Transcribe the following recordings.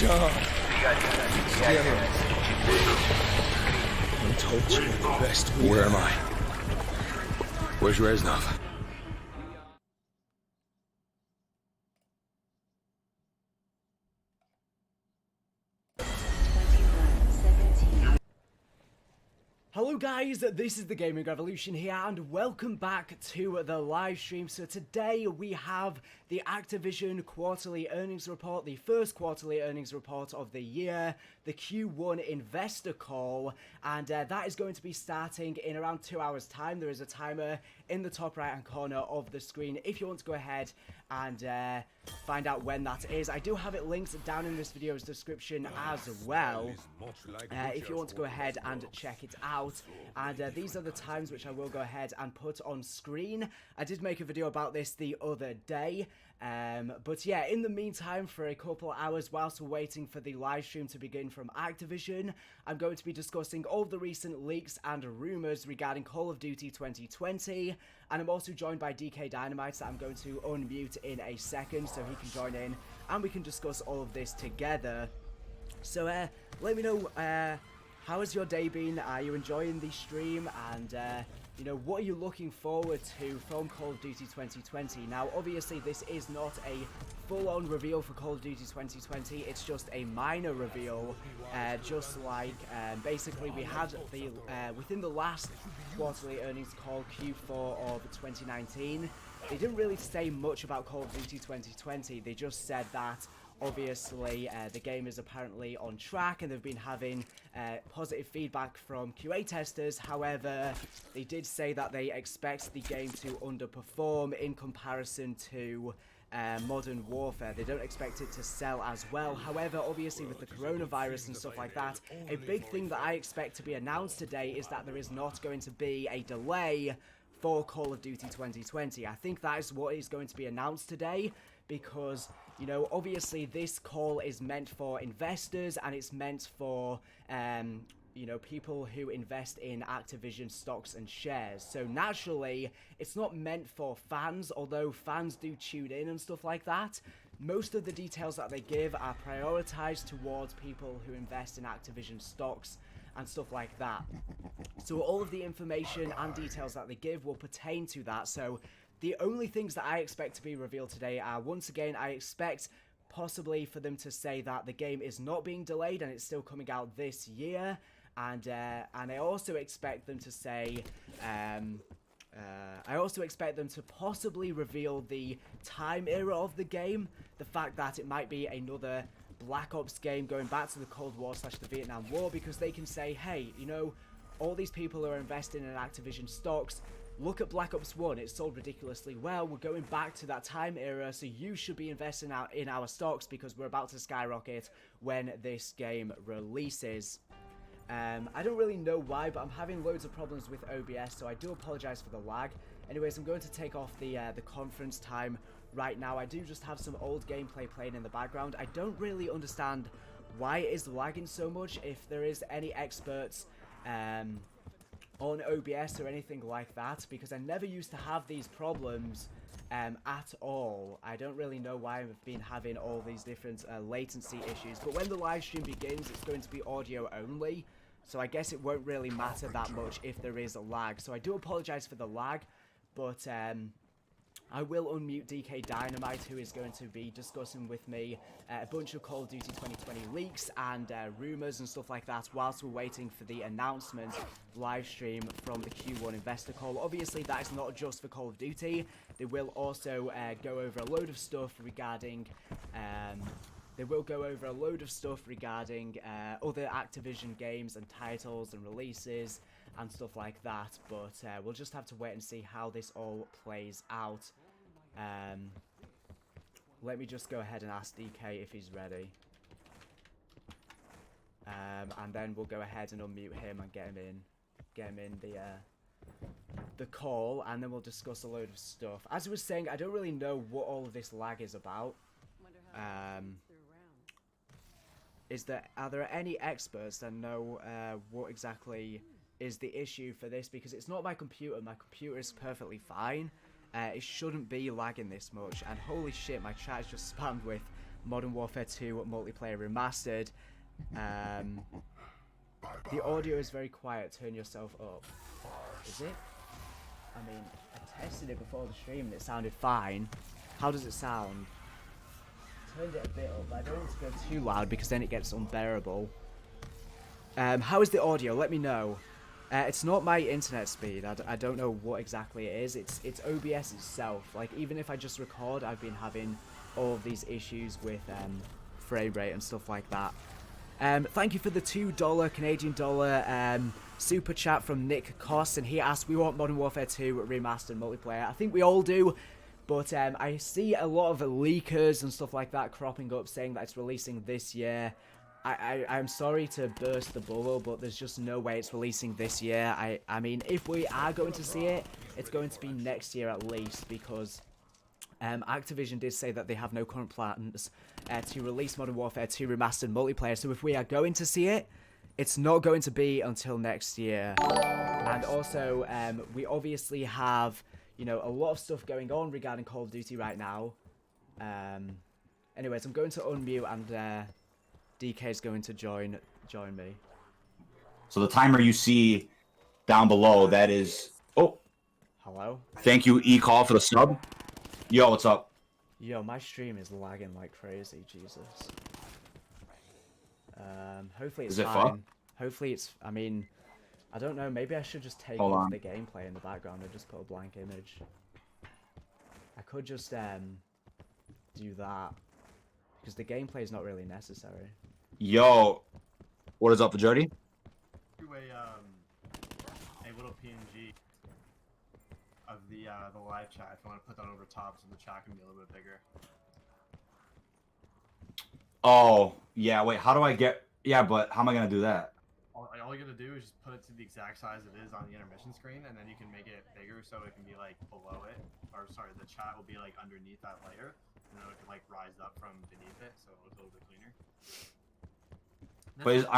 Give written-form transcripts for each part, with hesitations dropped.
John. I told you the best. Where am I? Where's Reznov? Hello guys, this is the Gaming Revolution here and welcome back to the live stream. So today we have the Activision quarterly earnings report, the first quarterly earnings report of the year, the Q1 investor call, and that is going to be starting in around 2 hours time. There is a timer in the top right hand corner of the screen if you want to go ahead and find out when that is. I do have it linked down in this video's description as well, if you want to go ahead and check it out. And these are the times which I will go ahead and put on screen. I did make a video about this the other day, but yeah, in the meantime, for a couple of hours whilst we're waiting for the live stream to begin from Activision, I'm going to be discussing all the recent leaks and rumours regarding Call of Duty 2020, and I'm also joined by DK Dynamite that I'm going to unmute in a second so he can join in and we can discuss all of this together. So let me know, how has your day been? Are you enjoying the stream? And, you know, what are you looking forward to from Call of Duty 2020? Now, obviously, this is not a full-on reveal for Call of Duty 2020. It's just a minor reveal, just like, basically, we had the, within the last quarterly earnings call, Q4 of 2019, they didn't really say much about Call of Duty 2020. They just said that obviously, the game is apparently on track and they've been having positive feedback from QA testers. However, they did say that they expect the game to underperform in comparison to Modern Warfare. They don't expect it to sell as well. However, obviously with the coronavirus and stuff like that, a big thing that I expect to be announced today is that there is not going to be a delay for Call of Duty 2020. I think that is what is going to be announced today, because, you know, obviously this call is meant for investors and it's meant for, you know, people who invest in Activision stocks and shares. So naturally, it's not meant for fans, although fans do tune in and stuff like that. Most of the details that they give are prioritized towards people who invest in Activision stocks and stuff like that. So all of the information and details that they give will pertain to that. So the only things that I expect to be revealed today are, once again, I expect possibly for them to say that the game is not being delayed and it's still coming out this year. And I also expect them to say, I also expect them to possibly reveal the time era of the game. The fact that it might be another Black Ops game going back to the Cold War / the Vietnam War, because they can say, hey, you know, all these people who are investing in Activision stocks, look at Black Ops 1, it sold ridiculously well, we're going back to that time era, so you should be investing in our stocks because we're about to skyrocket when this game releases. I don't really know why, but I'm having loads of problems with OBS, so I do apologize for the lag. Anyways, I'm going to take off the conference time right now. I do just have some old gameplay playing in the background. I don't really understand why it is lagging so much. If there is any experts on OBS or anything like that, because I never used to have these problems at all. I don't really know why I've been having all these different latency issues, but when the live stream begins, it's going to be audio only, so I guess it won't really matter that much if there is a lag. So I do apologize for the lag, but I will unmute DK Dynamite, who is going to be discussing with me a bunch of Call of Duty 2020 leaks and rumours and stuff like that whilst we're waiting for the announcement live stream from the Q1 investor call. Obviously, that is not just for Call of Duty. They will also go over a load of stuff regarding other Activision games and titles and releases and stuff like that, but we'll just have to wait and see how this all plays out. Let me just go ahead and ask DK if he's ready, and then we'll go ahead and unmute him and get him in the call, and then we'll discuss a load of stuff. As I was saying, I don't really know what all of this lag is about. Are there any experts that know what exactly is the issue for this? Because it's not my computer. My computer is perfectly fine. It shouldn't be lagging this much. And holy shit, my chat is just spammed with Modern Warfare 2 multiplayer remastered. The audio is very quiet. Turn yourself up. Is it? I mean, I tested it before the stream and it sounded fine. How does it sound? Turned it a bit up, but I don't want to go too loud because then it gets unbearable. How is the audio? Let me know. It's not my internet speed. I don't know what exactly it is. It's OBS itself. Like, even if I just record, I've been having all of these issues with frame rate and stuff like that. Thank you for the $2 Canadian dollar super chat from Nick Koss, and he asked, we want Modern Warfare 2 remastered multiplayer. I think we all do, but I see a lot of leakers and stuff like that cropping up saying that it's releasing this year. I'm sorry to burst the bubble, but there's just no way it's releasing this year. I mean, if we are going to see it, it's going to be next year at least, because Activision did say that they have no current plans to release Modern Warfare 2 remastered multiplayer. So if we are going to see it, it's not going to be until next year. And also, we obviously have, you know, a lot of stuff going on regarding Call of Duty right now. Anyways, I'm going to unmute, and DK is going to join me. So the timer you see down below, that is... Oh! Hello? Thank you, E-Call, for the sub. Yo, what's up? Yo, my stream is lagging like crazy, Jesus. Hopefully it's Is it fine. fun? Hopefully it's... I mean, I don't know, maybe I should just take Hold off on. the gameplay in the background and just put a blank image. I could just do that, because the gameplay is not really necessary. Yo, what is up, Majority? Do a little PNG of the live chat if you want to put that over top so the chat can be a little bit bigger. Oh, yeah, wait, how do I get... Yeah, but how am I going to do that? All you gotta do is just put it to the exact size it is on the intermission screen, and then you can make it bigger so it can be like below it, or sorry, the chat will be like underneath that layer, and then it can like rise up from beneath it, so it looks a little bit cleaner. But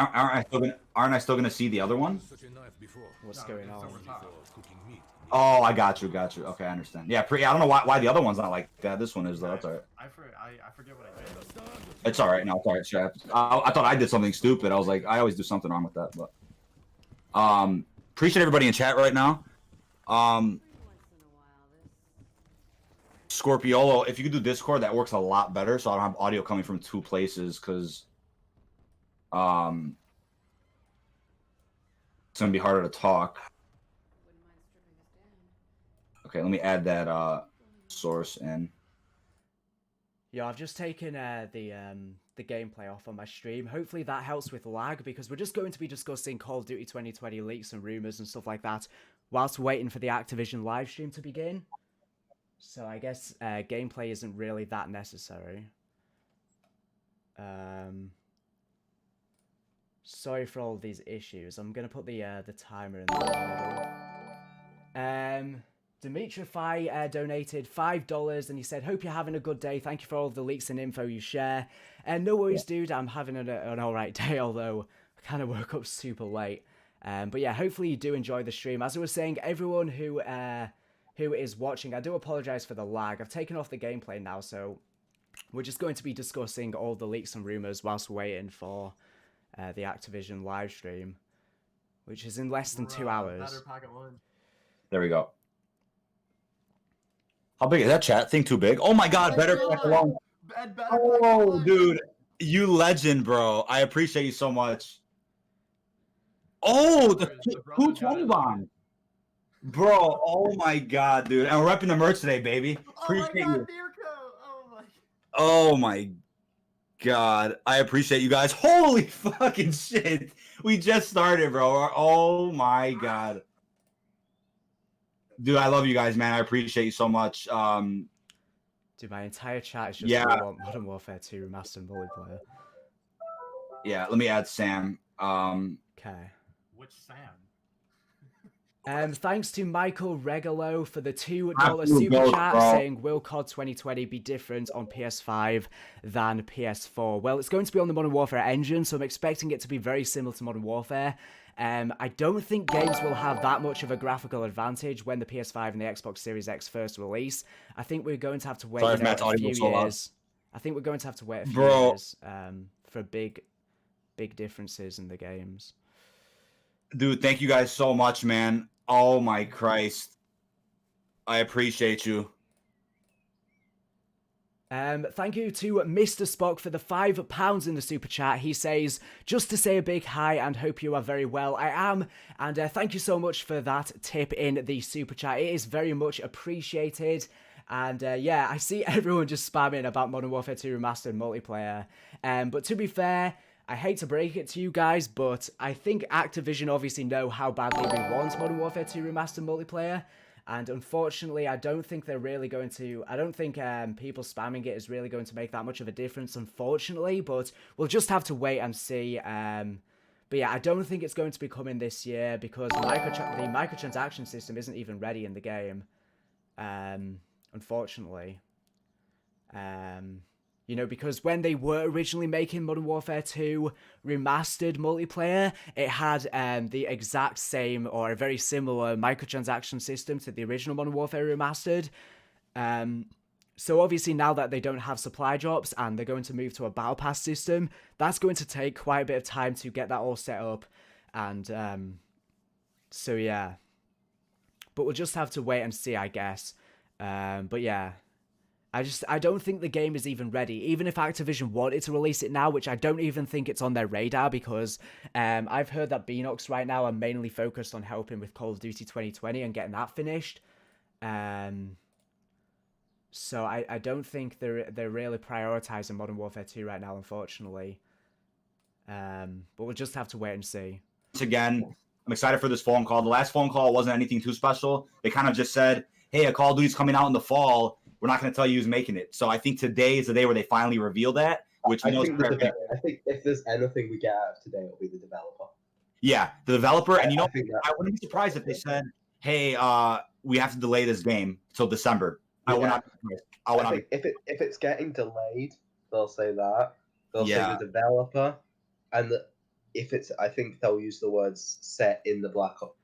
aren't I still gonna see the other one? What's going on? Oh, I got you. Okay, I understand. Yeah, I don't know why the other one's not like that. This one is though. That's alright. I forget what I did. It's alright. No, it's alright. Sure. I thought I did something stupid. I was like, I always do something wrong with that. But appreciate everybody in chat right now. Scorpiolo, if you could do Discord, that works a lot better. So I don't have audio coming from two places, because it's gonna be harder to talk. Okay, let me add that source in. Yeah, I've just taken the gameplay off on my stream. Hopefully that helps with lag, because we're just going to be discussing Call of Duty 2020 leaks and rumors and stuff like that whilst waiting for the Activision live stream to begin. So I guess gameplay isn't really that necessary. Sorry for all of these issues. I'm gonna put the timer in the middle. Dimitrify donated $5, and he said, hope you're having a good day. Thank you for all of the leaks and info you share. And no worries, dude. I'm having an alright day, although I kind of woke up super late. But yeah, hopefully you do enjoy the stream. As I was saying, everyone who is watching, I do apologize for the lag. I've taken off the gameplay now, so we're just going to be discussing all the leaks and rumors whilst waiting for the Activision live stream, which is in less than 2 hours. There we go. How big is that chat thing? Too big? Oh my god, better pack along. Oh, dude, you legend, bro. I appreciate you so much. Oh, the 220 bomb. Bro, oh my god, dude. And we're repping the merch today, baby. Appreciate you. Oh my god. I appreciate you guys. Holy fucking shit. We just started, bro. Oh my god. Dude, I love you guys, man. I appreciate you so much. Dude, my entire chat is just Modern Warfare 2 Remastered multiplayer. Yeah, let me add Sam. Okay. Which Sam? Thanks to Michael Regalo for the $2 Absolute super gold, chat, bro. saying, will COD 2020 be different on PS5 than PS4? Well, it's going to be on the Modern Warfare engine, so I'm expecting it to be very similar to Modern Warfare. I don't think games will have that much of a graphical advantage when the PS5 and the Xbox Series X first release. I think we're going to have to wait a few years. I think we're going to have to wait a few Bro. years for big differences in the games. Dude, thank you guys so much, man. Oh my Christ. I appreciate you. Thank you to Mr. Spock for the £5 in the super chat. He says, just to say a big hi and hope you are very well. I am, and thank you so much for that tip in the super chat. It is very much appreciated. And yeah, I see everyone just spamming about Modern Warfare 2 Remastered multiplayer. But to be fair, I hate to break it to you guys, but I think Activision obviously know how badly we want Modern Warfare 2 Remastered multiplayer. And unfortunately, I don't think they're really going to... I don't think people spamming it is really going to make that much of a difference, unfortunately. But we'll just have to wait and see. But yeah, I don't think it's going to be coming this year because the microtransaction system isn't even ready in the game. Unfortunately. You know, because when they were originally making Modern Warfare 2 Remastered multiplayer, it had the exact same or a very similar microtransaction system to the original Modern Warfare Remastered. So obviously now that they don't have supply drops and they're going to move to a Battle Pass system, that's going to take quite a bit of time to get that all set up. And so yeah. But we'll just have to wait and see, I guess. But yeah. I don't think the game is even ready. Even if Activision wanted to release it now, which I don't even think it's on their radar because I've heard that Beanox right now are mainly focused on helping with Call of Duty 2020 and getting that finished. So I don't think they're really prioritizing Modern Warfare 2 right now, unfortunately. But we'll just have to wait and see. Again, I'm excited for this phone call. The last phone call wasn't anything too special. They kind of just said, hey, a Call of Duty's coming out in the fall. We're not going to tell you who's making it. So I think today is the day where they finally reveal that, which I think if there's anything we get out of today, it'll be the developer. Yeah, the developer. And you know, I wouldn't be surprised if they said, hey, we have to delay this game till December. Yeah. I would not be. If it's getting delayed, they'll say that. They'll say Yeah. the developer. And I think they'll use the words set in the Black Ops.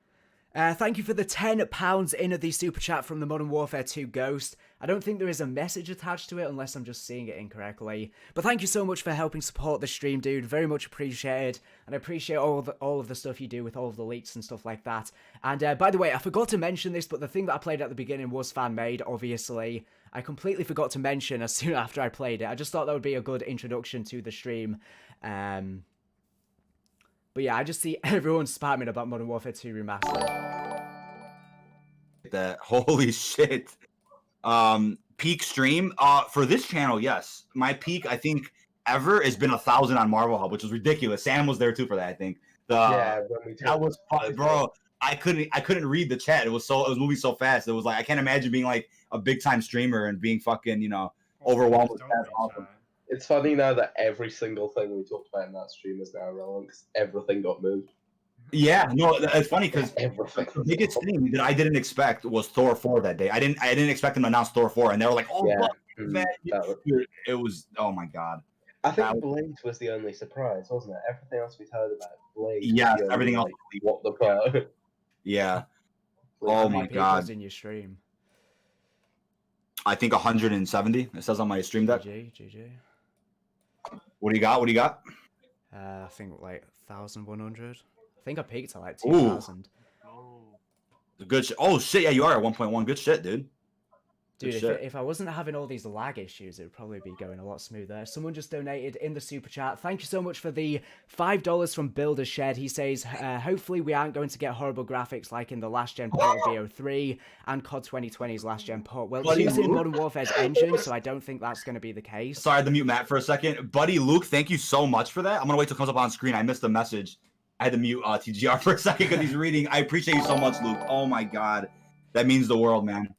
Thank you for the £10 in the super chat from the Modern Warfare 2 Ghost. I don't think there is a message attached to it unless I'm just seeing it incorrectly. But thank you so much for helping support the stream, dude. Very much appreciated. And I appreciate all of the stuff you do with all of the leaks and stuff like that. And by the way, I forgot to mention this, but the thing that I played at the beginning was fan-made, obviously. I completely forgot to mention as soon after I played it. I just thought that would be a good introduction to the stream. But yeah, I just see everyone spamming about Modern Warfare 2 Remastered. That holy shit. Peak stream. For this channel, yes. My peak, I think, ever has been 1,000 on Marvel Hub, which was ridiculous. Sam was there too for that, I think. When we that was fun, bro. I couldn't read the chat. It was moving so fast. It was like I can't imagine being like a big time streamer and being fucking, overwhelmed with that. Awesome. It's funny now that every single thing we talked about in that stream is now relevant because everything got moved. Yeah, no, it's funny because everything. The biggest thing that I didn't expect was Thor 4 that day. I didn't expect them to announce Thor 4, and they were like, "Oh, Yeah. fuck, man!" It was, oh my god. I think Blade was the only surprise, wasn't it? Everything else we'd heard about Blade. Yeah, everything else. What the fuck? Yeah. How Oh many my people god. was in your stream? I think 170. It says on my stream deck. GG. What do you got? What do you got? I think like 1,100. I think I peaked at like 2,000. Good shit. Oh shit, yeah, you are at 1.1. Good shit, dude. Dude, if I wasn't having all these lag issues, it would probably be going a lot smoother. Someone just donated in the super chat. Thank you so much for the $5 from Builder Shed. He says, hopefully we aren't going to get horrible graphics like in the last gen port of BO3 and COD 2020's last gen port. Well, it's using Modern Warfare's engine, so I don't think that's going to be the case. Sorry, I had to mute Matt for a second. Buddy Luke, thank you so much for that. I'm gonna wait till it comes up on screen. I missed the message. I had to mute TGR for a second because he's reading. I appreciate you so much, Luke. Oh my god. That means the world, man.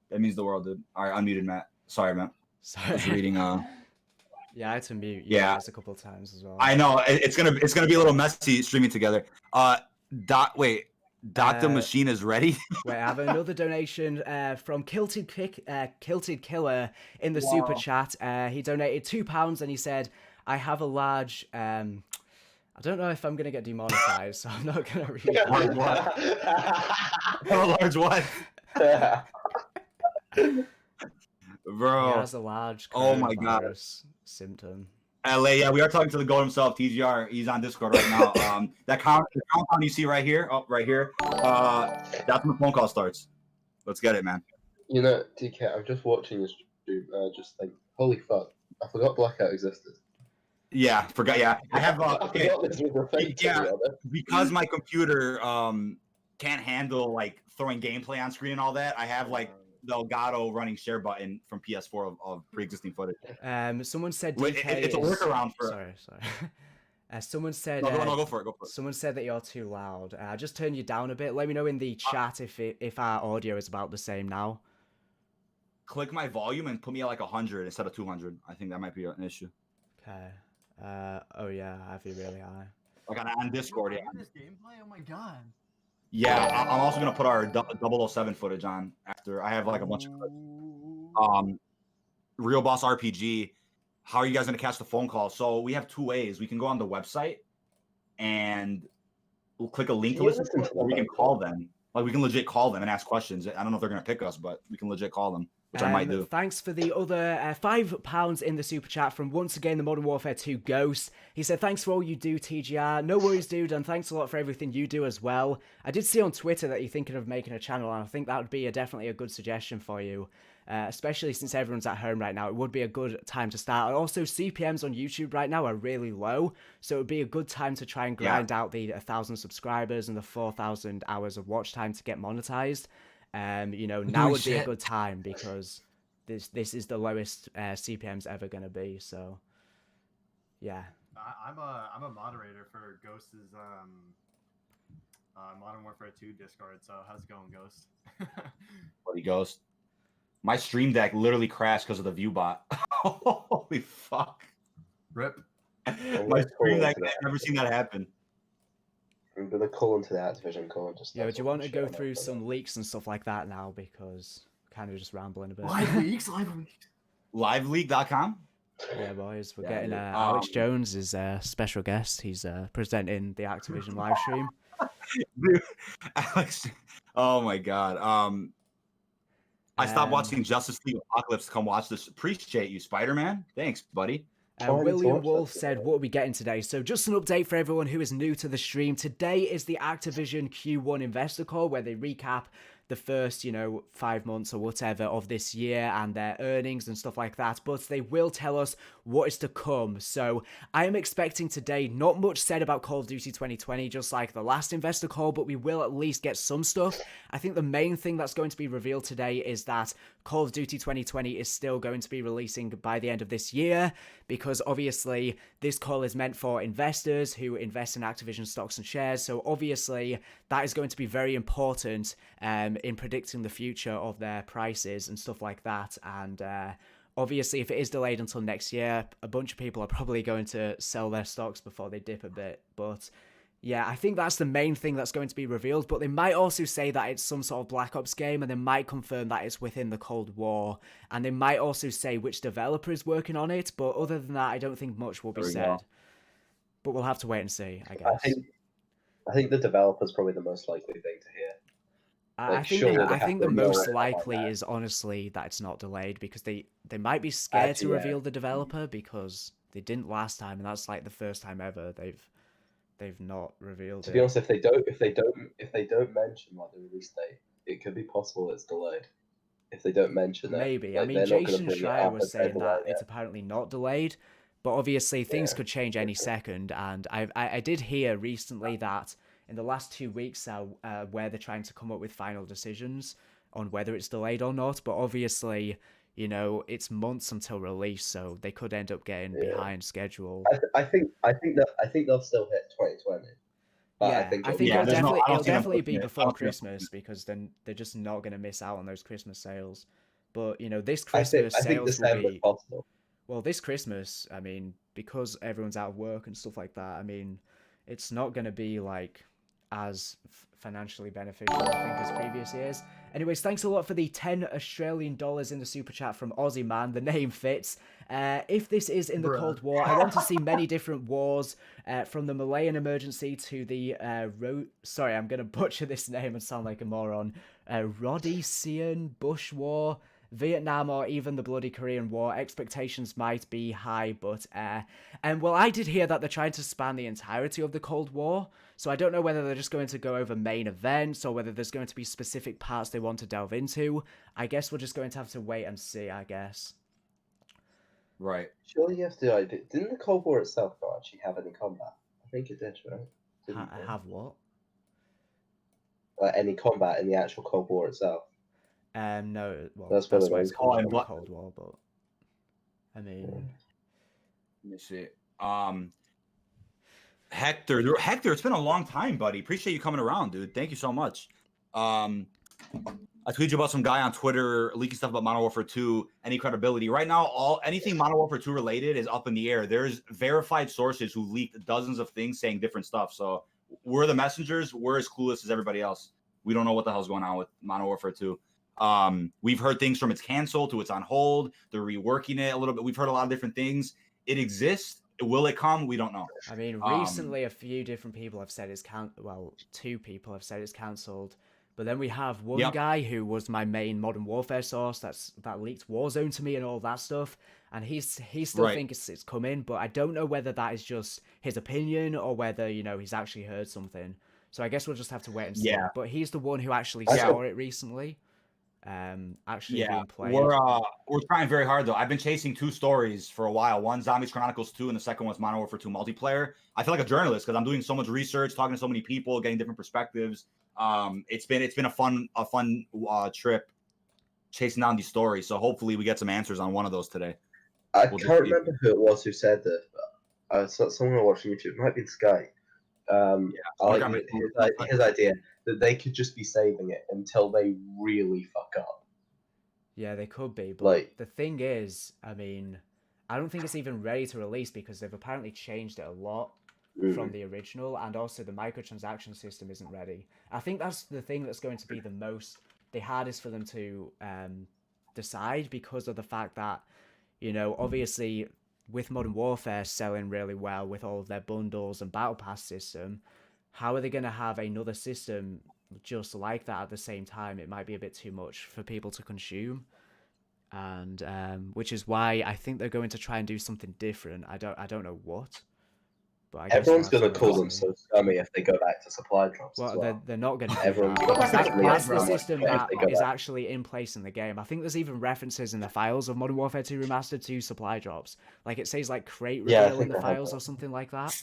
That means the world, dude. All right, unmuted, Matt. Sorry, Matt. Sorry. I was reading. Yeah, I had to mute you guys a couple of times as well. I know it's gonna be a little messy streaming together. Dr. Machine is ready. Wait, I have another donation from Kilted Killer in the super chat. He donated £2 and he said, "I have a large." I don't know if I'm gonna get demonetized, so I'm not gonna read it. Large what? A large what? He bro. has a large Oh my God. coronavirus symptom. LA, yeah, we are talking to the GOAT himself, TGR. He's on Discord right now. That countdown you see right here, right here, that's when the phone call starts. Let's get it, man. You know, DK, I'm just watching your stream. Just think, holy fuck, I forgot Blackout existed. Yeah, forgot. Yeah, I have. I Okay, forgot this was a thing. To be honest. because my computer can't handle like throwing gameplay on screen and all that. I have like the Elgato running share button from PS4 of pre-existing footage. Someone said Wait, DK it's a workaround for. Sorry. Someone said. No, go for it. Go for it. Someone said that you're too loud. Just turn you down a bit. Let me know in the chat if our audio is about the same now. Click my volume and put me at like 100 instead of 200. I think that might be an issue. Okay. Oh yeah, I have you really high. Like on Discord, yeah. This gameplay? Oh my god. Yeah, I'm also gonna put our 007 footage on after. I have like a bunch of clips. Real Boss RPG. How are you guys gonna catch the phone call? So we have two ways. We can go on the website and we'll click a link to listen to it, or we can call them. Like we can legit call them and ask questions. I don't know if they're gonna pick us, but we can legit call them, which I might do. Thanks for the other £5 in the super chat from once again the Modern Warfare 2 Ghost. He said, thanks for all you do, TGR. No worries, dude, and thanks a lot for everything you do as well. I did see on Twitter that you're thinking of making a channel, and I think that would be definitely a good suggestion for you. Especially since everyone's at home right now, it would be a good time to start. And also, CPMs on YouTube right now are really low, so it would be a good time to try and grind out the 1,000 subscribers and the 4,000 hours of watch time to get monetized. You know, now would be a good time because this is the lowest CPM's ever going to be. So, yeah. I'm a moderator for Ghost's Modern Warfare 2 Discord. So how's it going, Ghost? Buddy Ghost. My stream deck literally crashed because of the view bot. Holy fuck. Rip. My stream deck, I've never seen that happen. I'm gonna call into the Activision call and just. Yeah, do you want to go through some leaks and stuff like that now? Because kind of just rambling a bit. Live leaks. Liveleak.com? Yeah, boys, we're getting Alex Jones is a special guest. He's presenting the Activision live stream. Dude, Alex, oh my god. I stopped watching Justice League Apocalypse to come watch this. Appreciate you, Spider-Man. Thanks, buddy. William Wolf said, what are we getting today? So just an update for everyone who is new to the stream. Today is the Activision Q1 investor call where they recap the first, 5 months or whatever of this year and their earnings and stuff like that, but they will tell us what is to come. So I am expecting today not much said about Call of Duty 2020, just like the last investor call, but we will at least get some stuff. I think the main thing that's going to be revealed today is that Call of Duty 2020 is still going to be releasing by the end of this year, because obviously this call is meant for investors who invest in Activision stocks and shares, so obviously that is going to be very important in predicting the future of their prices and stuff like that. And obviously if it is delayed until next year, a bunch of people are probably going to sell their stocks before they dip a bit. But yeah, I think that's the main thing that's going to be revealed, but they might also say that it's some sort of Black Ops game, and they might confirm that it's within the Cold War, and they might also say which developer is working on it, but other than that, I don't think much will be said. But we'll have to wait and see, I guess. I think the developer's probably the most likely thing to hear. I think the most likely is honestly that it's not delayed, because they might be scared to reveal the developer because they didn't last time, and that's like the first time ever they've not revealed it. To be honest, if they don't mention like the release date, it could be possible it's delayed. If they don't mention it, maybe. I mean, Jason Schreier was saying that it's apparently not delayed, but obviously things could change any second. And I did hear recently that in the last 2 weeks where they're trying to come up with final decisions on whether it's delayed or not, but obviously, it's months until release, so they could end up getting behind schedule. I think they'll still hit 2020. I think it'll definitely be before Christmas, because then they're just not going to miss out on those Christmas sales. But this Christmas sales will be possible. Well, this Christmas, I mean, because everyone's out of work and stuff like that, I mean, it's not going to be like as financially beneficial, I think, as previous years. Anyways, thanks a lot for the 10 Australian dollars in the super chat from Aussie Man. The name fits. If this is in the Cold War, I want to see many different wars, from the Malayan emergency to the sorry, I'm going to butcher this name and sound like a moron. Rhodesian Bush War, Vietnam or even the bloody Korean War, expectations might be high, but and well, I did hear that they're trying to span the entirety of the Cold War, so I don't know whether they're just going to go over main events or whether there's going to be specific parts they want to delve into. I guess we're just going to have to wait and see, I guess. Right. Surely you have to. Like, didn't the Cold War itself not actually have any combat? I think it did, right? Have what? Any combat in the actual Cold War itself? No, well, That's that's what it why is. it's called Oh, and the what- Cold War, but I mean, Let me see. Hector, it's been a long time, buddy. Appreciate you coming around, dude. Thank you so much. I tweeted you about some guy on Twitter leaking stuff about Modern Warfare 2. Any credibility? Right now, anything Modern Warfare 2 related is up in the air. There's verified sources who leaked dozens of things saying different stuff. So we're the messengers. We're as clueless as everybody else. We don't know what the hell's going on with Modern Warfare 2. We've heard things from it's canceled to it's on hold. They're reworking it a little bit. We've heard a lot of different things. It exists. Will it come? We don't know. I mean, recently a few different people have said it's two people have said it's cancelled. But then we have one guy who was my main Modern Warfare source that leaked Warzone to me and all that stuff, and he still thinks it's coming, but I don't know whether that is just his opinion or whether, you know, he's actually heard something. So I guess we'll just have to wait and see. But he's the one who actually saw it recently. Actually being played. We're trying very hard though. I've been chasing two stories for a while. One Zombies Chronicles 2 and the second one's Modern Warfare 2 multiplayer. I feel like a journalist because I'm doing so much research, talking to so many people, getting different perspectives. It's been a fun trip chasing down these stories. So hopefully we get some answers on one of those today. I can't remember who it was who said that. But, someone watching YouTube, it might be Sky. His idea that they could just be saving it until they really fuck up. Yeah, they could be, but the thing is, I mean, I don't think it's even ready to release because they've apparently changed it a lot from the original, and also the microtransaction system isn't ready. I think that's the thing that's going to be the hardest for them to decide, because of the fact that, you know, obviously with Modern Warfare selling really well with all of their bundles and Battle Pass system, how are they going to have another system just like that at the same time? It might be a bit too much for people to consume, and which is why I think they're going to try and do something different. I don't know what, but I guess everyone's going to call them so scummy if they go back to supply drops. Well, they're not going to do Everyone's that. gonna That's the run system if that they go is back. actually in place in the game. I think there's even references in the files of Modern Warfare 2 Remastered to supply drops. Like it says like crate reveal in the files or something like that.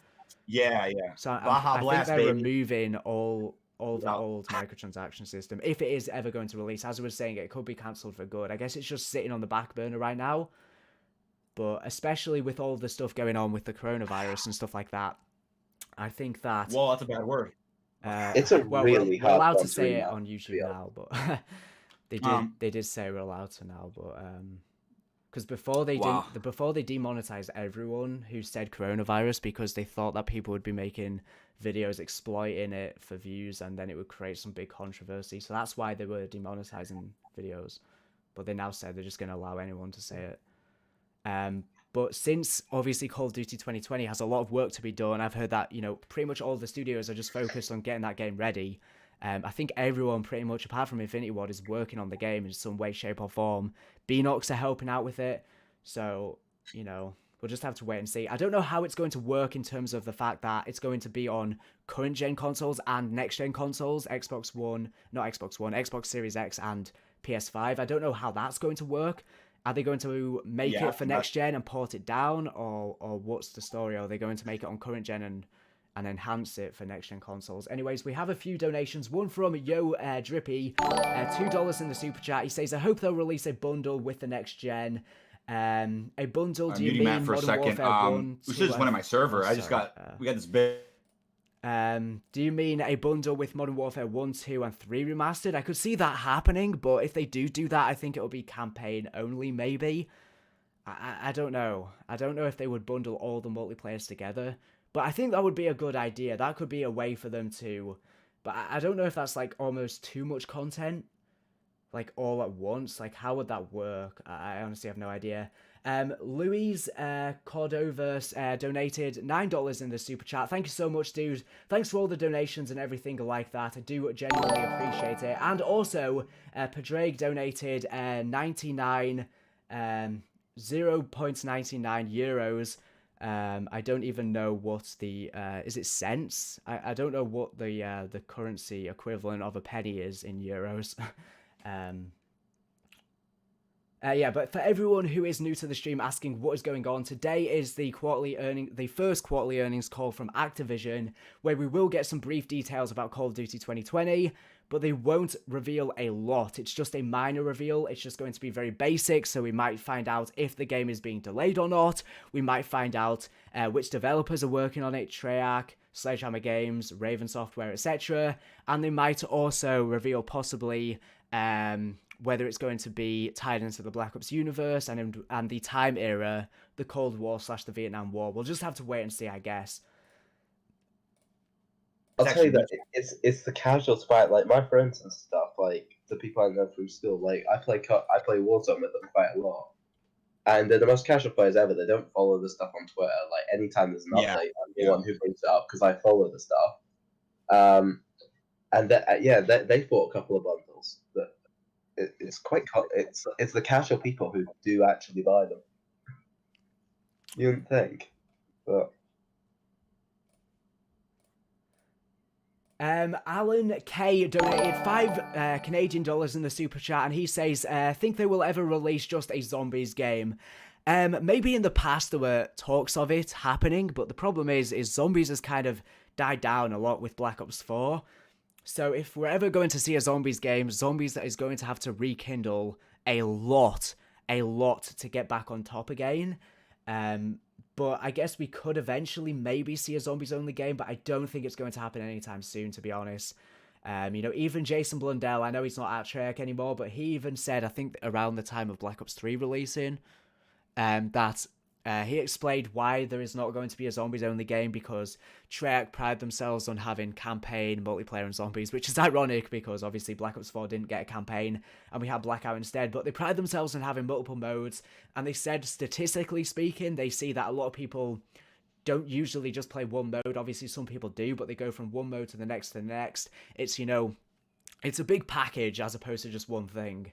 Yeah. So Baja I Blast, think they're baby. removing all the old microtransaction system, if it is ever going to release. As I was saying, it could be cancelled for good. I guess it's just sitting on the back burner right now. But especially with all the stuff going on with the coronavirus and stuff like that, I think that... Well, that's a bad word. It's a really we're hard allowed one to say to it know, on YouTube now, but they did say we're allowed to now, but because before they demonetized everyone who said coronavirus, because they thought that people would be making videos exploiting it for views, and then it would create some big controversy. So that's why they were demonetizing videos. But they now said they're just going to allow anyone to say it. But since obviously Call of Duty 2020 has a lot of work to be done, I've heard that, you know, pretty much all the studios are just focused on getting that game ready. I think everyone pretty much, apart from Infinity Ward, is working on the game in some way, shape or form. Beanox are helping out with it. So, you know, we'll just have to wait and see. I don't know how it's going to work in terms of the fact that it's going to be on current gen consoles and next gen consoles, Xbox Series X and PS5. I don't know how that's going to work. Are they going to make it for next gen and port it down, or what's the story? Are they going to make it on current gen and enhance it for next gen consoles? Anyways, we have a few donations. One from Yo Drippy, $2 in the super chat. He says, I hope they'll release a bundle with the next gen. A bundle, do you mean Matt for a Modern second. Warfare 1? We should just went on my server. I just we got this big. Do you mean a bundle with Modern Warfare 1, 2, and 3 remastered? I could see that happening, but if they do that, I think it'll be campaign only, maybe. I don't know. I don't know if they would bundle all the multiplayers together, but I think that would be a good idea. That could be a way for them to... But I don't know if that's, like, almost too much content. like all at once. Like, how would that work? I honestly have no idea. Louise Cordoverse donated $9 in the super chat. Thank you so much, dude. Thanks for all the donations and everything like that. I do genuinely appreciate it. And also, Padraig donated 0.99 euros. I don't even know what the is it cents? I don't know what the currency equivalent of a penny is in euros. Yeah, but for everyone who is new to the stream asking what is going on, today is the first quarterly earnings call from Activision, where we will get some brief details about Call of Duty 2020, but they won't reveal a lot. It's just a minor reveal. It's just going to be very basic, so we might find out if the game is being delayed or not. We might find out which developers are working on it, Treyarch, Sledgehammer Games, Raven Software, etc. And they might also reveal possibly whether it's going to be tied into the Black Ops universe and the time era, the Cold War / the Vietnam War. We'll just have to wait and see, I guess. I'll tell you that it's the casual spot. Like my friends and stuff, like the people I know from school. Like I play Warzone with them quite a lot, and they're the most casual players ever. They don't follow the stuff on Twitter. Like anytime there's an update, I'm the one who brings it up because I follow the stuff. And they bought a couple of bundles. But it's the casual people who do actually buy them. You wouldn't think, but. Alan K donated $5 Canadian in the super chat, and he says, think they will ever release just a zombies game. Maybe in the past there were talks of it happening, but the problem is zombies has kind of died down a lot with Black Ops 4. So if we're ever going to see a zombies game, zombies is going to have to rekindle a lot to get back on top again. But I guess we could eventually maybe see a zombies-only game, but I don't think it's going to happen anytime soon, to be honest. Even Jason Blundell, I know he's not at Treyarch anymore, but he even said, I think around the time of Black Ops 3 releasing, that he explained why there is not going to be a zombies-only game, because Treyarch pride themselves on having campaign, multiplayer, and zombies, which is ironic because obviously Black Ops 4 didn't get a campaign and we had Blackout instead, but they pride themselves on having multiple modes, and they said statistically speaking, they see that a lot of people don't usually just play one mode. Obviously some people do, but they go from one mode to the next to the next. It's, it's a big package as opposed to just one thing.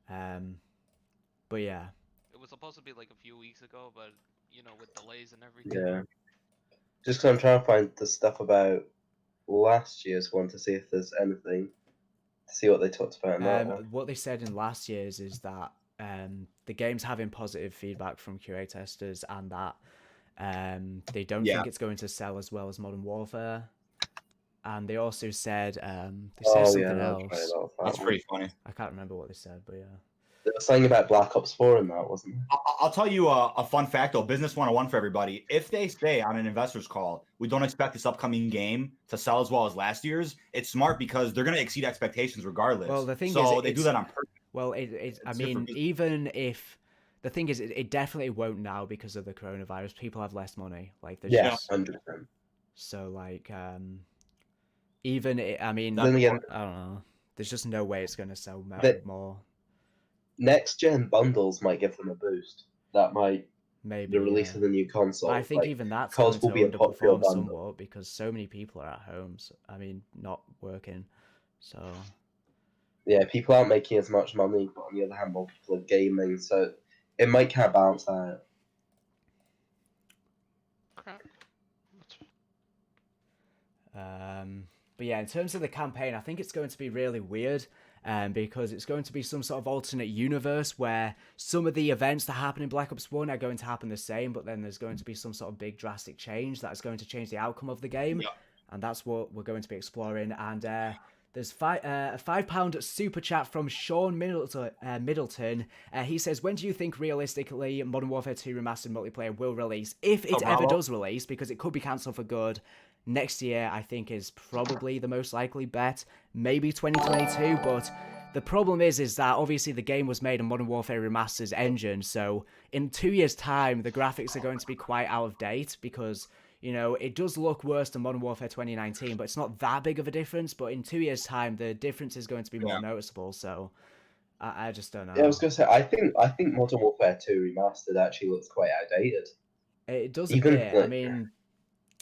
But yeah. It was supposed to be like a few weeks ago, but with delays and everything. Yeah. Just because I'm trying to find the stuff about last year's one to see if there's anything, to see what they talked about in that one. What they said in last year's is that the game's having positive feedback from QA testers, and that they don't think it's going to sell as well as Modern Warfare. And they also said something else. That's pretty funny. I can't remember what they said, but yeah. There was something about Black Ops 4 in that, wasn't there? I'll tell you a fun fact, though, business 101 for everybody. If they say on an investor's call, we don't expect this upcoming game to sell as well as last year's, it's smart because they're going to exceed expectations regardless. Well, the thing is, they do that on purpose. Well, even if the thing is, it definitely won't now because of the coronavirus. People have less money. Like, there's 100%. So, like, I don't know. There's just no way it's going to sell more. Next gen bundles might give them a boost. That might maybe the release of the new console. But I think even that's going to underperform somewhat because so many people are at home. So, not working. So yeah, people aren't making as much money, but on the other hand, more people are gaming. So it might kind of balance out. But yeah, in terms of the campaign, I think it's going to be really weird. Because it's going to be some sort of alternate universe where some of the events that happen in Black Ops 1 are going to happen the same, but then there's going to be some sort of big drastic change that's going to change the outcome of the game. Yeah. And that's what we're going to be exploring. And there's a £5 super chat from Sean Middleton. He says, when do you think realistically Modern Warfare 2 Remastered Multiplayer will release? If it ever does release, because it could be cancelled for good. Next year, I think, is probably the most likely bet. Maybe 2022, but the problem is that obviously the game was made on Modern Warfare Remastered's engine, so in 2 years' time, the graphics are going to be quite out of date because, it does look worse than Modern Warfare 2019, but it's not that big of a difference, but in 2 years' time, the difference is going to be more noticeable, so I just don't know. Yeah, I was gonna say I think Modern Warfare 2 Remastered actually looks quite outdated. It does a Even bit. I like, mean,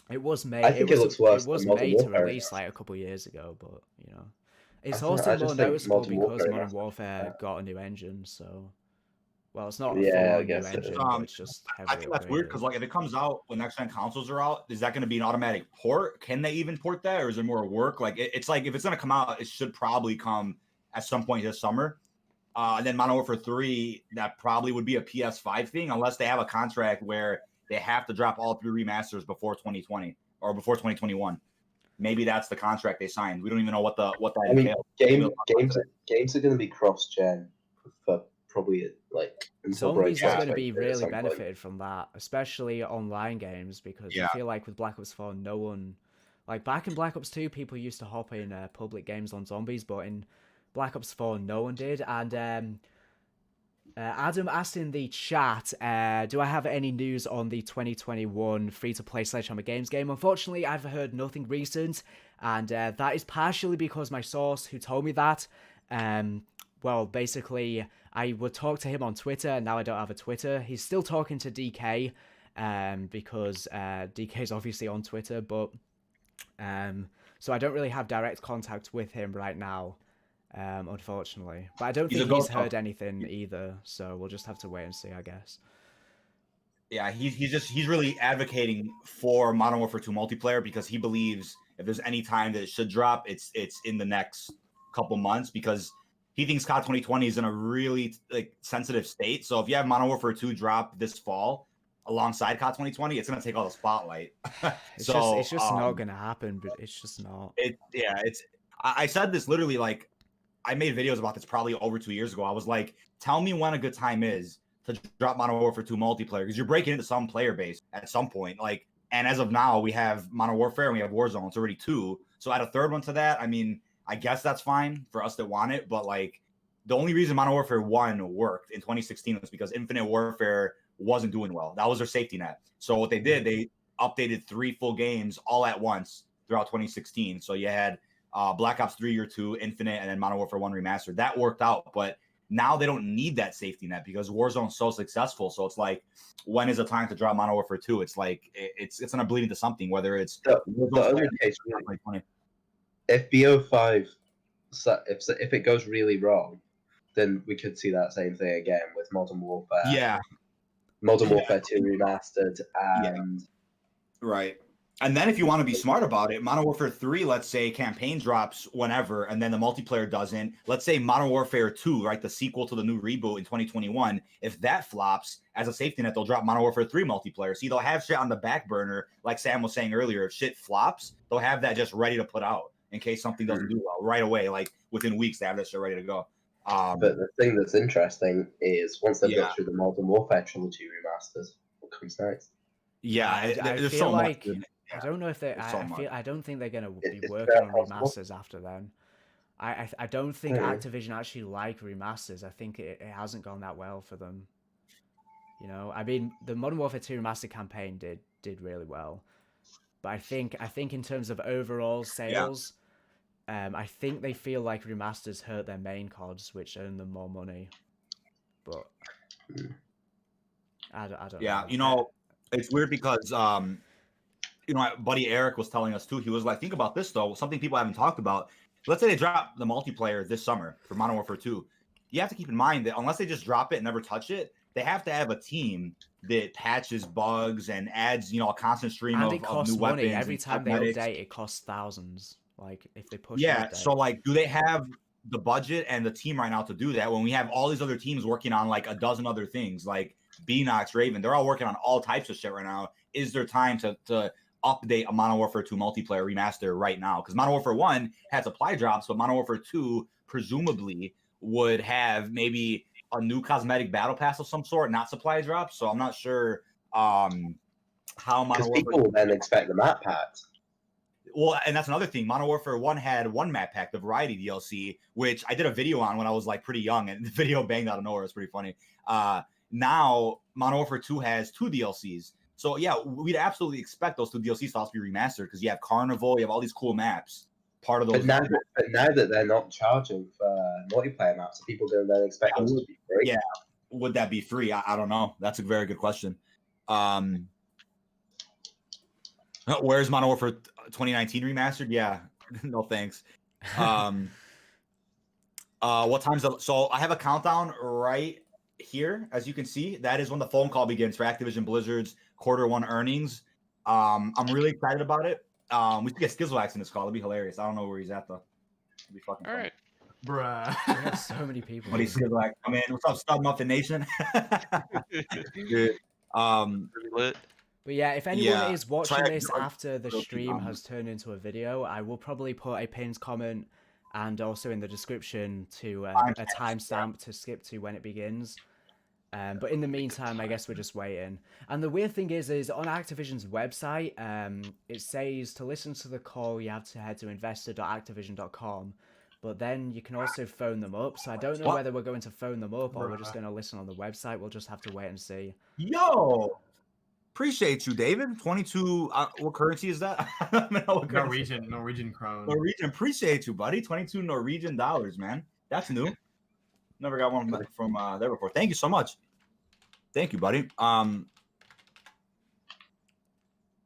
it was made. I think it looks worse It was than Modern made to Warfare release Remastered. like a couple years ago, but you know, I it's think- also I more just think noticeable Modern because Warfare Modern Remastered. Warfare got a new engine. So, well, it's not a Yeah, I full-on new guess it is. engine, but it's just I heavily think that's weird upgraded. because like if it comes out when next gen consoles are out, is that going to be an automatic port? Can they even port that, or is there more work? Like it's like if it's going to come out, it should probably come at some point this summer. And then Modern Warfare 3, that probably would be a PS5 thing, unless they have a contract where they have to drop all 3 remasters before 2020 or before 2021. Maybe that's the contract they signed. We don't even know what that I mean, entails. games are going to be cross-gen for probably like until Zombies is Breakpoint going to be fixes it at really some point. benefited from that, especially online games, because I Yeah. feel like with Black Ops 4, no one, like back in Black Ops 2, people used to hop in public games on zombies, but in Black Ops 4, no one did. And Adam asked in the chat, do I have any news on the 2021 free-to-play Sledgehammer Games game? Unfortunately, I've heard nothing recent, and that is partially because my source who told me that, well, basically, I would talk to him on Twitter, and now I don't have a Twitter. He's still talking to DK, because DK is obviously on Twitter, but so I don't really have direct contact with him right now. Unfortunately, but I don't think he's heard anything either, so we'll just have to wait and see, I guess. Yeah, he's really advocating for Modern Warfare 2 multiplayer because he believes if there's any time that it should drop, it's in the next couple months, because he thinks COD 2020 is in a really like sensitive state. So if you have Modern Warfare 2 drop this fall alongside COD 2020, it's gonna take all the spotlight. It's just not gonna happen, but it's just not. I said this literally, like, I made videos about this probably over 2 years ago. I was like, tell me when a good time is to drop Modern Warfare 2 multiplayer, because you're breaking into some player base at some point. Like, and as of now, we have Modern Warfare and we have Warzone. It's already 2. So add a third one to that. I mean, I guess that's fine for us that want it. But like, the only reason Modern Warfare 1 worked in 2016 was because Infinite Warfare wasn't doing well. That was their safety net. So what they did, they updated 3 full games all at once throughout 2016. So you had Black Ops 3 Year 2, Infinite, and then Modern Warfare 1 Remastered. That worked out, but now they don't need that safety net because Warzone's so successful. So it's like, when is the time to drop Modern Warfare 2? It's like, it's gonna bleed into something, whether it's the other case, really, if BO5, if it goes really wrong, then we could see that same thing again with Modern Warfare. Yeah. Modern Warfare 2 Remastered and right. And then if you want to be smart about it, Modern Warfare 3, let's say campaign drops whenever, and then the multiplayer doesn't. Let's say Modern Warfare 2, right, the sequel to the new reboot in 2021. If that flops, as a safety net, they'll drop Modern Warfare 3 multiplayer. See, they'll have shit on the back burner, like Sam was saying earlier. If shit flops, they'll have that just ready to put out in case something doesn't do well right away. Like within weeks, they have that shit ready to go. but the thing that's interesting is once they've got through the Modern Warfare trilogy remasters, what comes next? Yeah, I there's feel so like much. I don't know if they. I don't think they're gonna be It's working on possible. remasters after then. I don't think Activision actually like remasters. I think it hasn't gone that well for them. You know, I mean, the Modern Warfare 2 remastered campaign did really well, but I think in terms of overall sales, I think they feel like remasters hurt their main CODs, which earn them more money. But I don't know. Yeah, you know, it's weird because you know, my buddy Eric was telling us too. He was like, think about this though, something people haven't talked about. Let's say they drop the multiplayer this summer for Modern Warfare 2. You have to keep in mind that unless they just drop it and never touch it, they have to have a team that patches bugs and adds, you know, a constant stream and of it costs new money weapons. every time they update. It costs thousands. Like if they push. Yeah. So like, do they have the budget and the team right now to do that when we have all these other teams working on like a dozen other things, like Beanox, Raven? They're all working on all types of shit right now. Is there time to update a Modern Warfare 2 multiplayer remaster right now? Because Modern Warfare 1 had supply drops, but Modern Warfare 2 presumably would have maybe a new cosmetic battle pass of some sort, not supply drops. So I'm not sure how Modern Warfare. People will then expect the map packs. Well, and that's another thing. Modern Warfare 1 had one map pack, the Variety DLC, which I did a video on when I was like pretty young, and the video banged out of nowhere. It's pretty funny. Now Modern Warfare 2 has 2 DLCs. So yeah, we'd absolutely expect those 2 DLC styles to be remastered because you have Carnival, you have all these cool maps. part of those. But now that they're not charging for multiplayer maps, are people going to then expect those to be free? Yeah, would that be free? I don't know. That's a very good question. Where's Modern Warfare 2019 remastered? Yeah, no thanks. What time's the, so I have a countdown right here, as you can see. That is when the phone call begins for Activision Blizzard's Q1 earnings. I'm really excited about it. We should get Skizzleax in this call. It'd be hilarious. I don't know where he's at though. It'd be fucking All fun. right. Bruh. We have so many people. Buddy Skizzleax, come in. What's up, Stud Muffin Nation? Dude, Lit. But yeah, if anyone Yeah, is watching try- this after the Real stream quick, has turned into a video, I will probably put a pinned comment and also in the description to a timestamp to skip to when it begins. But in the meantime, I guess we're just waiting. And the weird thing is on Activision's website, it says to listen to the call, you have to head to investor.activision.com. But then you can also phone them up. So I don't know whether we're going to phone them up or we're just going to listen on the website. We'll just have to wait and see. Yo, appreciate you, David. 22. What currency is that? I don't know what currency. Norwegian krone. Norwegian. Appreciate you, buddy. 22 Norwegian dollars, man. That's new. Never got one from there before. Thank you so much. Thank you, buddy.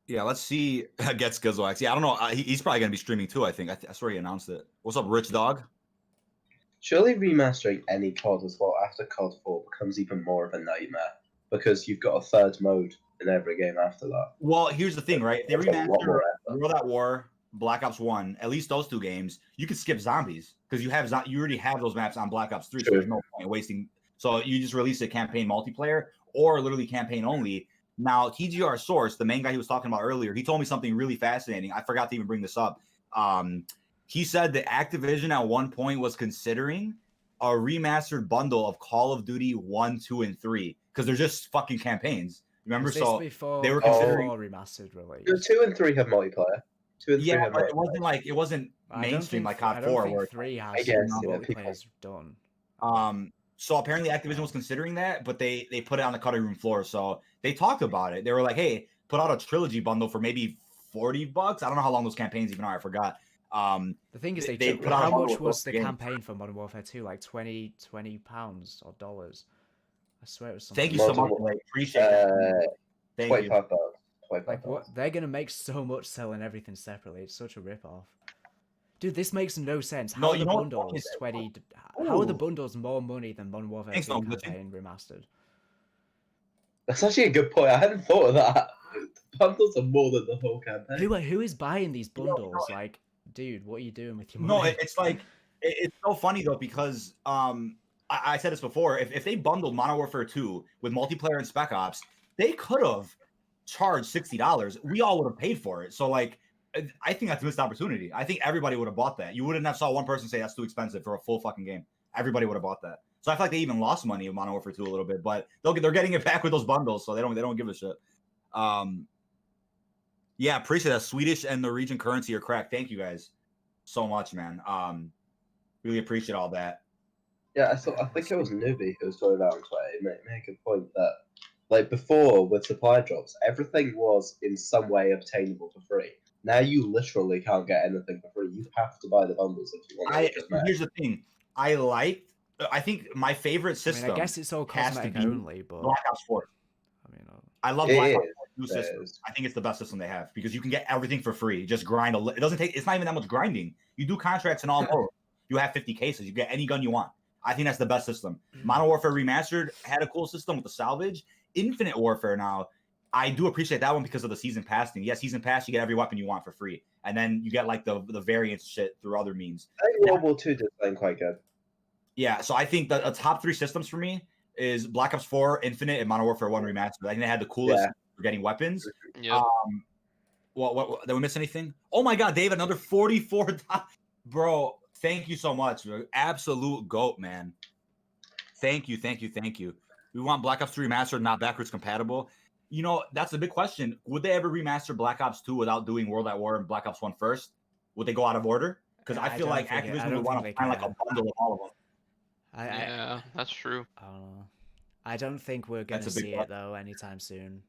Yeah, let's see. Get Skizzleax. Yeah, I don't know. He's probably gonna be streaming too. I think. I swear he announced it. What's up, Rich Dog? Surely remastering any COD as well after COD 4 becomes even more of a nightmare because you've got a third mode in every game after that. Well, here's the thing, right? If they It's a lot remaster more effort. World at War, Black Ops 1, at least those two games, you could skip zombies because you already have those maps on Black Ops 3, so True. there's no point wasting. So you just release a campaign multiplayer or literally campaign only. Now, TGR Source, the main guy he was talking about earlier, he told me something really fascinating. I forgot to even bring this up. He said that Activision at one point was considering a remastered bundle of Call of Duty 1, 2, and 3 because they're just fucking campaigns. Remember? Was this So before they were COD considering 4 remastered release? No, 2 and 3 have multiplayer. 2 and 3 Yeah, have but multiplayer. it wasn't I don't mainstream think, like I COD don't 4 think where 3 has I guess, you know, multiplayers done. So apparently Activision was considering that, but they put it on the cutting room floor. So they talked about it. They were like, "Hey, put out a trilogy bundle for maybe $40." I don't know how long those campaigns even are. I forgot. The thing is, they they put out a how bundle much with was both the games. campaign for Modern Warfare 2? Like £20 or dollars? I swear it was something. Thank you so much. Modern Like, appreciate that. Thank you. £25. Like what? They're gonna make so much selling everything separately. It's such a rip-off. Dude, this makes no sense. How No, are you the know what? bundles 20? How are the Ooh. bundles more money than Modern Warfare Thanks, 2 no, Glitchy. campaign remastered? That's actually a good point. I hadn't thought of that. The bundles are more than the whole campaign. Who is buying these You know, bundles? Like, dude, what are you doing with your No, money? it's like it's so funny though because I said this before. If they bundled Modern Warfare 2 with multiplayer and Spec Ops, they could have charged $60. We all would have paid for it. So like, I think that's a missed opportunity. I think everybody would have bought that. You wouldn't have saw one person say that's too expensive for a full fucking game. Everybody would have bought that. So I feel like they even lost money in Modern Warfare 2 a little bit, but they're getting it back with those bundles, so they don't give a shit. Yeah, appreciate that. Swedish and Norwegian currency are cracked. Thank you guys so much, man. Really appreciate all that. Yeah, I think it was Newbie who was talking about on Twitter. He made a good point that, like before with supply drops, everything was in some way obtainable for free. Now you literally can't get anything for free. You have to buy the bundles if you want to. Here's the thing. I think my favorite system. I guess it's all has to cosmetic be only, but Black Ops 4. I mean, I love It Black Ops is. 4 new It system. is. I think it's the best system they have because you can get everything for free. Just grind it doesn't take. It's not even that much grinding. You do contracts in all mode. You have 50 cases. You get any gun you want. I think that's the best system. Modern Warfare Remastered had a cool system with the salvage. Infinite Warfare now, I do appreciate that one because of the season pass thing. Yeah, season pass, you get every weapon you want for free, and then you get like the variants shit through other means. I think World War II did something quite good. Yeah, so I think the top three systems for me is Black Ops 4, Infinite, and Modern Warfare 1 Remastered. I think they had the coolest for getting weapons. Yep. What did we miss anything? Oh my god, Dave, another 44. Bro, thank you so much. Absolute GOAT, man. Thank you. We want Black Ops 3 Remastered, not backwards compatible. You know, that's a big question. Would they ever remaster Black Ops 2 without doing World at War and Black Ops 1 first? Would they go out of order? Because I feel like Activision would want to find like a bundle of all of them. Yeah, that's true. I don't think we're going to see it, though, anytime soon.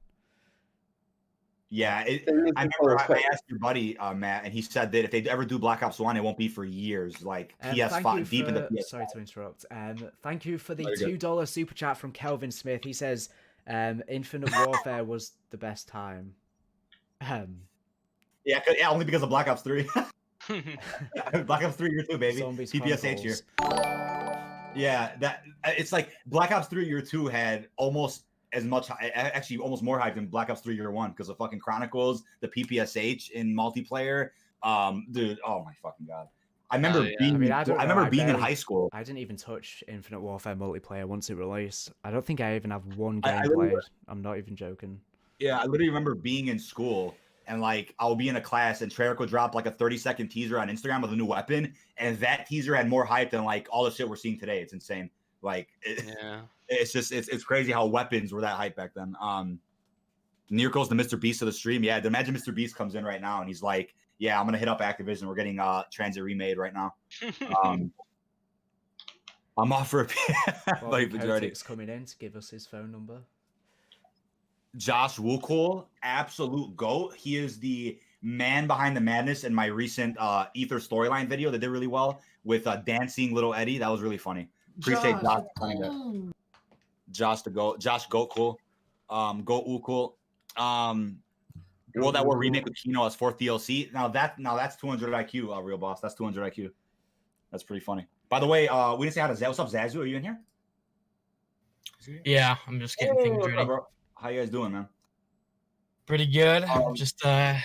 Yeah, I remember I asked your buddy Matt, and he said that if they ever do Black Ops 1, it won't be for years, like Thank you PS5, deep into for, PS5. sorry to interrupt. Thank you for the No, you're good. $2 super chat from Kelvin Smith. He says, Infinite Warfare was the best time. Yeah, only because of Black Ops 3. Black Ops 3 year 2, baby. Zombies PPSH here. Chronicles. Yeah, it's like Black Ops 3 year 2 had almost as much, actually almost more hype than Black Ops 3 year 1 because of fucking Chronicles, the PPSH in multiplayer. Dude, oh my fucking god. I remember yeah. being I mean, I don't know. remember I being in barely- high school. I didn't even touch Infinite Warfare multiplayer once it released. I don't think I even have one I game literally- played. I'm not even joking. Yeah, I literally remember being in school and like I'll be in a class and Treyarch would drop like a 30-second teaser on Instagram with a new weapon, and that teaser had more hype than like all the shit we're seeing today. It's insane. Like Yeah. it's just it's crazy how weapons were that hype back then. Near goes the Mr. Beast of the stream. Yeah, imagine Mr. Beast comes in right now and he's like, "Yeah, I'm gonna hit up Activision. We're getting Transit remade right now." I'm off for a Well, like majority. Kotick's coming in to give us his phone number. Josh Wukul, absolute GOAT. He is the man behind the madness in my recent Ether storyline video that did really well with dancing little Eddie. That was really funny. Appreciate Josh playing that. Josh the GOAT. Josh GOAT cool. GOAT Wukul. World at War remake with Kino as 4th DLC. Now that's 200 IQ, real boss. That's 200 IQ. That's pretty funny. By the way, we didn't say hi to Zaz. What's up, Zazu? Are you in here? Yeah, I'm just getting Hey, things what's ready. up, bro? How you guys doing, man? Pretty good. Just Yeah,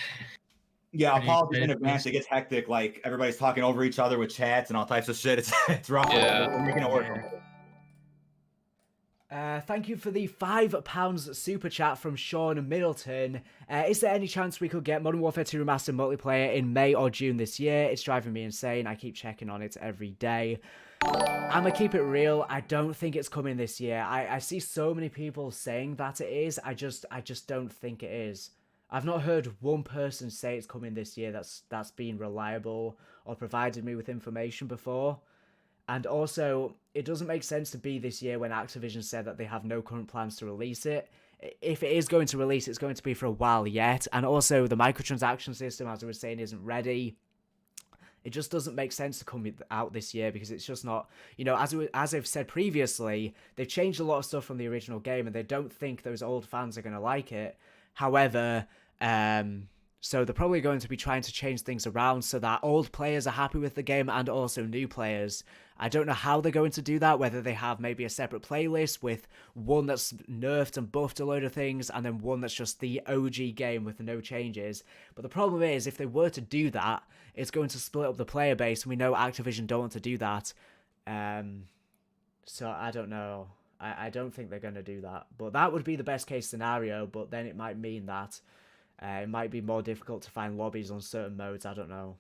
Pretty apologies in excited for advance. this. It gets hectic. Like everybody's talking over each other with chats and all types of shit. It's rough. Yeah. We're making it work. Thank you for the £5 super chat from Sean Middleton. Is there any chance we could get Modern Warfare 2 Remastered multiplayer in May or June this year? It's driving me insane. I keep checking on it every day. I'm gonna keep it real. I don't think it's coming this year. I see so many people saying that it is. I just don't think it is. I've not heard one person say it's coming this year that's been reliable or provided me with information before. And also, it doesn't make sense to be this year when Activision said that they have no current plans to release it. If it is going to release, it's going to be for a while yet. And also, the microtransaction system, as I was saying, isn't ready. It just doesn't make sense to come out this year because it's just not, you know, as I've said previously, they've changed a lot of stuff from the original game and they don't think those old fans are going to like it. However, so they're probably going to be trying to change things around so that old players are happy with the game and also new players. I don't know how they're going to do that, whether they have maybe a separate playlist with one that's nerfed and buffed a load of things and then one that's just the OG game with no changes. But the problem is, if they were to do that, it's going to split up the player base, and we know Activision don't want to do that. So I don't know. I don't think they're going to do that. But that would be the best case scenario, but then it might mean that it might be more difficult to find lobbies on certain modes. I don't know.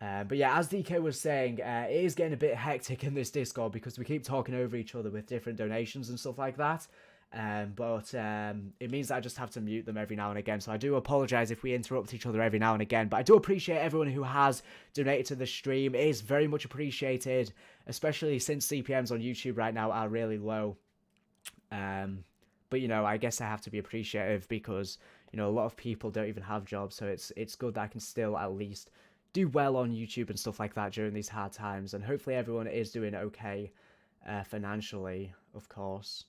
But yeah, as DK was saying, it is getting a bit hectic in this Discord because we keep talking over each other with different donations and stuff like that. But it means I just have to mute them every now and again. So I do apologize if we interrupt each other every now and again. But I do appreciate everyone who has donated to the stream. It is very much appreciated, especially since CPMs on YouTube right now are really low. But, you know, I guess I have to be appreciative because, you know, a lot of people don't even have jobs. So it's good that I can still at least do well on YouTube and stuff like that during these hard times. And hopefully everyone is doing okay financially, of course.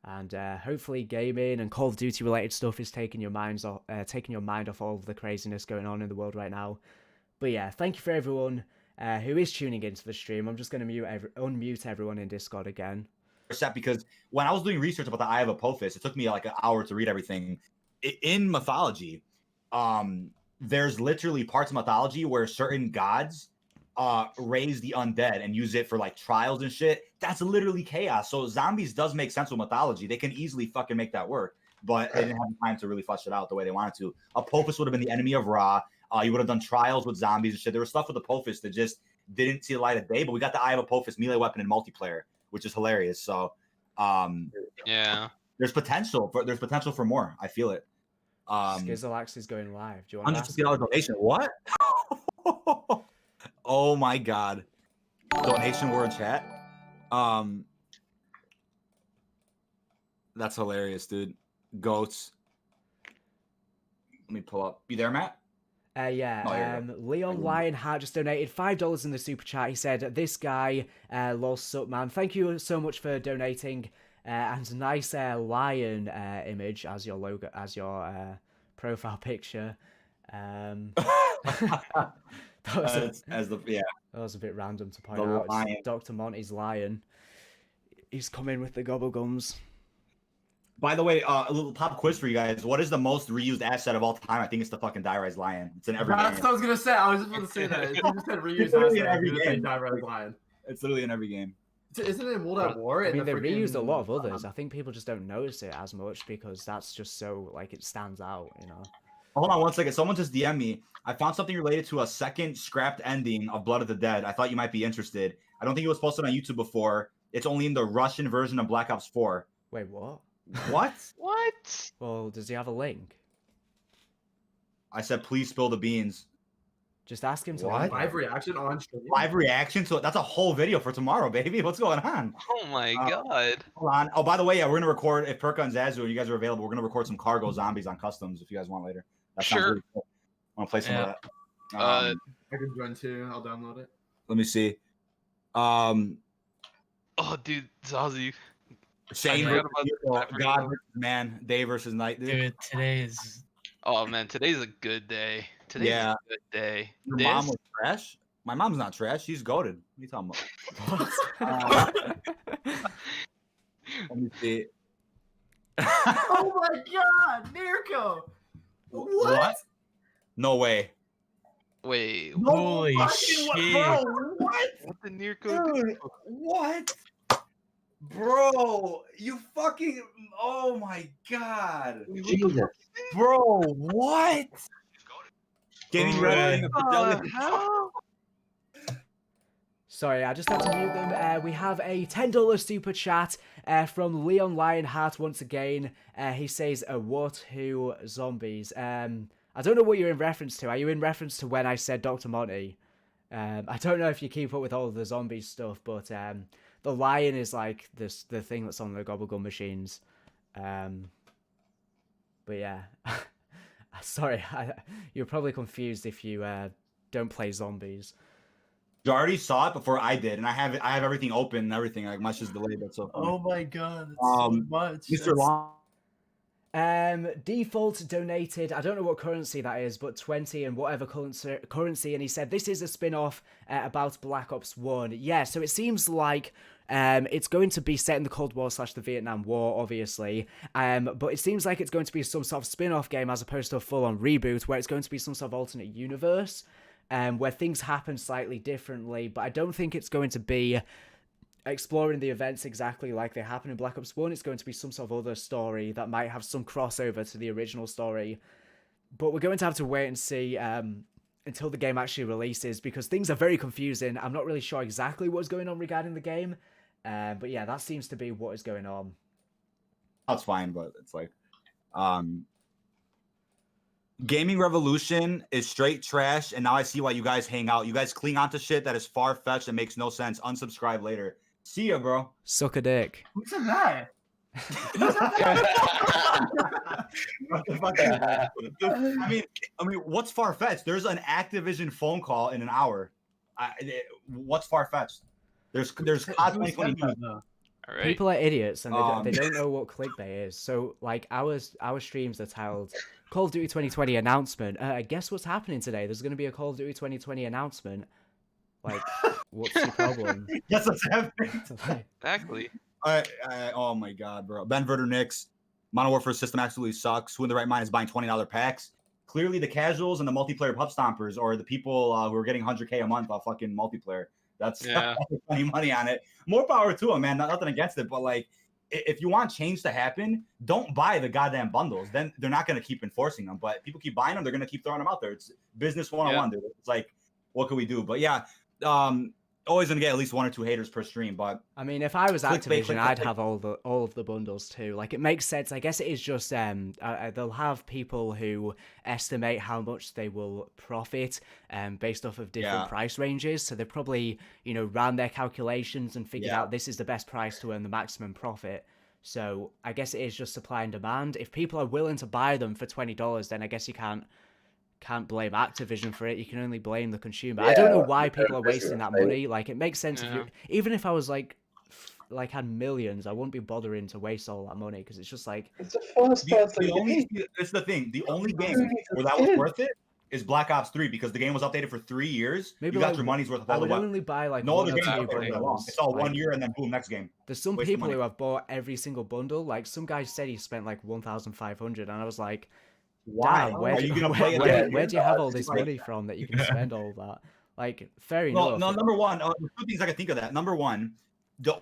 And hopefully gaming and Call of Duty related stuff is taking your mind off all of the craziness going on in the world right now. But yeah, thank you for everyone who is tuning into the stream. I'm just going to unmute everyone in Discord again. Because when I was doing research about the Eye of Apophis, it took me like an hour to read everything. In mythology, there's literally parts of mythology where certain gods raise the undead and use it for like trials and shit. That's literally chaos. So zombies does make sense with mythology. They can easily fucking make that work, but they didn't have time to really flesh it out the way they wanted to. Apophis would have been the enemy of Ra. You would have done trials with zombies and shit. There was stuff with Apophis that just didn't see the light of day, but we got the Eye of Apophis melee weapon in multiplayer, which is hilarious. So Yeah. there's potential for more. I feel it. Skizzleax is going live. Do you want to ask? $150 donation. What? Oh my god. Donation war in chat. That's hilarious, dude. Goats. Let me pull up. You there, Matt? Yeah, Oh, here we go. Leon Lionheart just donated $5 in the super chat. He said, "This guy, lol, sup man. Thank you so much for donating. And a nice lion image as your logo, as your profile picture." That was that was a bit random to point out. lion. It's Dr. Monty's lion. He's coming with the gobblegums. By the way, a little pop quiz for you guys. What is the most reused asset of all time? I think it's the fucking Die Rise Lion. It's in every That's game. what I was gonna say. I was just about to say that. If you just said reuse literally in asset, every you would say game. Die Rise Lion. It's literally in every game. Isn't it in World at War? I mean, they reused a lot of others. I think people just don't notice it as much because that's just so, like, it stands out, you know? Hold on one second. Someone just DM'd me. I found something related to a second scrapped ending of Blood of the Dead. I thought you might be interested. I don't think it was posted on YouTube before. It's only in the Russian version of Black Ops 4. Wait, what? What? What? Well, does he have a link? I said, please spill the beans. Just ask him to What? link it. Live reaction on stream. Live reaction? So that's a whole video for tomorrow, baby. What's going on? Oh my god. Hold on. Oh, by the way, yeah, we're going to record, if Perka and Zazu and you guys are available, we're going to record some cargo zombies on customs if you guys want later. That sounds Sure. really cool. I want to play some of that. Uh, I can join too. I'll download it. Let me see. Oh, dude, Zazu. Shane I versus forgot about- God versus man, day versus night. Dude, today is. Oh man, today's a good day. Today's Yeah. a good day. Your This- mom was trash? My mom's not trash. She's goated. What are you talking about? Let me see. Oh my god, Mirko! What? No way. Wait, Holy Fucking shit. What? what the near code? Dude, what? Bro, you fucking. Oh my god. Jesus. Bro, what? Getting ready. How? Sorry, I just had to mute them. We have a $10 super chat from Leon Lionheart once again. He says, "What? Who? Zombies?" I don't know what you're in reference to. Are you in reference to when I said Dr. Monty? I don't know if you keep up with all of the zombie stuff, but the lion is like the thing that's on the gobblegum machines. But yeah, sorry, you're probably confused if you don't play zombies. You already saw it before I did, and I have everything open and everything. Like much is delayed, but so. Oh my god, that's so much. Mr. Long. Default donated, I don't know what currency that is, but 20 and whatever currency, and he said this is a spin-off about Black Ops 1. Yeah, so it seems like it's going to be set in the Cold War / the Vietnam War, obviously, but it seems like it's going to be some sort of spin-off game as opposed to a full-on reboot, where it's going to be some sort of alternate universe, where things happen slightly differently, but I don't think it's going to be exploring the events exactly like they happen in Black Ops 1. It's going to be some sort of other story that might have some crossover to the original story. But we're going to have to wait and see until the game actually releases, because things are very confusing. I'm not really sure exactly what's going on regarding the game. But yeah, that seems to be what is going on. That's fine, but it's like... Gaming Revolution is straight trash, and now I see why you guys hang out. You guys cling on to shit that is far-fetched and makes no sense. Unsubscribe later. See ya, bro. Suck a dick. Who said that? I mean, what's far-fetched? There's an Activision phone call in an hour. What's far-fetched? There's COD 2020 news. All right. People are idiots, and they don't know what clickbait is. So, like, our streams are titled Call of Duty 2020 announcement. Guess what's happening today? There's going to be a Call of Duty 2020 announcement. Like, what's your problem? Guess what's happening? Exactly. Oh my god, bro. Ben Verder Knicks. Modern Warfare system absolutely sucks. Who in the right mind is buying $20 packs? Clearly, the casuals and the multiplayer pub stompers, or the people who are getting 100K a month off fucking multiplayer. That's funny money on it. More power to them, man. Nothing against it, but like, if you want change to happen, don't buy the goddamn bundles. Then they're not going to keep enforcing them. But people keep buying them, they're going to keep throwing them out there. It's business 101, dude. It's like, what can we do? But yeah, always going to get at least 1 or 2 haters per stream. But I mean, if I was Activision, clickbait. I'd have all of the bundles too. Like, it makes sense. I guess it is just they'll have people who estimate how much they will profit based off of different price ranges. So they probably ran their calculations and figured out this is the best price to earn the maximum profit. So I guess it is just supply and demand. If people are willing to buy them for $20, then I guess you can't blame Activision for it. You can only blame the consumer. I don't know why people are wasting that money. Like, it makes sense if you, even if I was like had millions, I wouldn't be bothering to waste all that money because it's just like It's a first person game. It's the thing. The only Who game needs a where that was skin? worth it is Black Ops 3 because the game was updated for 3 years. maybe You got like, your money's worth of I all the would weapons. only buy like No one other or game two updated for that long. bundles. It's all Like, 1 year and then boom, next game. there's some Waste of people money. who have bought every single bundle. Like, some guy said he spent like 1,500, and I was like, Why? damn, where Are do you you, gonna play it where again? do you have all this Like- money from that you can spend all that? Like, fair Well, enough. no, number one, there's two things I can think of that. Number one, the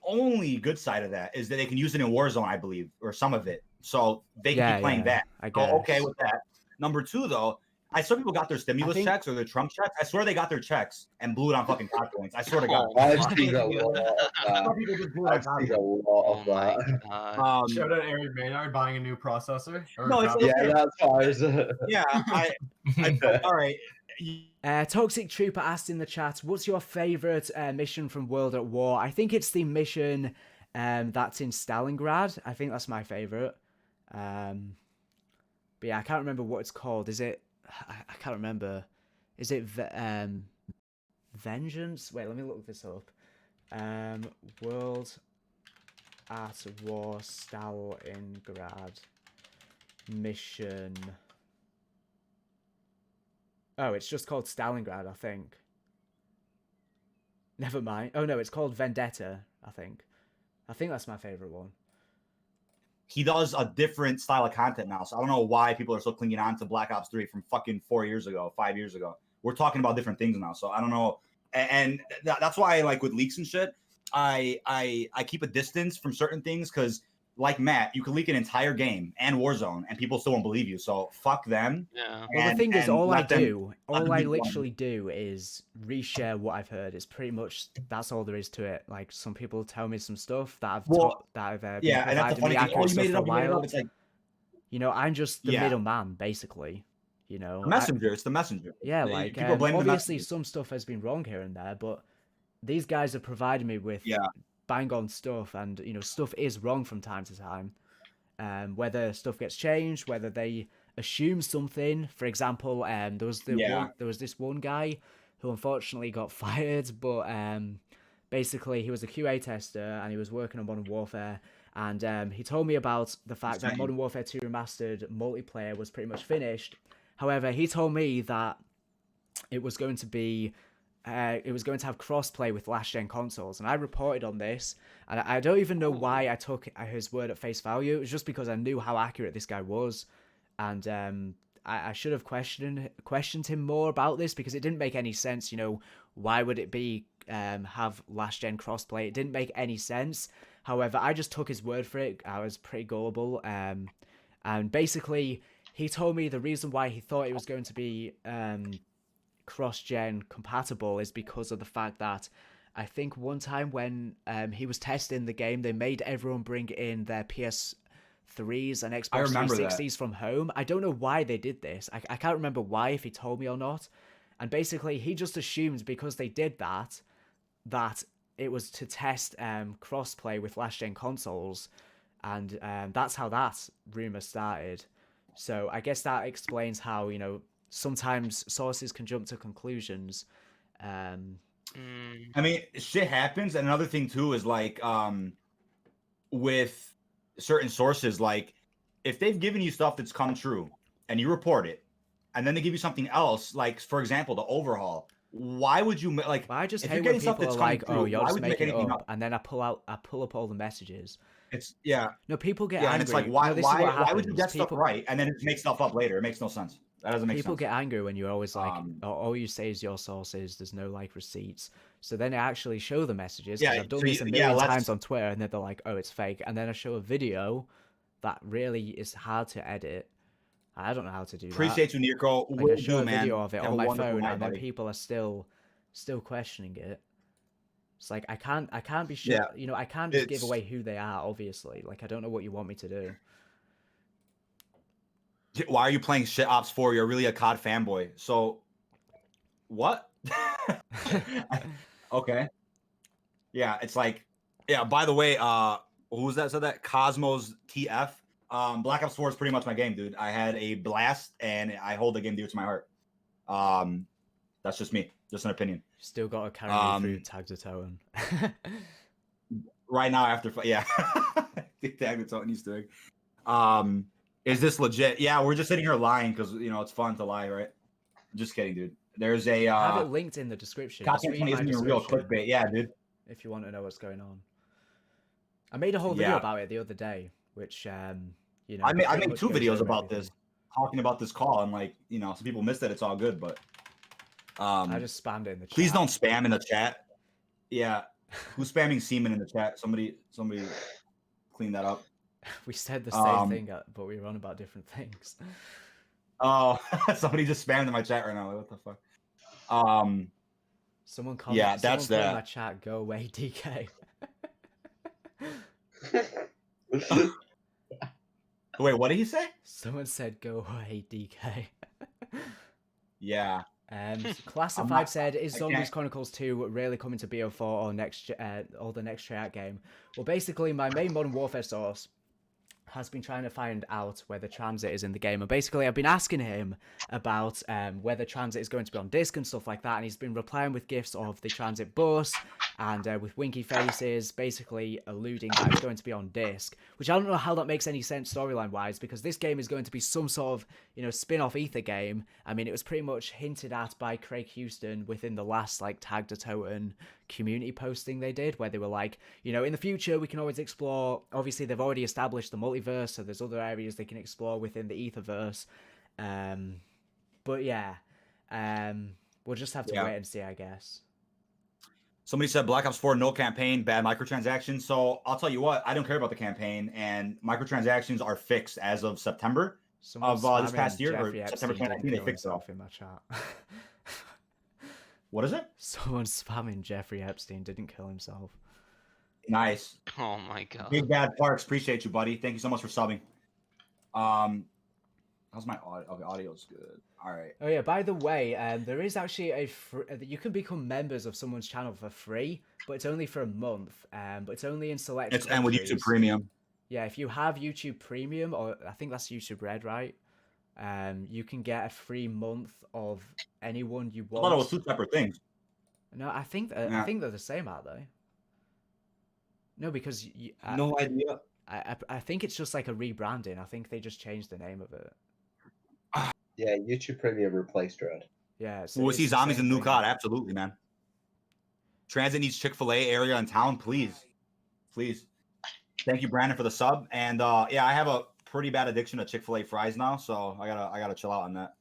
only good side of that is that they can use it in Warzone, I believe, or some of it. So they can keep playing that. I So, guess. okay with that. Number two, though, I saw people got their stimulus think- checks or their Trump checks. I swear they got their checks and blew it on fucking COD points. I swear to God. I've seen a lot of Some that. people just blew it on I've COD seen a points. lot Oh of my that. god. Shout out Eric Maynard buying a new processor. Or No, it's- graphics Yeah, that's fine. Yeah, all right. Toxic Trooper asked in the chat, what's your favourite mission from World at War? I think it's the mission that's in Stalingrad. I think that's my favourite. But yeah, I can't remember what it's called. Is it... I can't remember. Is it Vengeance? Wait, let me look this up. World at War Stalingrad mission... Oh, it's just called Stalingrad, I think. Never mind. Oh, no, it's called Vendetta, I think. I think that's my favourite one. He does a different style of content now, so I don't know why people are so clinging on to Black Ops 3 from fucking 4 years ago, 5 years ago. We're talking about different things now, so I don't know. And that's why, like, with leaks and shit, I keep a distance from certain things because, like Matt, you can leak an entire game and Warzone, and people still won't believe you. So fuck them. Yeah. Well, the thing is, all I them literally do is reshare what I've heard. It's pretty much, that's all there is to it. Like, some people tell me some stuff that I've been Yeah, and that's the providing funny me thing. Oh, accurate you made stuff it for a up. You made it while. up. It's like You know, I'm just the Yeah. middleman, basically. You know, the messenger. It's the messenger. yeah, like, people blame the obviously messenger. some stuff has been wrong here and there, but these guys have provided me with Yeah. bang on stuff, and you know, stuff is wrong from time to time. Whether stuff gets changed, whether they assume something. For example, there was this one guy who unfortunately got fired, but basically he was a QA tester and he was working on Modern Warfare, and he told me about the fact that Modern Warfare 2 Remastered multiplayer was pretty much finished. However, he told me that it was going to be it was going to have crossplay with last-gen consoles, and I reported on this, and I don't even know why I took his word at face value. It was just because I knew how accurate this guy was, and I should have questioned him more about this, because it didn't make any sense. You know, why would it be have last-gen crossplay? It didn't make any sense. However, I just took his word for it. I was pretty gullible, and basically he told me the reason why he thought it was going to be cross-gen compatible is because of the fact that I think one time when he was testing the game, they made everyone bring in their PS3s and Xbox 360s from home. I don't know why they did this. I can't remember why, if he told me or not. And basically, he just assumed because they did that it was to test cross-play with last-gen consoles. And that's how that rumour started. So I guess that explains how, you know, sometimes sources can jump to conclusions. I mean, shit happens. And another thing too is like with certain sources, like if they've given you stuff that's come true and you report it, and then they give you something else, like for example, the overhaul. Why would you like? I just if hate you're when getting stuff people that's are coming like, through, "Oh, you're why just would you make making it anything up," and then I pull up all the messages. It's No, people get yeah, angry. and it's like why No, this is what why would you happens. get stuff right and then just make stuff up later? It makes no sense. That doesn't make People sense. get angry when you're always like, all you say is your sources. There's no like receipts. So then I actually show the messages. 'Cause Yeah, I've done so this a you- million yeah, times on Twitter, and then they're like, "Oh, it's fake." And then I show a video that really is hard to edit. I don't know how to do that. Appreciate you, Nico. Like, Will I show do, a man. video of it Have on a my wonderful phone, night, and then buddy. people are still questioning it. It's like I can't be sure. Yeah, You know, I can't just give it's- away who they are. Obviously, like I don't know what you want me to do. Why are you playing Shit Ops 4? You're really a COD fanboy. So, what? Okay. Yeah, it's like, yeah. By the way, who's that said that? Cosmos TF. Black Ops 4 is pretty much my game, dude. I had a blast, and I hold the game dear to my heart. That's just me, just an opinion. Still got to carry me through Tag to Totem. Right now, after yeah, Tag to Totem Easter egg. Is this legit? Yeah, we're just sitting here lying because it's fun to lie, right? Just kidding, dude. There's a have it linked in the description. Content 20 isn't even real clickbait. Yeah, dude. If you want to know what's going on, I made a whole video about it the other day, which I made 2 videos about this, talking about this call, and some people missed it. It's all good, but I just spammed it in the chat. Please don't spam in the chat. Yeah, who's spamming semen in the chat? Somebody clean that up. We said the same thing, but we were on about different things. Oh, somebody just spammed in my chat right now. Like, what the fuck? Someone commented. Yeah, that's that. In my chat, go away, DK. Wait, what did he say? Someone said, "Go away, DK." Yeah. Classified said, "Is Zombies Chronicles 2 really coming to BO4 or the next tryout game?" Well, basically, my main Modern Warfare source has been trying to find out whether transit is in the game, and basically I've been asking him about whether transit is going to be on disc and stuff like that, and he's been replying with gifs of the transit bus and with winky faces, basically alluding that it's going to be on disc, which I don't know how that makes any sense storyline wise, because this game is going to be some sort of spin-off Ether game. I mean, it was pretty much hinted at by Craig Houston within the last Tag to Totem community posting they did, where they were like, in the future we can always explore. Obviously they've already established the multiverse, so there's other areas they can explore within the Etherverse. But yeah, we'll just have to wait and see, I guess. Somebody said Black Ops 4 no campaign, bad microtransactions. So I'll tell you what, I don't care about the campaign, and microtransactions are fixed as of September of this past year, or September 2019. They fixed it all in my chat. What is it? Someone spamming Jeffrey Epstein didn't kill himself. Nice. Oh my god. Big Bad Parks, appreciate you, buddy. Thank you so much for subbing. How's my audio? Okay, audio's good. All right. Oh yeah, by the way, there is actually you can become members of someone's channel for free, but it's only for a month. But it's only in select countries. And with YouTube Premium. Yeah, if you have YouTube Premium, or I think that's YouTube Red, right? You can get a free month of anyone you want. I thought it was two separate things. No, I think they're the same, aren't they? No, because no idea. I think it's just like a rebranding. I think they just changed the name of it. Yeah, YouTube Premium replaced Red. Yeah. We'll see zombies in new COD. Absolutely, man. Transit needs Chick-fil-A area in town, please. Please. Thank you, Brandon, for the sub. And yeah, I have a pretty bad addiction to Chick-fil-A fries now, so I gotta chill out on that.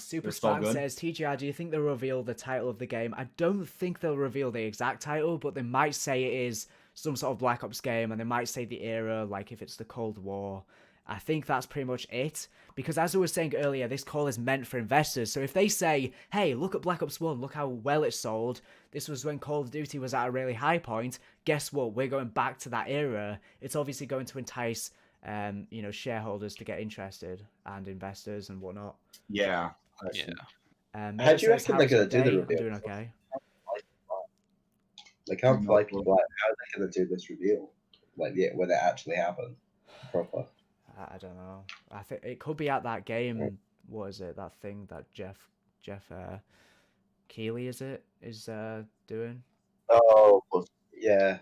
Super Spam says, TGR, do you think they'll reveal the title of the game? I don't think they'll reveal the exact title, but they might say it is some sort of Black Ops game, and they might say the era, like if it's the Cold War. I think that's pretty much it, because as I was saying earlier, this call is meant for investors. So if they say, hey, look at Black Ops 1, look how well it sold, this was when Call of Duty was at a really high point, guess what, we're going back to that era. It's obviously going to entice shareholders to get interested, and investors and whatnot. Yeah. How do you reckon they're going to do the reveal? I'm doing okay. Like, how are they going to do this reveal? Like, yeah, when it actually happened, proper. I don't know. I think it could be at that game. What is it? That thing that Jeff Keighley is doing? Oh, yeah.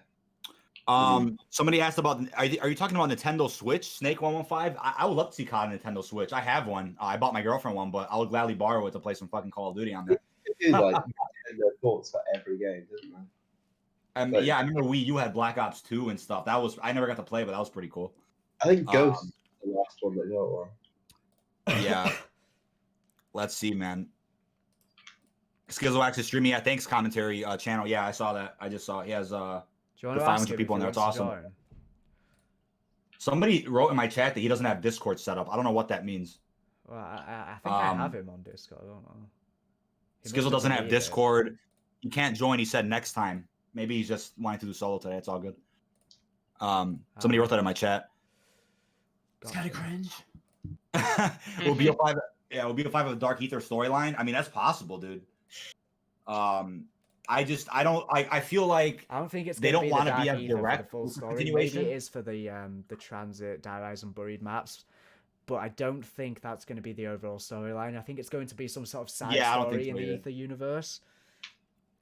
Somebody asked about. Are you talking about Nintendo Switch? Snake 115. I would love to see COD on Nintendo Switch. I have one. I bought my girlfriend one, but I would gladly borrow it to play some fucking Call of Duty on there. Like Nintendo ports for every game, didn't they? Yeah, I remember Wii U had Black Ops 2 and stuff. I never got to play, but that was pretty cool. I think Ghost is the last one that got one. Yeah. Let's see, man. Skizzlewax is streaming. Yeah, thanks, commentary channel. Yeah, I saw that. I just saw he has Do you want to ask ask people in there. It's awesome. Join? Somebody wrote in my chat that he doesn't have Discord set up. I don't know what that means. Well, I think I have him on Discord. I don't know. Skizzle doesn't have Discord. He can't join. He said next time. Maybe he's just wanting to do solo today. It's all good. Somebody wrote that in my chat. It's kind of cringe. Will BO5 of the Dark Ether storyline? I mean, that's possible, dude. I I feel like I don't think it's they gonna don't be the want to be dark as either for the direct full with the story. Maybe continuation. it is for the transit, Die Rise, and Buried maps. But I don't think that's going to be the overall storyline. I think it's going to be some sort of side Yeah, I don't think story in so the either. Ether universe.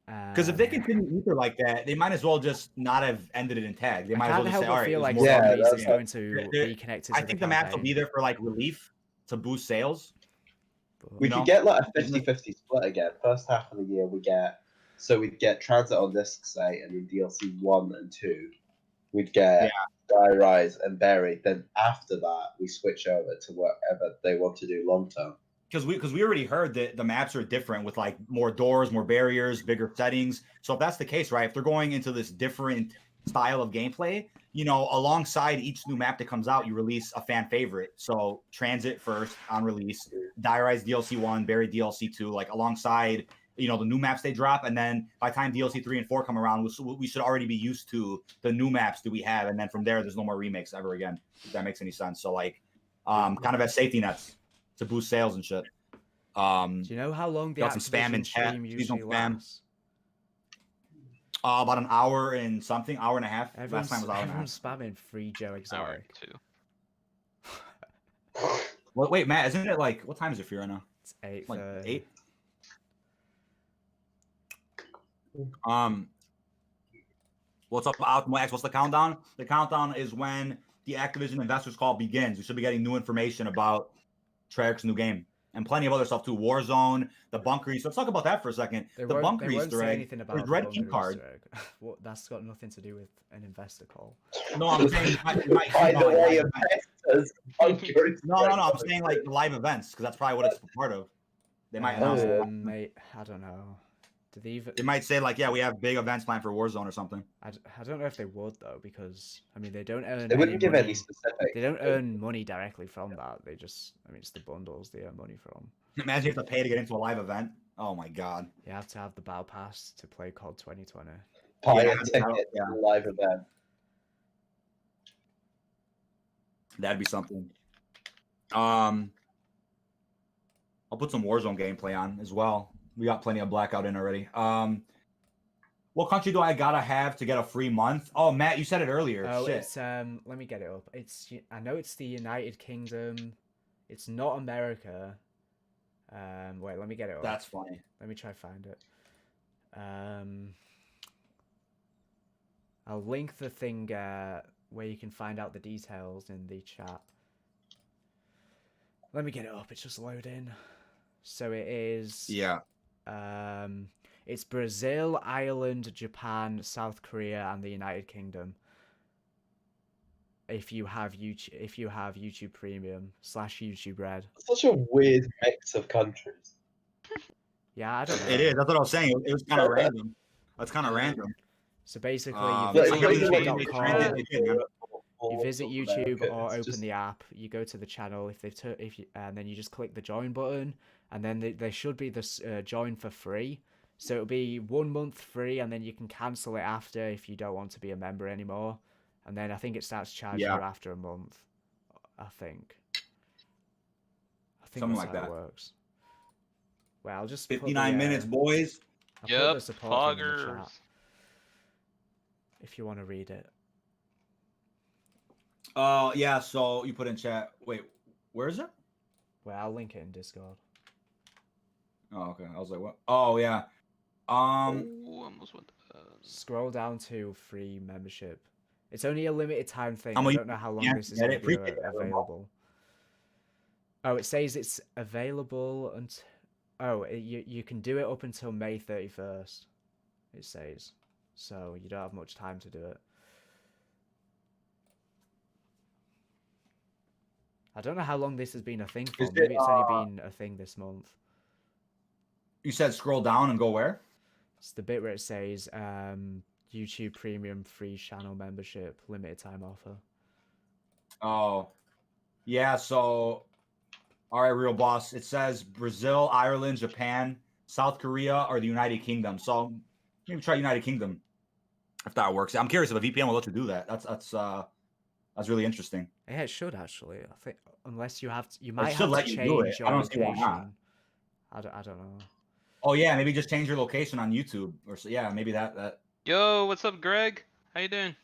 Because if they continue Ether like that, they might as well just not have ended it in tag. They I might as can't well just help say, but all right, feel it was like more Yeah, some fun. of these that's is what- going to They're- be connected I to think the the maps will campaign. be there for like relief to boost sales. But- We You know? could get like a 50-50 split again. First half of the year we'd get Transit on disc, say, and in DLC 1 and 2 we'd get Die Rise and Bury. Then after that we switch over to whatever they want to do long term. Because we already heard that the maps are different with like more doors, more barriers, bigger settings. So if that's the case, right? If they're going into this different style of gameplay, you know, alongside each new map that comes out, you release a fan favorite. So Transit first on release, Die Rise DLC 1, Bury DLC 2, like alongside, you know, the new maps they drop, and then by the time DLC 3 and 4 come around, we should already be used to the new maps that we have, and then from there, there's no more remakes ever again. If that makes any sense. So like, kind of as safety nets to boost sales and shit. Do you know how long the got some spam in Activision chat. stream Please don't usually spam. lasts? About an hour and something, hour and a half. Everyone's, Last time was hour and a half. everyone's spamming free Joe Hour Exotic. two. Well, wait, Matt, isn't it like what time is it for you right now? It's 8. Like 8. 8. What's up, Optimal What's the countdown? The countdown is when the Activision investors call begins. You should be getting new information about Treyarch's new game and plenty of other stuff too. Warzone, the bunker Easter. Let's talk about that for a second. They the won't, bunker they won't Easter say egg. anything about There's the red bunker key card. Easter egg. What, that's got nothing to do with an investor call. No, I'm saying you might By see the like way, live events. investors, No. I'm saying like live events because that's probably what it's a part of. They might announce it. Mate, I don't know. Did they even? They might say like, yeah, we have big events planned for Warzone or something. I don't know if they would though, because I mean they don't earn. They wouldn't give money. any specifics. They don't earn money directly from that. They just, I mean, it's the bundles they earn money from. Imagine you have to pay to get into a live event. Oh my god. You have to have the battle pass to play COD 2020. Buy Yeah, a ticket yeah. to a live event. That'd be something. I'll put some Warzone gameplay on as well. We got plenty of Blackout in already. What country do I gotta have to get a free month? Oh, Matt, you said it earlier. Oh, Shit. it's let me get it up. I know it's the United Kingdom. It's not America. Wait, let me get it up. That's funny. Let me try find it. I'll link the thing where you can find out the details in the chat. Let me get it up. It's just loading. So it is. Yeah. It's Brazil, Ireland, Japan, South Korea, and the United Kingdom. If you have YouTube Premium / YouTube Red. Such a weird mix of countries. Yeah, I don't know. It is. That's what I was saying. It was kind of random. That's kind of random. So basically, Um, you it's visit like youtube.com, yeah. you visit YouTube or open the app. You go to the channel and then you just click the join button, and then there should be this join for free. So it'll be 1 month free, and then you can cancel it after if you don't want to be a member anymore. And then I think it starts charging you after a month. I think Something that's like how that. it works. Well, I'll just put 59 minutes, boys. I'll put the support thing in the chat if you want to read it. Yeah, so you put in chat. Wait, where is it? Well, I'll link it in Discord. Oh, okay. I was like, what? Oh, yeah. Ooh, almost went. Scroll down to free membership. It's only a limited time thing. I I don't know how long yeah, this is get going it. to be Appreciate that. available. Oh, it says it's available until... Oh, you can do it up until May 31st, it says. So you don't have much time to do it. I don't know how long this has been a thing for. Is it, Maybe it's only been a thing this month. You said scroll down and go where? It's the bit where it says YouTube Premium free channel membership, limited time offer. Oh, yeah. So, all right, real boss. It says Brazil, Ireland, Japan, South Korea, or the United Kingdom. So maybe try United Kingdom if that works. I'm curious if a VPN will let you do that. That's really interesting. Yeah, it should actually. I think unless you have, you might should have to let you do it. change I your don't see why not. location. I don't know. Oh yeah, maybe just change your location on YouTube or so. Yeah, maybe that. Yo, what's up, Greg? How you doing?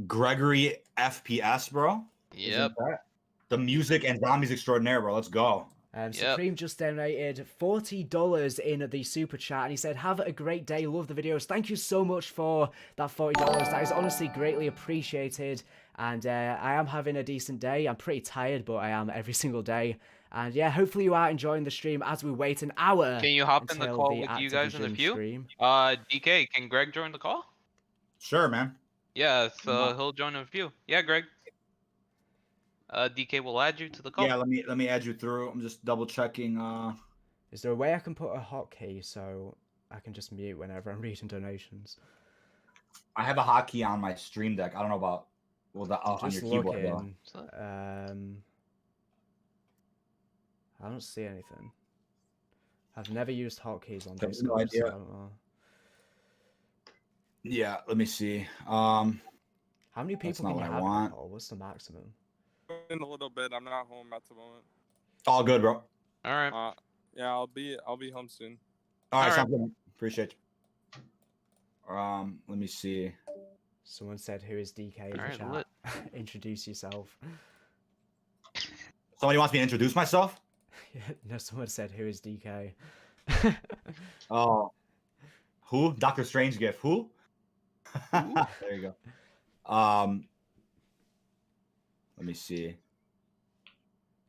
Gregory FPS, bro. Yep. Isn't that the music and zombies extraordinaire, bro? Let's go. Yep. Supreme just donated $40 in the super chat, and he said, "Have a great day. Love the videos. Thank you so much for that $40. That is honestly greatly appreciated. And I am having a decent day. I'm pretty tired, but I am every single day. And yeah, hopefully you are enjoying the stream as we wait an hour. Can you hop in the until call with you guys in the Activision queue? stream. DK, can Greg join the call? Sure, man. Yeah, so he'll join in a few. Yeah, Greg. DK will add you to the call. Yeah, let me add you through. I'm just double checking. Is there a way I can put a hotkey so I can just mute whenever I'm reading donations? I have a hotkey on my stream deck. I don't know about on your keyboard. Looking, I don't see anything. I've never used hotkeys on I have Discord, no idea. so I don't know. Yeah, let me see. How many That's people not can you what I have in want. a call? What's the maximum? In a little bit. I'm not home at the moment. All good, bro. All right. Yeah, I'll be home soon. All right, All right. sounds good. Appreciate you. Let me see. Someone said, "Who is DK?" in the Alright, chat. lit. Introduce yourself. Somebody wants me to introduce myself? No, someone said, "Who is DK?" Oh, who? Doctor Strange gift. Who? There you go. Let me see.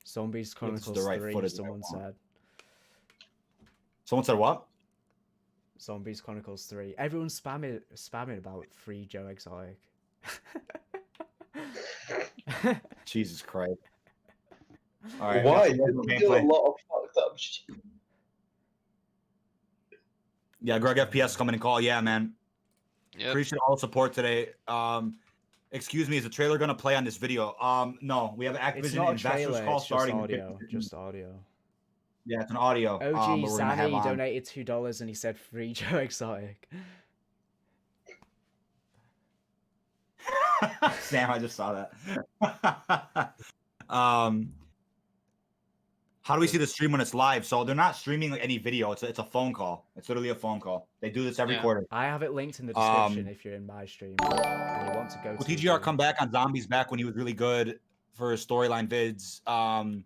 Zombies Yeah, this is Chronicles the right 3, footage I someone want. said. Someone said what? Zombies Chronicles 3. Everyone's spamming about free Joe Exotic. Jesus Christ. All right. Why? we got some Didn't he do a gameplay. lot of fucked up shit? Yeah, Greg FPS coming in call. Yeah, man. Yep. Appreciate all the support today. Excuse me, is the trailer gonna play on this video? No, we have It's Activision not a investors trailer, call it's just starting. in audio. 50 Just audio. Yeah, it's an audio. OG but we're gonna have Zanny on. donated $2 and he said free Joe Exotic. Sam, I just saw that. How do we see the stream when it's live? So they're not streaming like any video. It's a phone call. It's literally a phone call. They do this every Yeah. quarter. I have it linked in the description if you're in my stream and you want to go Will to TGR the- come back on Zombies back when he was really good for his storyline vids?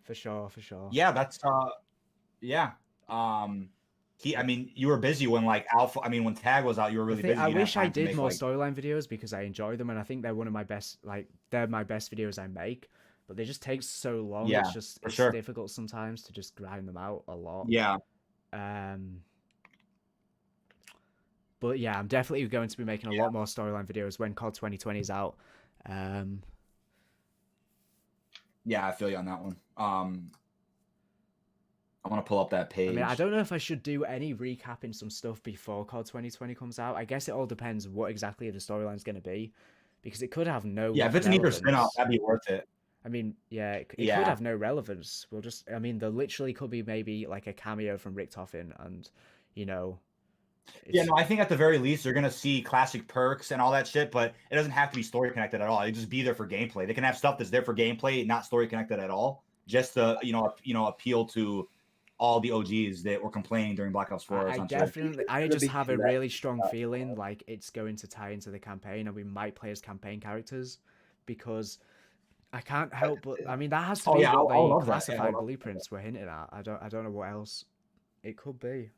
For sure. Yeah, that's yeah. I mean, you were busy when like Alpha. I mean, when Tag was out, you were really busy. I You didn't have wish I time to did make, more like- storyline videos because I enjoy them and I think they're one of my best. Like they're my best videos I make, but they just take so long. Yeah, it's for sure. difficult sometimes to just grind them out a lot. Yeah. But yeah, I'm definitely going to be making a lot more storyline videos when COD 2020 is out. Yeah, I feel you on that one. I want to pull up that page. I mean, I don't know if I should do any recapping some stuff before COD 2020 comes out. I guess it all depends what exactly the storyline's going to be, because it could have no. Yeah, if it's an either relevance. spin-off, that'd be worth it. I mean, yeah, it could Yeah. have no relevance. We'll just, I mean, there literally could be maybe like a cameo from Rick Toffin, and you know. Yeah, no, I think at the very least you're gonna see classic perks and all that shit, but it doesn't have to be story connected at all. It just be there for gameplay. They can have stuff that's there for gameplay, not story connected at all, just to appeal to all the OGs that were complaining during Black Ops 4. I just have a really strong feeling like it's going to tie into the campaign, and we might play as campaign characters, because I can't help but I mean that has to be what I'll the love that. classified Yeah, blueprints were hinting at. I don't know what else it could be.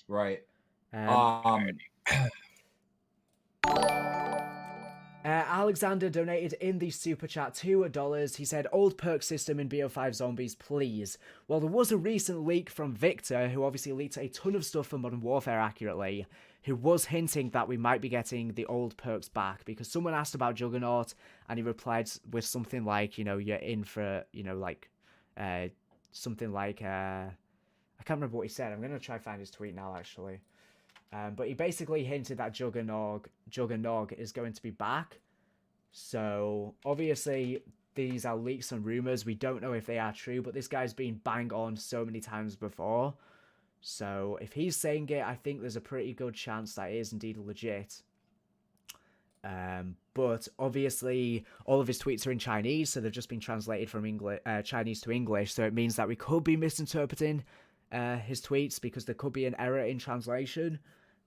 right. Alexander donated in the super chat $2. He said, "Old perk system in BO5 Zombies, please." Well, there was a recent leak from Victor, who obviously leaked a ton of stuff for Modern Warfare accurately, who was hinting that we might be getting the old perks back, because someone asked about Juggernaut, and he replied with something like, you're in for, something like, I can't remember what he said. I'm going to try to find his tweet now, actually. But he basically hinted that Juggernog is going to be back. So, obviously, these are leaks and rumors. We don't know if they are true, but this guy's been bang on so many times before. So, if he's saying it, I think there's a pretty good chance that it is indeed legit. But, obviously, all of his tweets are in Chinese, so they've just been translated from Chinese to English, so it means that we could be misinterpreting his tweets because there could be an error in translation,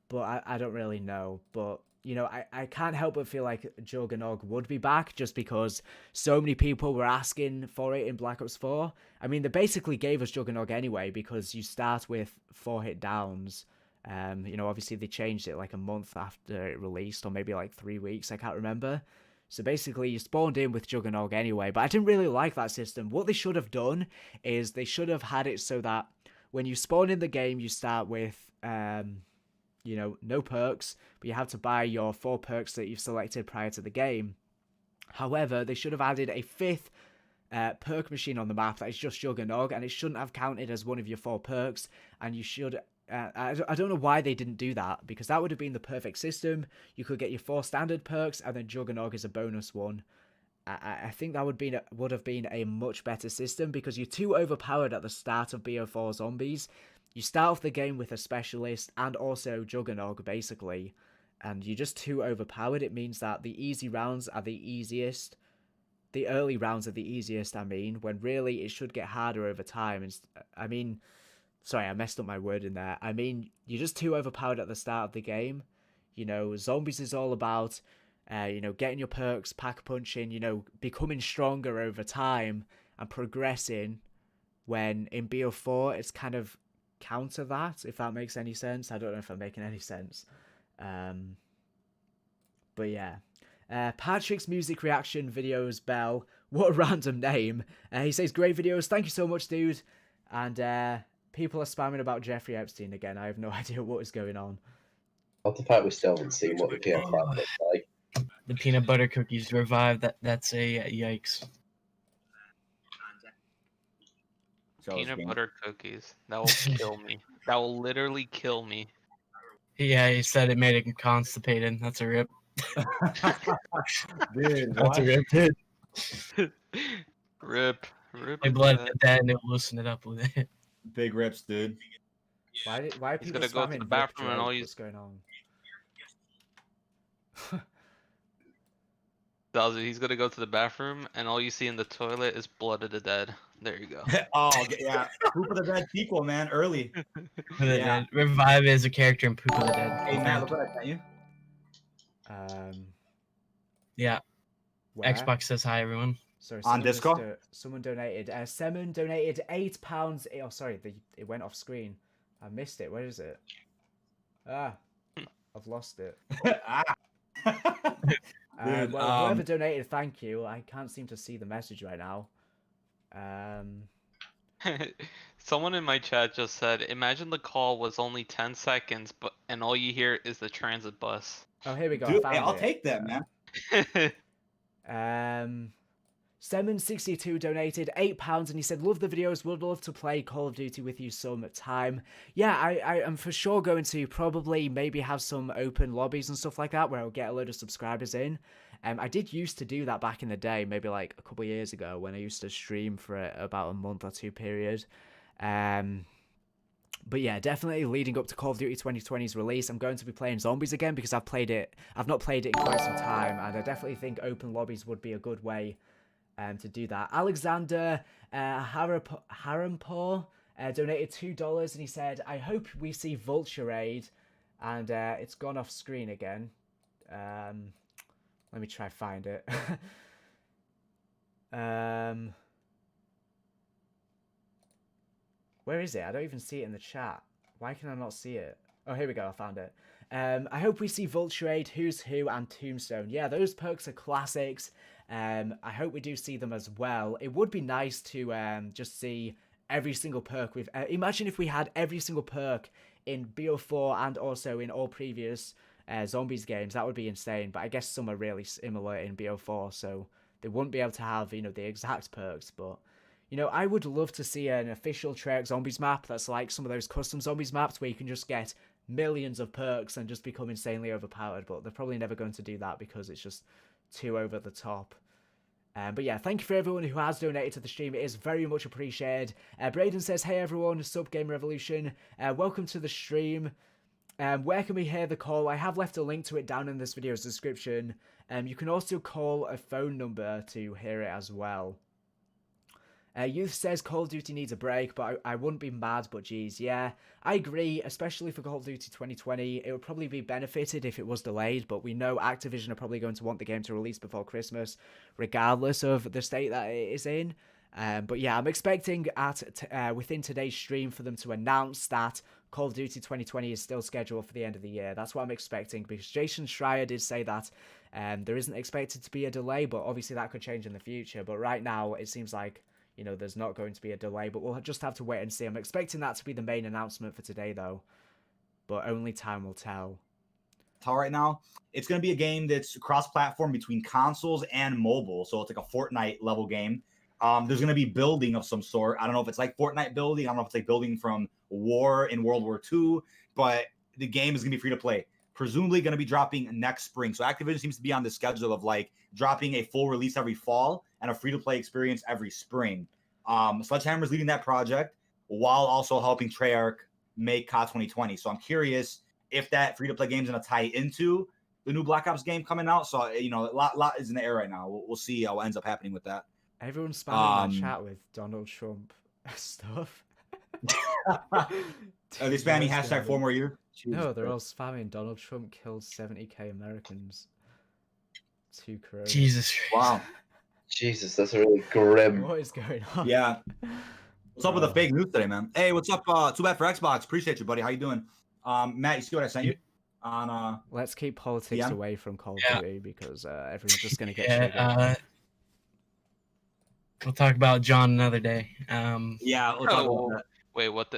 but I don't really know. But you know, I can't help but feel like Juggernog would be back just because so many people were asking for it in Black Ops 4. I mean, they basically gave us Juggernog anyway because you start with 4 hit downs. You know, obviously they changed it like a month after it released, or maybe like 3 weeks, I can't remember. So basically you spawned in with Juggernog anyway, but I didn't really like that system. What they should have done is they should have had it so that when you spawn in the game, you start with, you know, no perks, but you have to buy your 4 perks that you've selected prior to the game. However, they should have added a 5th perk machine on the map that is just Juggernog, and it shouldn't have counted as one of your 4 perks, and you should... I don't know why they didn't do that, because that would have been the perfect system. You could get your 4 standard perks, and then Juggernog is a bonus one. I think that would have been a much better system, because you're too overpowered at the start of BO4 Zombies. You start off the game with a specialist and also Juggernog, basically, and you're just too overpowered. It means that the easy rounds are the easiest. The early rounds are the easiest, I mean, when really it should get harder over time. I mean, sorry, I messed up my word in there. I mean, you're just too overpowered at the start of the game. You know, Zombies is all about, you know, getting your perks, pack punching, you know, becoming stronger over time and progressing, when in BO4 it's kind of counter that, if that makes any sense. I don't know if I'm making any sense. But yeah. Patrick's music reaction videos, Bell. What a random name. He says, great videos. Thank you so much, dude. And people are spamming about Jeffrey Epstein again. I have no idea what is going on. What the fact we still haven't seen what the PS5 looks like. The peanut butter cookies revived. That's a yikes. Peanut butter cookies. That will kill me. That will literally kill me. Yeah, he said it made him constipated. That's a rip. Dude, That's a rip, dude. Rip. My blood did that and it'll loosen it up with it. Big rips, dude. Why are He's people gonna go to spamming the bathroom Rick and all Drake? you... What's going on? Dowsy, he's gonna go to the bathroom and all you see in the toilet is Blood of the Dead. There you go. Oh, yeah. Poop of the Dead sequel, man. Early. Yeah. Revive as a character in Poop of the Dead. Hey, Matt, look what I sent you. Yeah. Where? Xbox says hi, everyone. Sorry, On Discord? Someone donated. Semen donated £8. Oh, sorry, it went off screen. I missed it. Where is it? Ah, I've lost it. Dude, well, whoever donated, thank you. I can't seem to see the message right now. Someone in my chat just said, imagine the call was only 10 seconds, and all you hear is the transit bus. Oh, here we go. Dude, I hey, found I'll it. take that, man. Semen62 donated £8 and he said, love the videos, would love to play Call of Duty with you some time. Yeah, I am for sure going to probably maybe have some open lobbies and stuff like that where I'll get a load of subscribers in. I did used to do that back in the day, maybe like a couple of years ago when I used to stream for about a month or 2 period. But yeah, definitely leading up to Call of Duty 2020's release, I'm going to be playing Zombies again because I've not played it in quite some time, and I definitely think open lobbies would be a good way to do that. Alexander Harampur donated $2 and he said, I hope we see Vulture Raid, and it's gone off screen again. Let me try find it. Where is it? I don't even see it in the chat. Why can I not see it? Oh, here we go. I found it. I hope we see Vulture Raid, Who's Who, and Tombstone. Yeah, those perks are classics. I hope we do see them as well. It would be nice to just see every single perk with... imagine if we had every single perk in BO4 and also in all previous Zombies games. That would be insane. But I guess some are really similar in BO4, so they wouldn't be able to have, you know, the exact perks. But, you know, I would love to see an official Treyarch Zombies map that's like some of those custom Zombies maps where you can just get millions of perks and just become insanely overpowered. But they're probably never going to do that because it's just too over the top. But yeah, thank you for everyone who has donated to the stream. It is very much appreciated. Braden says, hey everyone, Sub Game Revolution. Welcome to the stream. Where can we hear the call? I have left a link to it down in this video's description. You can also call a phone number to hear it as well. Youth says Call of Duty needs a break, but I wouldn't be mad, but geez, yeah. I agree, especially for Call of Duty 2020. It would probably be benefited if it was delayed, but we know Activision are probably going to want the game to release before Christmas, regardless of the state that it is in. But yeah, I'm expecting within today's stream for them to announce that Call of Duty 2020 is still scheduled for the end of the year. That's what I'm expecting, because Jason Schreier did say that there isn't expected to be a delay, but obviously that could change in the future. But right now, it seems like there's not going to be a delay, but we'll just have to wait and see. I'm expecting that to be the main announcement for today, though. But only time will tell. Right now, it's going to be a game that's cross-platform between consoles and mobile. So it's like a Fortnite level game. There's going to be building of some sort. I don't know if it's like Fortnite building. I don't know if it's like building from war in World War II. But the game is going to be free to play. Presumably going to be dropping next spring. So Activision seems to be on the schedule of like dropping a full release every fall and a free-to-play experience every spring. Sledgehammer's leading that project while also helping Treyarch make COD 2020. So I'm curious if that free-to-play game is going to tie into the new Black Ops game coming out. So, a lot is in the air right now. We'll see what ends up happening with that. Everyone's spamming my chat with Donald Trump stuff. Are they spamming hashtag 4 more years? No, they're all spamming Donald Trump killed 70k Americans. 2 crores. Jesus. Wow. Jesus, that's really grim. What is going on? Yeah. What's up with the fake news today, man? Hey, what's up? Too bad for Xbox. Appreciate you, buddy. How you doing? Matt, you see what I sent you? Let's keep politics DM? away from Call of Duty because everyone's just gonna get triggered. We'll talk about John another day. Yeah, we'll talk about that. Wait, what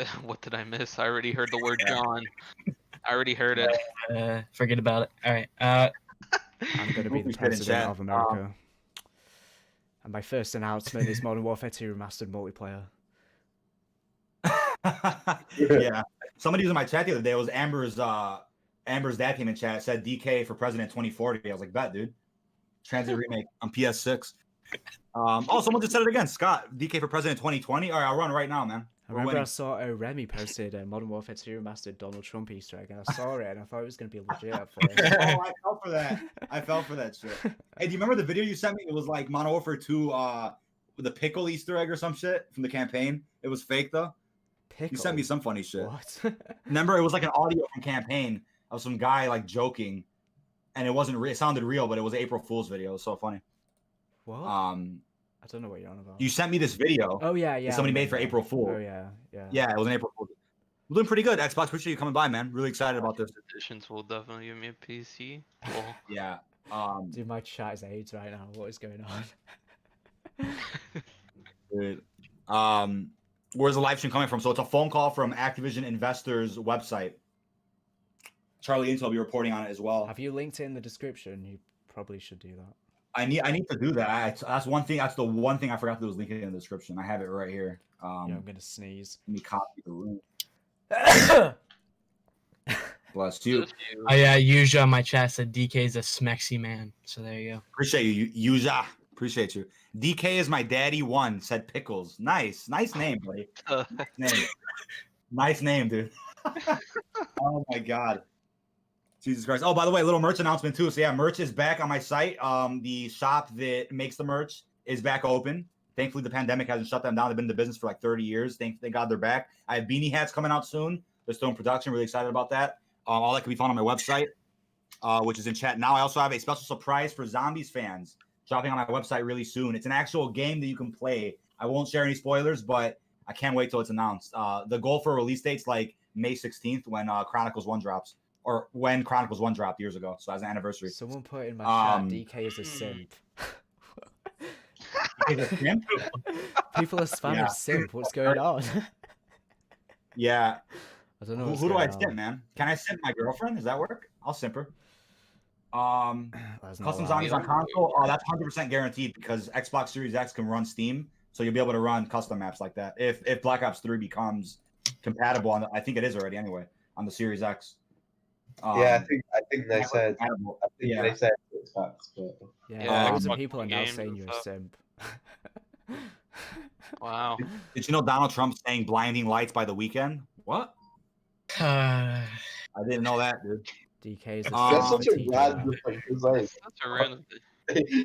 did I miss? I already heard the word John. I already heard it. Forget about it. All right. I'm gonna be the president of America. And my first announcement is Modern Warfare 2 Remastered multiplayer. Yeah. Somebody was in my chat the other day. It was Amber's dad came in chat, said DK for president 2040. I was like, bet, dude. Transit remake on PS6. Someone just said it again. Scott, DK for president 2020. All right, I'll run right now, man. I remember I saw Remy posted Modern Warfare 2 Remastered Donald Trump Easter egg, and I saw it, and I thought it was going to be legit at first. I fell for that. I fell for that shit. Hey, do you remember the video you sent me? It was like Modern Warfare 2 with a pickle Easter egg or some shit from the campaign. It was fake, though. Pickle? You sent me some funny shit. What? Remember, it was like an audio from campaign of some guy like joking, and it wasn't real. It sounded real, but it was an April Fool's video. It was so funny. What? I don't know what you're on about. You sent me this video. Oh yeah. That somebody made for April Fool. Oh yeah. Yeah, it was an April Fool. We're doing pretty good. Xbox, appreciate you coming by, man. Really excited about this. Editions will definitely give me a PC. Cool. Yeah. Dude, my chat is AIDS right now. What is going on? Dude. Where's the live stream coming from? So it's a phone call from Activision Investors website. Charlie Intel will be reporting on it as well. Have you linked it in the description? You probably should do that. I need to do that. That's one thing. That's the one thing I forgot to do was link it in the description. I have it right here. I'm gonna sneeze. Let me copy the link. Bless you. Oh yeah, Yuja on my chat said DK is a smexy man. So there you go. Appreciate you, Yuja. Appreciate you. DK is my daddy one, said Pickles. Nice name, buddy. Nice name, dude. Oh my god. Jesus Christ. Oh, by the way, little merch announcement too. So yeah, merch is back on my site. The shop that makes the merch is back open. Thankfully, the pandemic hasn't shut them down. They've been in the business for like 30 years. Thank God they're back. I have beanie hats coming out soon. They're still in production. Really excited about that. All that can be found on my website, which is in chat now. I also have a special surprise for Zombies fans dropping on my website really soon. It's an actual game that you can play. I won't share any spoilers, but I can't wait till it's announced. The goal for release date's like May 16th when Chronicles 1 drops. Or when Chronicles 1 dropped years ago. So as an anniversary. Someone put in my chat, DK is a simp. People are spamming simp. What's going on? Yeah. I don't know. Who do I simp, man? Can I simp my girlfriend? Does that work? I'll simp her. Custom zombies on console. Oh, that's 100% guaranteed because Xbox Series X can run Steam, so you'll be able to run custom maps like that. If Black Ops 3 becomes compatible on, I think it is already anyway on the Series X. I think they said. They said Xbox, but loads of people are now saying you're a simp. Wow. Did you know Donald Trump saying "Blinding Lights" by The Weeknd? What? I didn't know that, dude. DK is that's such a random That's a random thing.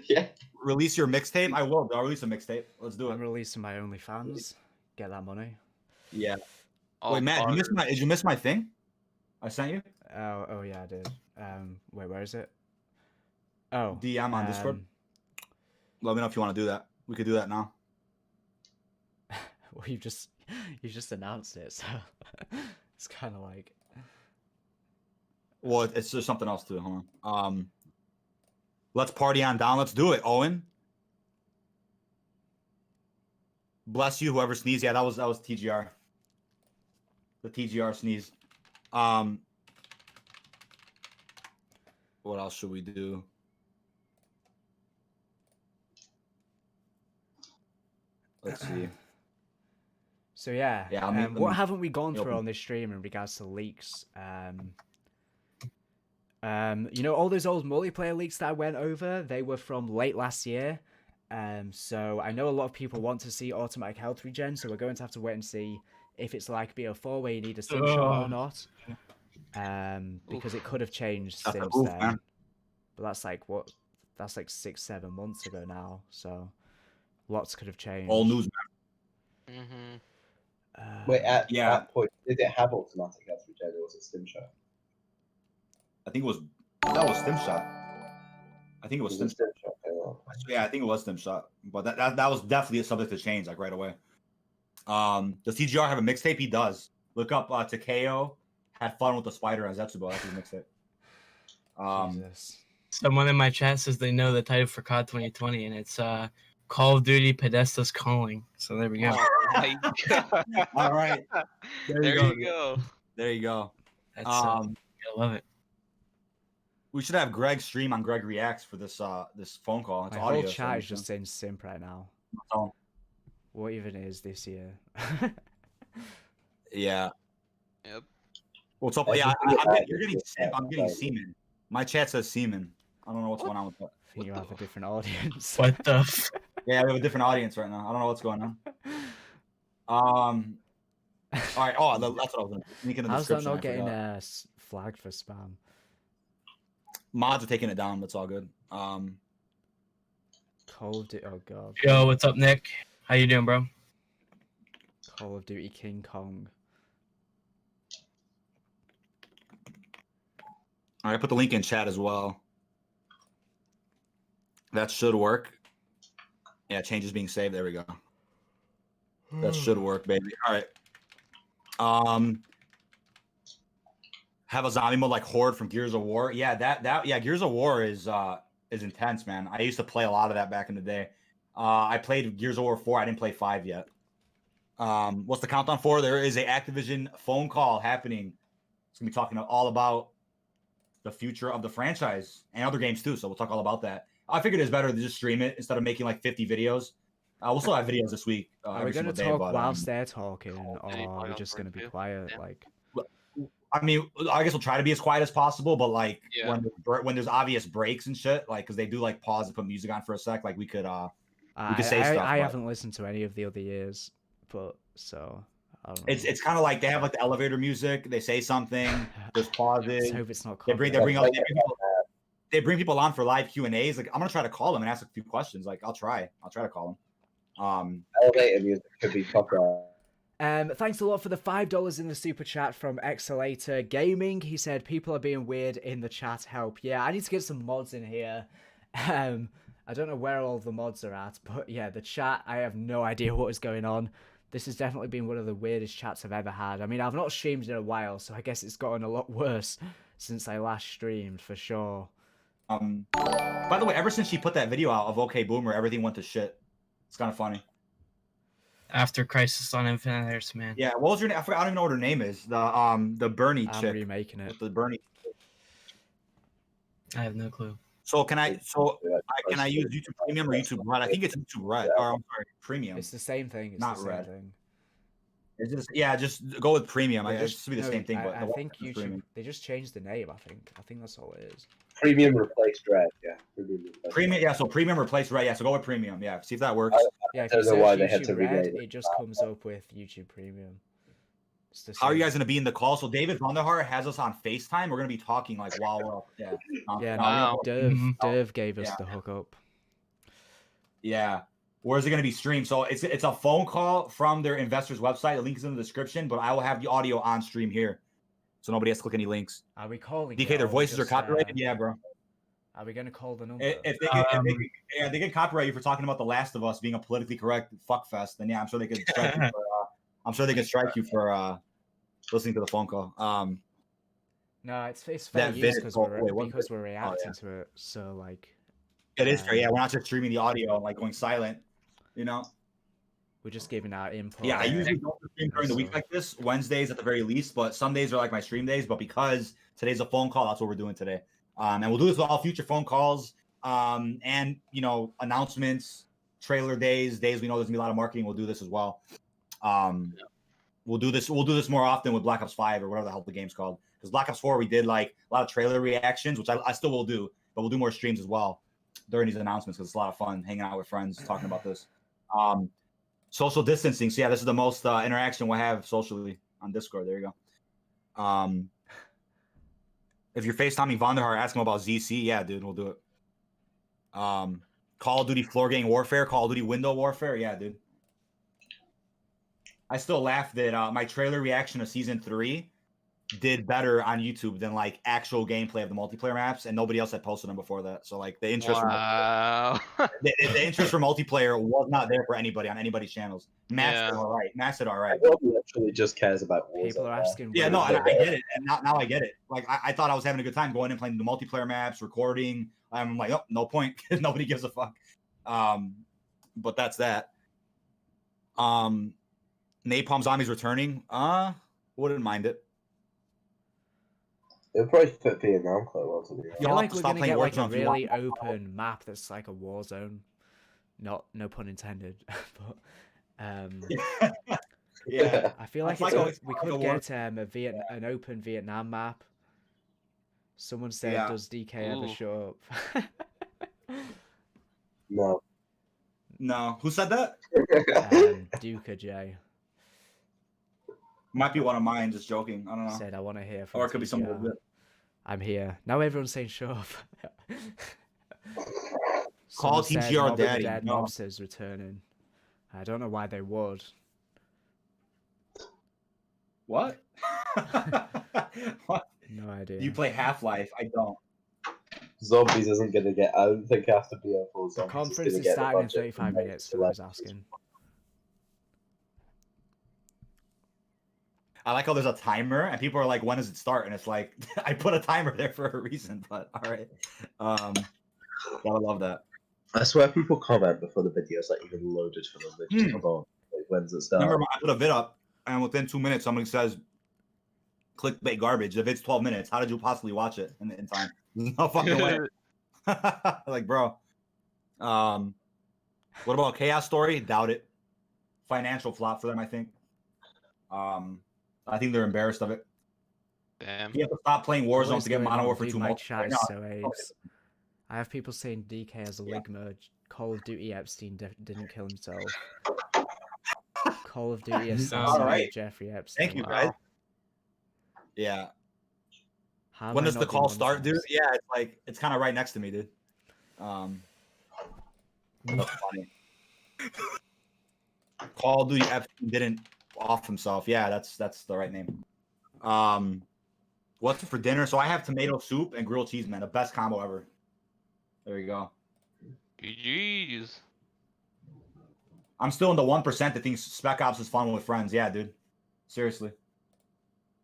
Yeah. Release your mixtape. I will. I'll release a mixtape. Let's do I'm it. releasing my OnlyFans. Get that money. Yeah. Oh, Wait, Matt, butter. did you miss my thing? I sent you. Oh yeah, I did. Wait, where is it? Oh, DM on Discord. Let me know if you want to do that. We could do that now. Well, you just announced it, so it's kind of like. Well, it's just something else too. Hold on. Let's party on down. Let's do it, Owen. Bless you, whoever sneezed. Yeah, that was TGR. The TGR sneeze. What else should we do? Let's see. So yeah, Yeah, what haven't we gone through on this stream in regards to leaks? You know, all those old multiplayer leaks that I went over, they were from late last year. So I know a lot of people want to see automatic health regen, so we're going to have to wait and see if it's like BO4 where you need a stim shot or not. Because it could have changed That's a since oof, then. man. But that's like 6-7 months ago now, so lots could have changed. All news, man. Mm-hmm. Wait, at Yeah. that point, did it have automatic health regen or was it stim shot? I think it was. That was stim shot. I think it was Was stim it stim shot? Oh. Yeah, I think it was stim shot, but that was definitely a subject to change like right away. Does TGR have a mixtape? He does. Look up Takeo had fun with the spider on Zetsubo. That's his mixtape. Jesus. Someone in my chat says they know the title for COD 2020, and it's Call of Duty Podesta's Calling. So there we go. Oh my god. All right. There you go. There you go. That's I love it. We should have Greg stream on Greg Reacts for this this phone call. It's My audio. whole so chat we is just saying simp right now. can- What even is this year? Yeah. Yep. What's up? Yeah, you're getting simp. I'm getting semen. My chat says semen. I don't know what's going on with that. I think you have a different audience. What the? F- Yeah, we have a different audience right now. I don't know what's going on. All right. Oh, that's what I was going to link in the How's that description. not I getting forgot. flagged for spam? Mods are taking it down. That's all good. Call of Duty. Oh god. Yo, what's up, Nick? How you doing, bro? Call of Duty King Kong. All right, put the link in chat as well. That should work. Yeah, changes being saved. There we go. That should work, baby. All right. Have a zombie mode like Horde from Gears of War. Yeah, yeah, Gears of War is intense, man. I used to play a lot of that back in the day. I played Gears of War 4. I didn't play 5 yet. What's the countdown for? There is a Activision phone call happening. It's gonna be talking all about the future of the franchise and other games too. So we'll talk all about that. I figured it's better to just stream it instead of making like 50 videos. We'll still have videos this week. Are we going to talk whilst they're talking, or Any are we final just going to be review? quiet? Yeah. Like, I mean, I guess we'll try to be as quiet as possible, but like Yeah. when there's obvious breaks and shit, like because they do like pause and put music on for a sec, like we could say stuff. I but haven't listened to any of the other years, but so I don't know. It's kind of like they have like the elevator music. They say something, there's pauses. Let's hope it's not. They bring people on for live Q&As. Like I'm gonna try to call them and ask a few questions. Like I'll try to call them. Elevator music could be popular. Thanks a lot for the $5 in the super chat from Exhalator Gaming. He said people are being weird in the chat. Help. Yeah, I need to get some mods in here. I don't know where all the mods are at, but yeah, the chat, I have no idea what is going on. This has definitely been one of the weirdest chats I've ever had. I mean, I've not streamed in a while, so I guess it's gotten a lot worse since I last streamed, for sure. By the way, ever since she put that video out of OK Boomer, everything went to shit. It's kind of funny. After Crisis on Infinite Earths, man. Yeah, what was her name? I forgot. I don't even know what her name is. The Bernie I'm chick. remaking it. The Bernie. I have no clue. So can I use YouTube Premium or YouTube Red? I think it's YouTube Red. Or I'm sorry, Premium. It's the same thing. It's Not the same red. thing. It's just, yeah, just go with Premium. They It should be the same thing, but I the think website is YouTube. Premium. They just changed the name. I think that's all it is. Premium replaced Red, yeah. Premium, yeah. So Premium replaced Red. Yeah, so go with Premium. Yeah, see if that works. Yeah, if I you don't know why search they had to YouTube Red, rename it. it just comes up with YouTube Premium. It's the How are you same. guys gonna be in the call? So David Vonderhart has us on FaceTime. We're gonna be talking like while we're up. Yeah. Yeah, no, Wow. Derv gave us Yeah. the hookup. Yeah. Where's it gonna be streamed? So it's a phone call from their investors website. The link is in the description, but I will have the audio on stream here, so nobody has to click any links. Are we calling? DK, it, their or voices are just, copyrighted. Yeah, bro. Are we gonna call the number? If they can copyright you for talking about The Last of Us being a politically correct fuckfest, then yeah, I'm sure they could strike you for. I'm sure they could strike you for listening to the phone call. No, it's fair that use vid- because oh, we're wait, what because vid- we're oh, reacting yeah. to it. So like, It is fair. Yeah, we're not just streaming the audio and like going silent. You know. we're just giving our input. Yeah, I usually don't stream during the week stuff. like this. Wednesdays at the very least, but some days are like my stream days. But because today's a phone call, that's what we're doing today. And we'll do this with all future phone calls. And you know, announcements, trailer days we know there's gonna be a lot of marketing. We'll do this as well. We'll do this more often with Black Ops 5 or whatever the hell the game's called. Because Black Ops 4 we did like a lot of trailer reactions, which I still will do, but we'll do more streams as well during these announcements because it's a lot of fun hanging out with friends talking about this. Social distancing. So yeah, this is the most interaction we'll have socially on Discord. There you go. If you're FaceTiming Vonderhaar, ask him about ZC. Yeah, dude, we'll do it. Call of Duty floor game warfare, Call of Duty window warfare. Yeah, dude. I still laugh that my trailer reaction of season 3 did better on YouTube than like actual gameplay of the multiplayer maps, and nobody else had posted them before that. So like the interest, Wow. the interest for multiplayer was not there for anybody on anybody's channels. Max Yeah. did all right. Max did all right. Nobody actually just cares about Warzone. People are asking. Yeah, where- no, I get it, and now I get it. Like I thought I was having a good time going and playing the multiplayer maps, recording. I'm like, oh, no point. Nobody gives a fuck. But that's that. Napalm Zombies returning. Wouldn't mind it. It'll probably fit Vietnam quite well to be I honest. feel You'll like have to we're stop gonna playing get like a Warzone if you want. really open map that's like a war zone. No pun intended. But Yeah. I feel like It's like it's a- we like a could war- get an open Vietnam map. Someone said, Yeah. "Does DK ever Ooh. show up?" No. No, who said that? Duca J Might be one of mine. Just joking. I don't know. said, "I want to hear from." Or it could be someone TGR. legit. I'm here now. Everyone's saying, "Show up." Call Someone said, TGR "Mob of the daddy." Dead No. Mobsters returning. I don't know why they would. What? What? No idea. You play Half-Life? I don't. Zombies isn't gonna get. I don't think after BO4 The Zombies conference is is gonna starting in get the budget 35 from minutes. most For those selectors. asking. I like how there's a timer and people are like, when does it start? And it's like, I put a timer there for a reason, but all right. Gotta love that. I swear people comment before the video's like even loaded for them. They just come on. Like, when's it start? Remember, I put a vid up and within 2 minutes, somebody says, clickbait garbage. The vid's 12 minutes. How did you possibly watch it in time? No fucking way. Like, bro. What about Chaos Story? Doubt it. Financial flop for them, I think. I think they're embarrassed of it. Damn. You have to stop playing Warzone What is to get going Modern on, Warfare dude? 2 My multiplayer. chat is No, so AIDS. I have people saying DK has a Ligma. Call of Duty Epstein didn't kill himself. Call of Duty assassinated Alright. Jeffrey Epstein. Thank you, Wow. guys. Yeah. How When have I does the not been call start, dude? monetized? Yeah, it's like it's kind of right next to me, dude. That's funny. Call of Duty Epstein didn't off himself. Yeah, that's the right name. What's for dinner? So I have tomato soup and grilled cheese, man. The best combo ever. There you go. GG's. I'm still in the 1% that thinks Spec Ops is fun with friends. Yeah, dude. Seriously.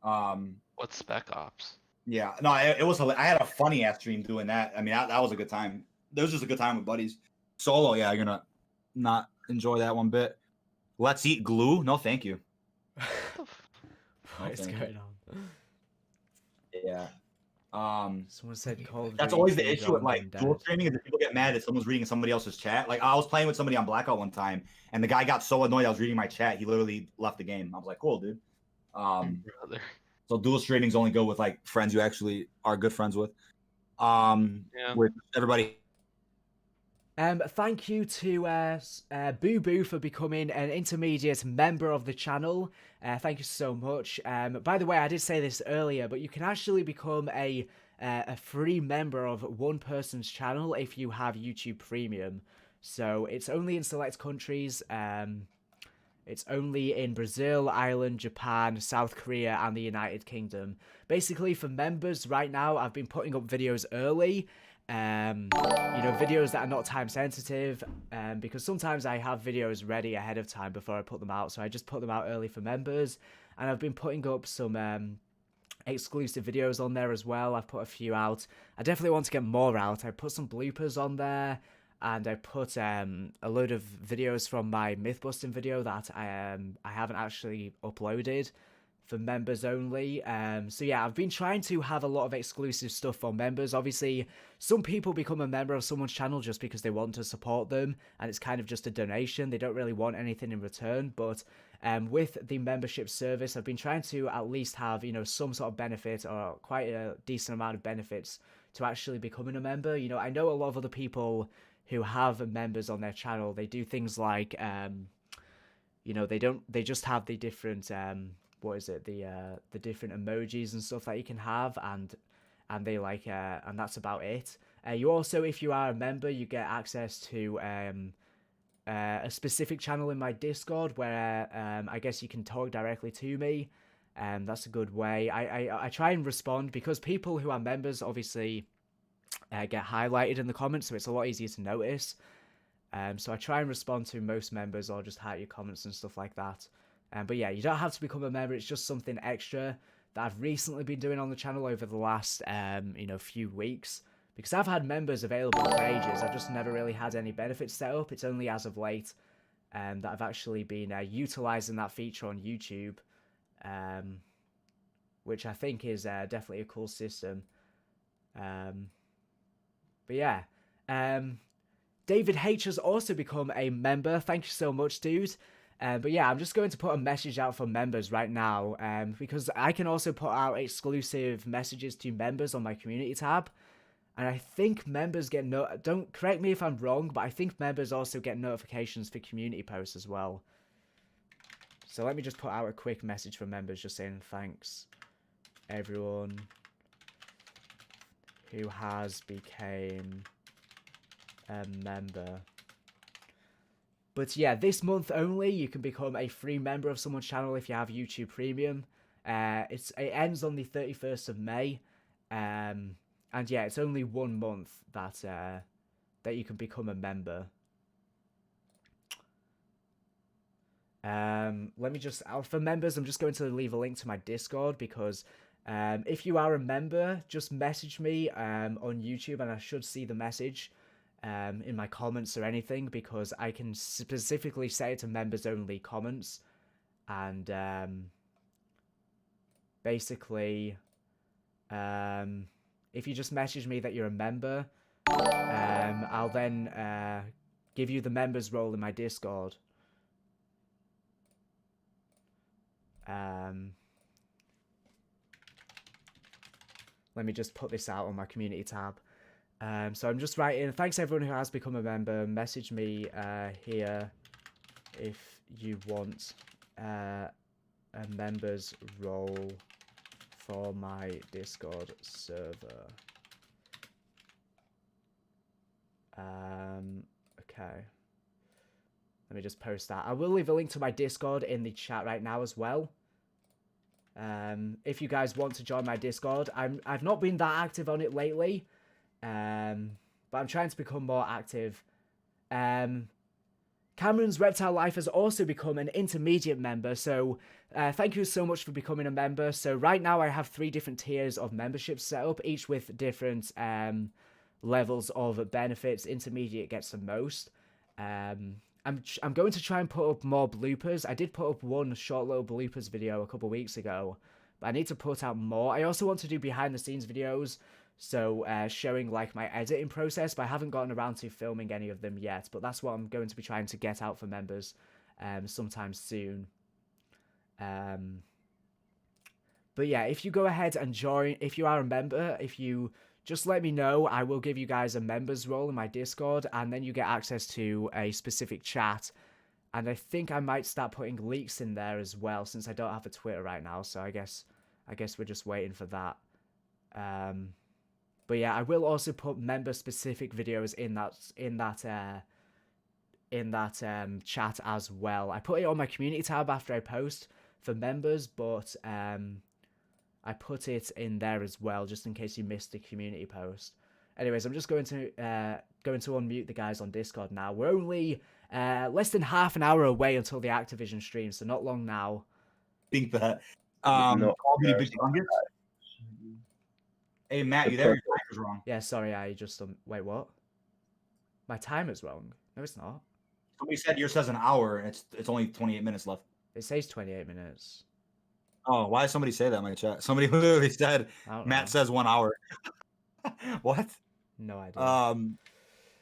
What's Spec Ops? Yeah, no, it was. I had a funny ass stream doing that. I mean, that was a good time. It was just a good time with buddies. Solo, yeah, you're gonna not enjoy that one bit. Let's eat glue. No, thank you. What is thank you. going on? Yeah. Someone said Call of That's Duty always the Free issue with Zone like being dual dead. streaming is that people get mad if someone's reading somebody else's chat. Like I was playing with somebody on Blackout one time, and the guy got so annoyed I was reading my chat, he literally left the game. I was like, cool, dude. Brother. So dual streaming's only good with like friends you actually are good friends with. Yeah. With everybody Thank you to Boo Boo for becoming an intermediate member of the channel. Thank you so much. By the way, I did say this earlier, but you can actually become a free member of one person's channel if you have YouTube Premium. So it's only in select countries. It's only in Brazil, Ireland, Japan, South Korea, and the United Kingdom. Basically, for members right now, I've been putting up videos early. Videos that are not time sensitive, because sometimes I have videos ready ahead of time before I put them out, so I just put them out early for members. And I've been putting up some exclusive videos on there as well. I've put a few out. I definitely want to get more out. I put some bloopers on there, and I put a load of videos from my myth busting video that I haven't actually uploaded, for members only. So yeah, I've been trying to have a lot of exclusive stuff for members. Obviously, some people become a member of someone's channel just because they want to support them, and it's kind of just a donation. They don't really want anything in return. But with the membership service, I've been trying to at least have, some sort of benefit, or quite a decent amount of benefits to actually becoming a member. I know a lot of other people who have members on their channel. They do things like they just have the different the different emojis and stuff that you can have, and they and that's about it. You also, if you are a member, you get access to a specific channel in my Discord where I guess you can talk directly to me. That's a good way. I try and respond, because people who are members obviously get highlighted in the comments, so it's a lot easier to notice. So I try and respond to most members, or just hide your comments and stuff like that. But yeah, you don't have to become a member. It's just something extra that I've recently been doing on the channel over the last, few weeks. Because I've had members available for ages. I've just never really had any benefits set up. It's only as of late that I've actually been utilizing that feature on YouTube, which I think is definitely a cool system. But yeah, David H has also become a member. Thank you so much, dude. But yeah, I'm just going to put a message out for members right now, because I can also put out exclusive messages to members on my community tab. And I think members get don't correct me if I'm wrong, but I think members also get notifications for community posts as well. So let me just put out a quick message for members, just saying thanks everyone who has became a member. But yeah, this month only, you can become a free member of someone's channel if you have YouTube Premium. It ends on the 31st of May. And yeah, it's only 1 month that you can become a member. Let me just, for members, I'm just going to leave a link to my Discord, because if you are a member, just message me on YouTube, and I should see the message in my comments or anything, because I can specifically set it to members only comments. And basically, if you just message me that you're a member, I'll then give you the members role in my Discord. Let me just put this out on my community tab. So I'm just writing, thanks everyone who has become a member. Message me here if you want a member's role for my Discord server. Okay. Let me just post that. I will leave a link to my Discord in the chat right now as well. If you guys want to join my Discord, I've not been that active on it lately. But I'm trying to become more active. Cameron's Reptile Life has also become an intermediate member, so thank you so much for becoming a member. So right now I have 3 different tiers of membership set up, each with different levels of benefits. Intermediate gets the most. I'm going to try and put up more bloopers. I did put up one short little bloopers video a couple weeks ago, but I need to put out more. I also want to do behind the scenes videos, so showing like my editing process, but I haven't gotten around to filming any of them yet. But that's what I'm going to be trying to get out for members sometime soon. But yeah, if you go ahead and join, if you are a member, if you just let me know. I will give you guys a members role in my Discord, and then you get access to a specific chat. And I think I might start putting leaks in there as well, since I don't have a Twitter right now. So I guess we're just waiting for that. But yeah, I will also put member-specific videos in that chat as well. I put it on my community tab after I post for members, but I put it in there as well, just in case you missed the community post. Anyways, I'm just going to unmute the guys on Discord now. We're only less than half an hour away until the Activision stream, so not long now. Think that. No, Call of Duty Big Fungus. Hey Matt, you there? Your timer's wrong. Yeah, sorry, I just wait, what? My timer's wrong. No, it's not. Somebody said yours says an hour, and it's only 28 minutes left. It says 28 minutes. Oh, why did somebody say that in my chat? Somebody literally said I don't Matt know. says 1 hour. What? No idea.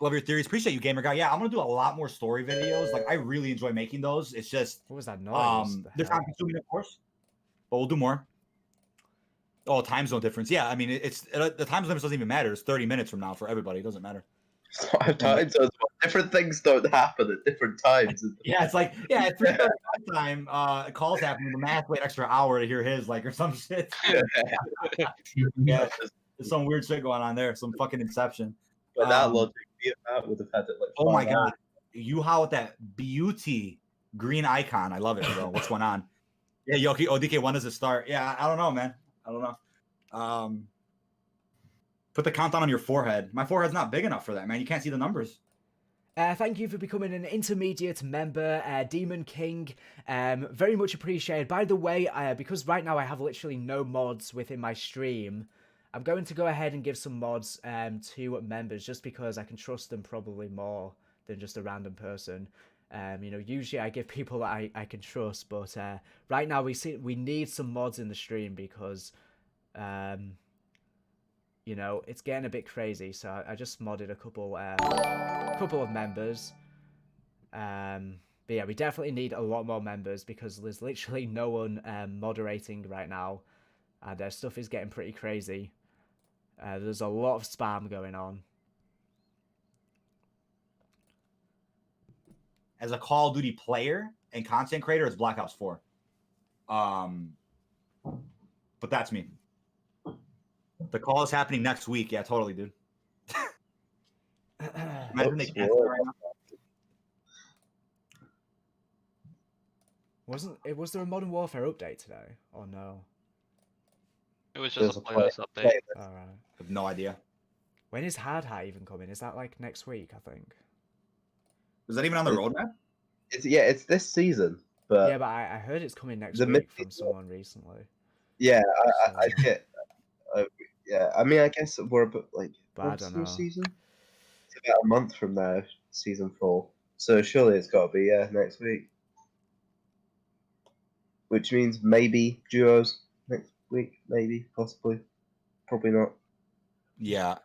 Love your theories. Appreciate you, gamer guy. Yeah, I'm gonna do a lot more story videos. Like I really enjoy making those. It's just What was that noise? they're time consuming, of course, but we'll do more. Oh, time zone difference. Yeah, I mean it's the time limit doesn't even matter. It's 30 minutes from now for everybody. It doesn't matter. 5 times zones. Different things don't happen at different times. Yeah, it's like at 3:30 time, calls happening. The Matt has to wait an extra hour to hear his like or some shit. Yeah, there's some weird shit going on there. Some fucking inception. But that logic, that would have had it like. Oh my 5 god, hours. you how with that beauty green icon? I love it, bro. What's going on? Yeah, Yoki. ODK, when does it start? Yeah, I don't know, man. I don't know. Put the countdown on your forehead. My forehead's not big enough for that, man. You can't see the numbers. Thank you for becoming an intermediate member, Demon King. Very much appreciated. By the way, because right now I have literally no mods within my stream, I'm going to go ahead and give some mods to members, just because I can trust them probably more than just a random person. Usually I give people that I can trust, but right now we need some mods in the stream because, it's getting a bit crazy. So I just modded a couple of members. But yeah, we definitely need a lot more members because there's literally no one moderating right now, and their stuff is getting pretty crazy. There's a lot of spam going on. As a Call of Duty player and content creator, it's Black Ops 4. But that's me. The call is happening next week. Yeah, totally, dude. Imagine they canceled it right now. Was there a Modern Warfare update today? Oh no. It was There's just a a play- playlist update. Alright. I have no idea. When is Hard Hat even coming? Is that like next week, I think? Is that even on the roadmap? It's this season, but Yeah, but I heard it's coming next the week mid- from someone recently. yeah, I So- get. Yeah, I mean, I guess we're about like But I what's don't the know. season? It's about a month from now, season 4. So surely it's got to be next week, which means maybe duos next week, maybe, possibly, probably not. Yeah.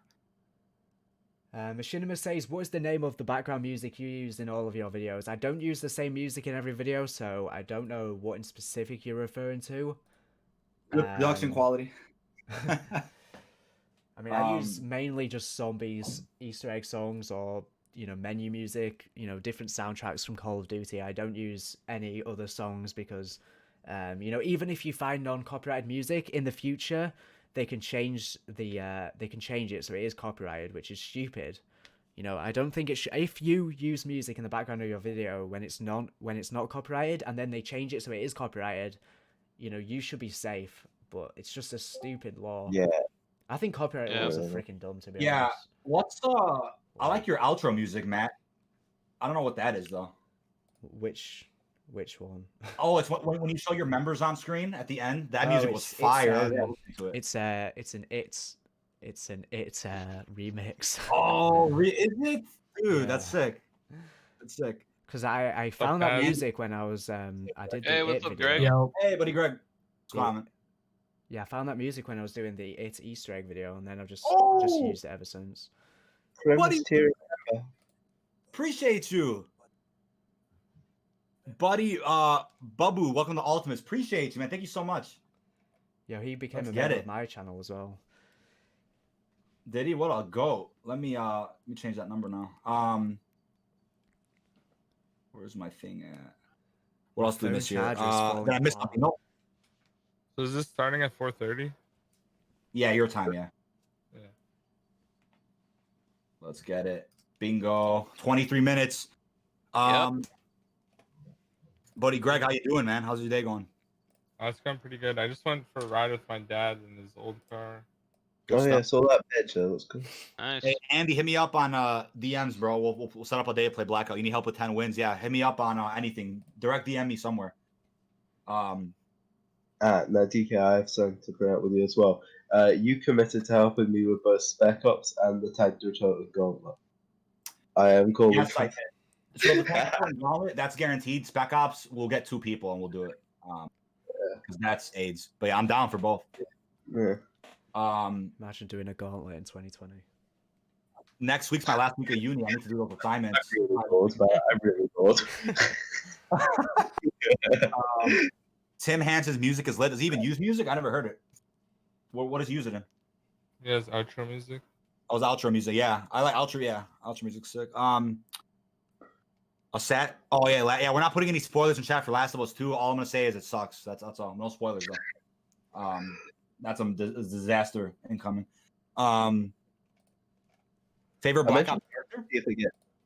Machinima says, what is the name of the background music you use in all of your videos? I don't use the same music in every video, so I don't know what in specific you're referring to. Good production quality. I mean, I use mainly just zombies, Easter egg songs, or, menu music, different soundtracks from Call of Duty. I don't use any other songs because, even if you find non-copyrighted music in the future, they can change it so it is copyrighted, which is stupid. I don't think it should. If you use music in the background of your video when it's not copyrighted, and then they change it so it is copyrighted, you should be safe. But it's just a stupid law. Yeah. I think copyright Yeah. laws are freaking dumb, to be Yeah. honest. What's I like your outro music, Matt. I don't know what that is though. Which one? Oh, it's when you show your members on screen at the end. That Oh, music was it's, fire. um, I love listening to it. It's an remix. Oh, is it? Dude, Yeah. that's sick. That's sick. Because I found that Okay. music when I was I did the Hey, It what's up, video. Greg? Yo, Hey, buddy, Greg. What's Yeah. going on? Yeah, I found that music when I was doing the It Easter egg video, and then I've just Oh! used it ever since. Buddy- Tier- Appreciate you. Buddy, Babu, welcome to Ultimates. Appreciate you, man. Thank you so much. Yo, he became Let's a get member it. of my channel as well. Did he? What a goat. Let me change that number now. Where's my thing at? What else did we phone miss here? charger is falling Did I miss apart. something? No. So is this starting at 4:30? Yeah, your time, yeah. Yeah. Let's get it. Bingo. 23 minutes. Buddy Greg, how you doing, man? How's your day going? It's going pretty good. I just went for a ride with my dad in his old car. Good Oh yeah, I stuff. saw that picture. That's good. Nice. Hey, Andy, hit me up on DMs, bro. We'll set up a day to play Blackout. You need help with 10 wins? Yeah, hit me up on anything. Direct DM me somewhere. No, DK, I have something to bring up with you as well. You committed to helping me with both Spec Ops and the Tag to Total Gauntlet. I am calling. Yes, I did. So the Tactical and Gauntlet, that's guaranteed. Spec Ops, we'll get 2 people and we'll do it. Because that's AIDS. But yeah, I'm down for both. Yeah. Imagine doing a gauntlet in 2020. Next week's my last week of uni. I need to do those assignments. I'm really bored, man. I'm really bored. Tim Hansen's music is lit. Does he even use music? I never heard it. What does he use it in? He has outro music. Oh, it's outro music. Yeah, I like outro. Yeah, outro music's sick. A set. Oh yeah, yeah. We're not putting any spoilers in chat for Last of Us 2. All I'm gonna say is it sucks. That's all. No spoilers though. That's a disaster incoming. Favorite Black Ops character?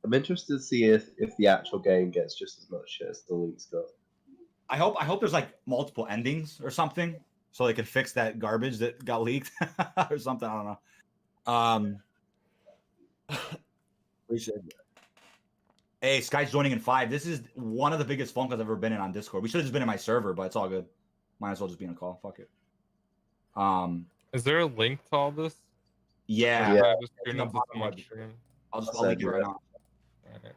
I'm interested to see if the actual game gets just as much shit as the leaks got. I hope there's like multiple endings or something, so they can fix that garbage that got leaked or something. I don't know. Appreciate it. Hey, Sky's joining in 5. This is one of the biggest phone calls I've ever been in on Discord. We should have just been in my server, but it's all good. Might as well just be in a call. Fuck it. Is there a link to all this? Yeah. I just It's tune in into the someone's bottom stream. I'll link it right now. Alright.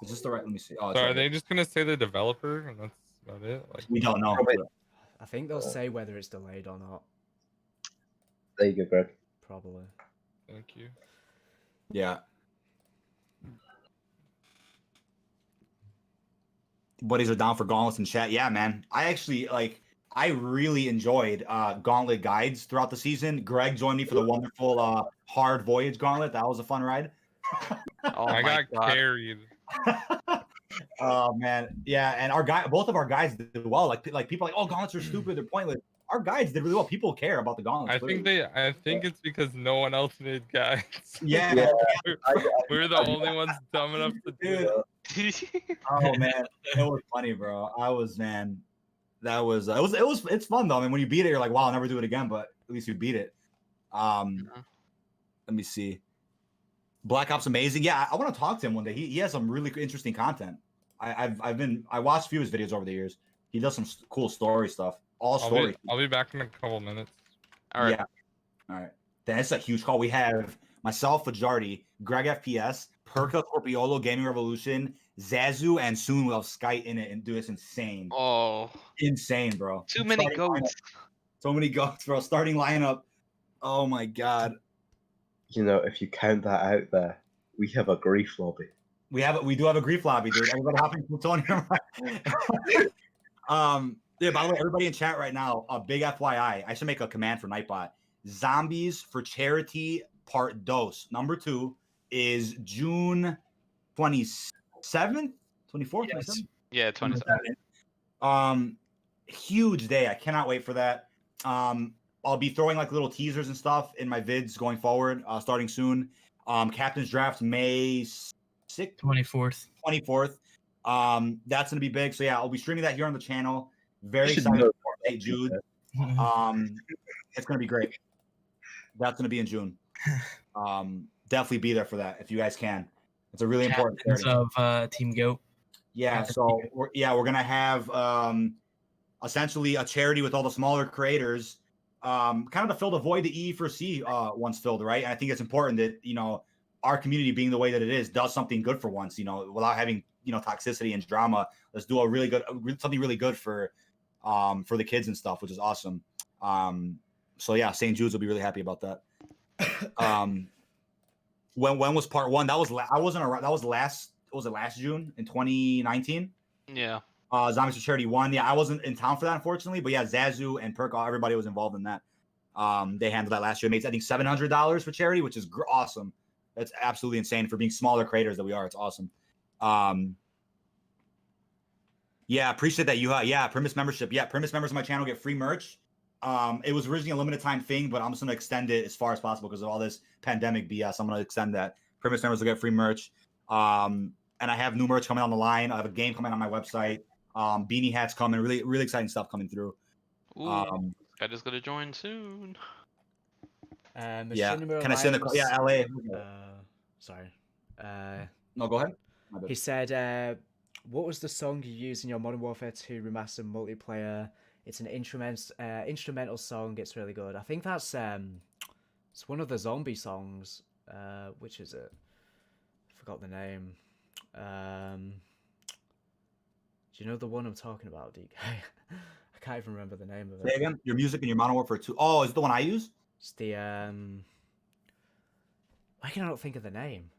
Is this the right? Let me see. Oh, So it's are right they here. just gonna say the developer and that's about it? Like We don't know. I think they'll say whether it's delayed or not. There you go, Greg. Probably. thank you. Yeah. Buddies are down for gauntlets in chat. Yeah, man. I really enjoyed gauntlet guides throughout the season. Greg joined me for the wonderful hard voyage gauntlet. That was a fun ride. Oh I my got god. carried. Oh man, yeah, and both of our guys did well. Like people are like, oh, gauntlets are stupid, they're pointless. Our guides did really well. People care about the gauntlets. I think it's because no one else made guides. Yeah. We're the only ones dumb enough to do Dude. Oh man, it was funny, bro. It's fun though. I mean, when you beat it, you're like, wow, I'll never do it again. But at least you beat it. Let me see. Black Ops amazing. Yeah, I want to talk to him one day. He has some really interesting content. I watched a few of his videos over the years. He does some cool story stuff. Story. I'll be back in a couple minutes. All right. Yeah. All right. That's a huge call. We have myself, Fajardi, Greg FPS, Perka, Corpiolo, Gaming Revolution, Zazu, and soon we'll have Sky in it and do this insane. Oh. Insane, bro. Too many Starting goats. lineup. So many goats, bro. Starting lineup. Oh my god. You know, if you count that out there, we have a grief lobby. We do have a grief lobby, dude. Everybody hopping plutonium. Yeah, by the way, everybody in chat right now, a big FYI. I should make a command for Nightbot. Zombies for Charity Part Dos. Number 2 is June 27th? 24th? Yes. 27th? Yeah, 27. Huge day. I cannot wait for that. I'll be throwing like little teasers and stuff in my vids going forward, starting soon. Captain's Draft May 6th? 24th. 24th. That's gonna be big. So yeah, I'll be streaming that here on the channel. Very excited for Hey Jude. It's gonna be great. That's gonna be in June. Definitely be there for that if you guys can. It's a really important Captains charity. of Team Goat. Yeah, so we're gonna have essentially a charity with all the smaller creators, kind of to fill the void the E4C once filled, right? And I think it's important that our community being the way that it is does something good for once, without having toxicity and drama. Let's do something really good for the kids and stuff, which is awesome. So yeah, St. Jude's will be really happy about that. When was part 1? That was I wasn't around. That was last June in 2019. Yeah. Zombies for Charity 1. Yeah, I wasn't in town for that, unfortunately. But yeah, Zazu and Perk, everybody was involved in that. They handled that last year. Made I think $700 for charity, which is awesome. That's absolutely insane for being smaller creators that we are. It's awesome. Yeah, appreciate that. Yeah, Primus membership. Yeah, Primus members of my channel get free merch. It was originally a limited time thing, but I'm just gonna extend it as far as possible because of all this pandemic BS. I'm gonna extend that. Primus members will get free merch. And I have new merch coming on the line. I have a game coming on my website. Beanie hats coming. Really, really exciting stuff coming through. Ooh, I just gotta join soon. Yeah. Machinima Can I send the? Alliance, Yeah, LA. Sorry. No, go ahead. My bad. He said, what was the song you used in your Modern Warfare 2 remastered multiplayer? It's an instrumental song. It's really good. I think that's it's one of the zombie songs. Which is it? Forgot the name. Do you know the one I'm talking about, DK? I can't even remember the name of it. Say again. Your music and your Modern Warfare 2. Oh, is it the one I use? It's the Why can I not think of the name?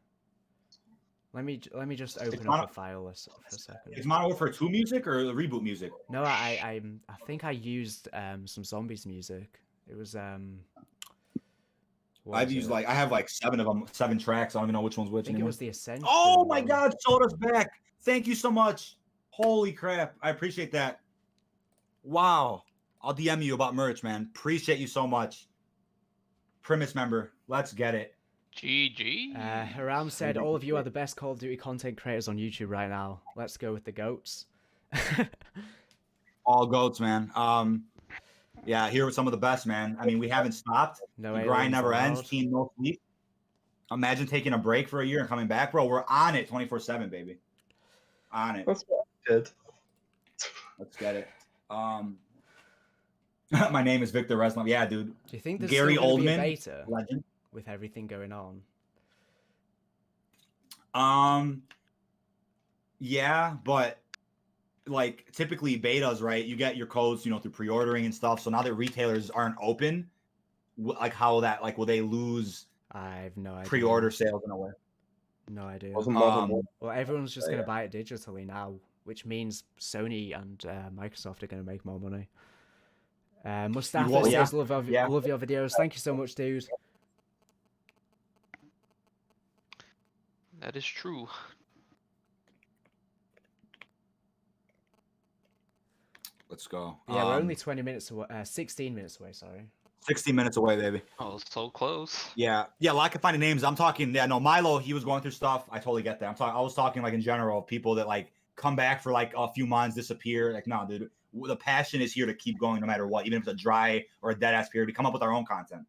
Let me just open up the file list for a second. Is Modern Warfare 2 music or the reboot music? No, I think I used some zombies music. It was I've used I have like 7 of them, 7 tracks. I don't even know which one's which I think anymore. it was the Ascension. Oh my one. God, Soda's back. Thank you so much. Holy crap. I appreciate that. Wow. I'll DM you about merch, man. Appreciate you so much. Primus member. Let's get it. GG. Haram said, all of you are the best Call of Duty content creators on YouTube right now. Let's go with the goats. All goats, man. Yeah, here with some of the best, man. I mean, we haven't stopped. No The aliens grind never allowed. ends. Team no sleep. Imagine taking a break for a year and coming back, bro. We're on it 24/7, baby. On it. That's good. Let's get it. My name is Victor Reslam. Yeah, dude. Do you think there's Gary still gonna be a Oldman, beta legend. with everything going on? Yeah, but like typically betas, right? You get your codes, through pre-ordering and stuff. So now that retailers aren't open, like how that, like, will they lose I have no idea. pre-order sales in a way? No idea. Wasn't Modern Warfare- Well, everyone's just Oh, going to yeah. buy it digitally now, which means Sony and Microsoft are going to make more money. Mustafa Well, yeah. says, love your videos. Thank you so much, dude. That is true. Let's go. Yeah, we're only 20 minutes away, 16 minutes away, sorry. 60 minutes away, baby. Oh, so close. Yeah, lack of finding names. I'm talking. Yeah, no, Milo. He was going through stuff. I totally get that. I was talking like in general, people that like come back for like a few months, disappear. Like, no, dude. The passion is here to keep going no matter what, even if it's a dry or a dead ass period. We come up with our own content,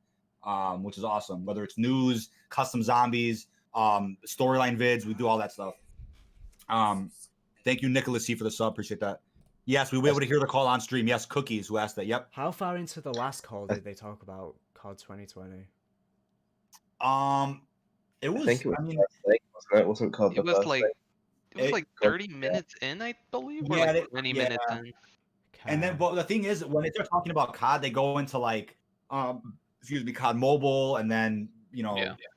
which is awesome. Whether it's news, custom zombies, storyline vids, we do all that stuff. Thank you, Nicholas C, for the sub. Appreciate that. Yes, we were able to hear the call on stream. Yes, Cookies, who asked that. Yep. How far into the last call did they talk about COD 2020? It was. I think it was. I mean, wasn't it? It wasn't called. It was like It- like 30 minutes in, I believe, or Yeah, like they- 20 yeah. minutes in. And then, but the thing is, when they're talking about COD, they go into like, COD Mobile, and then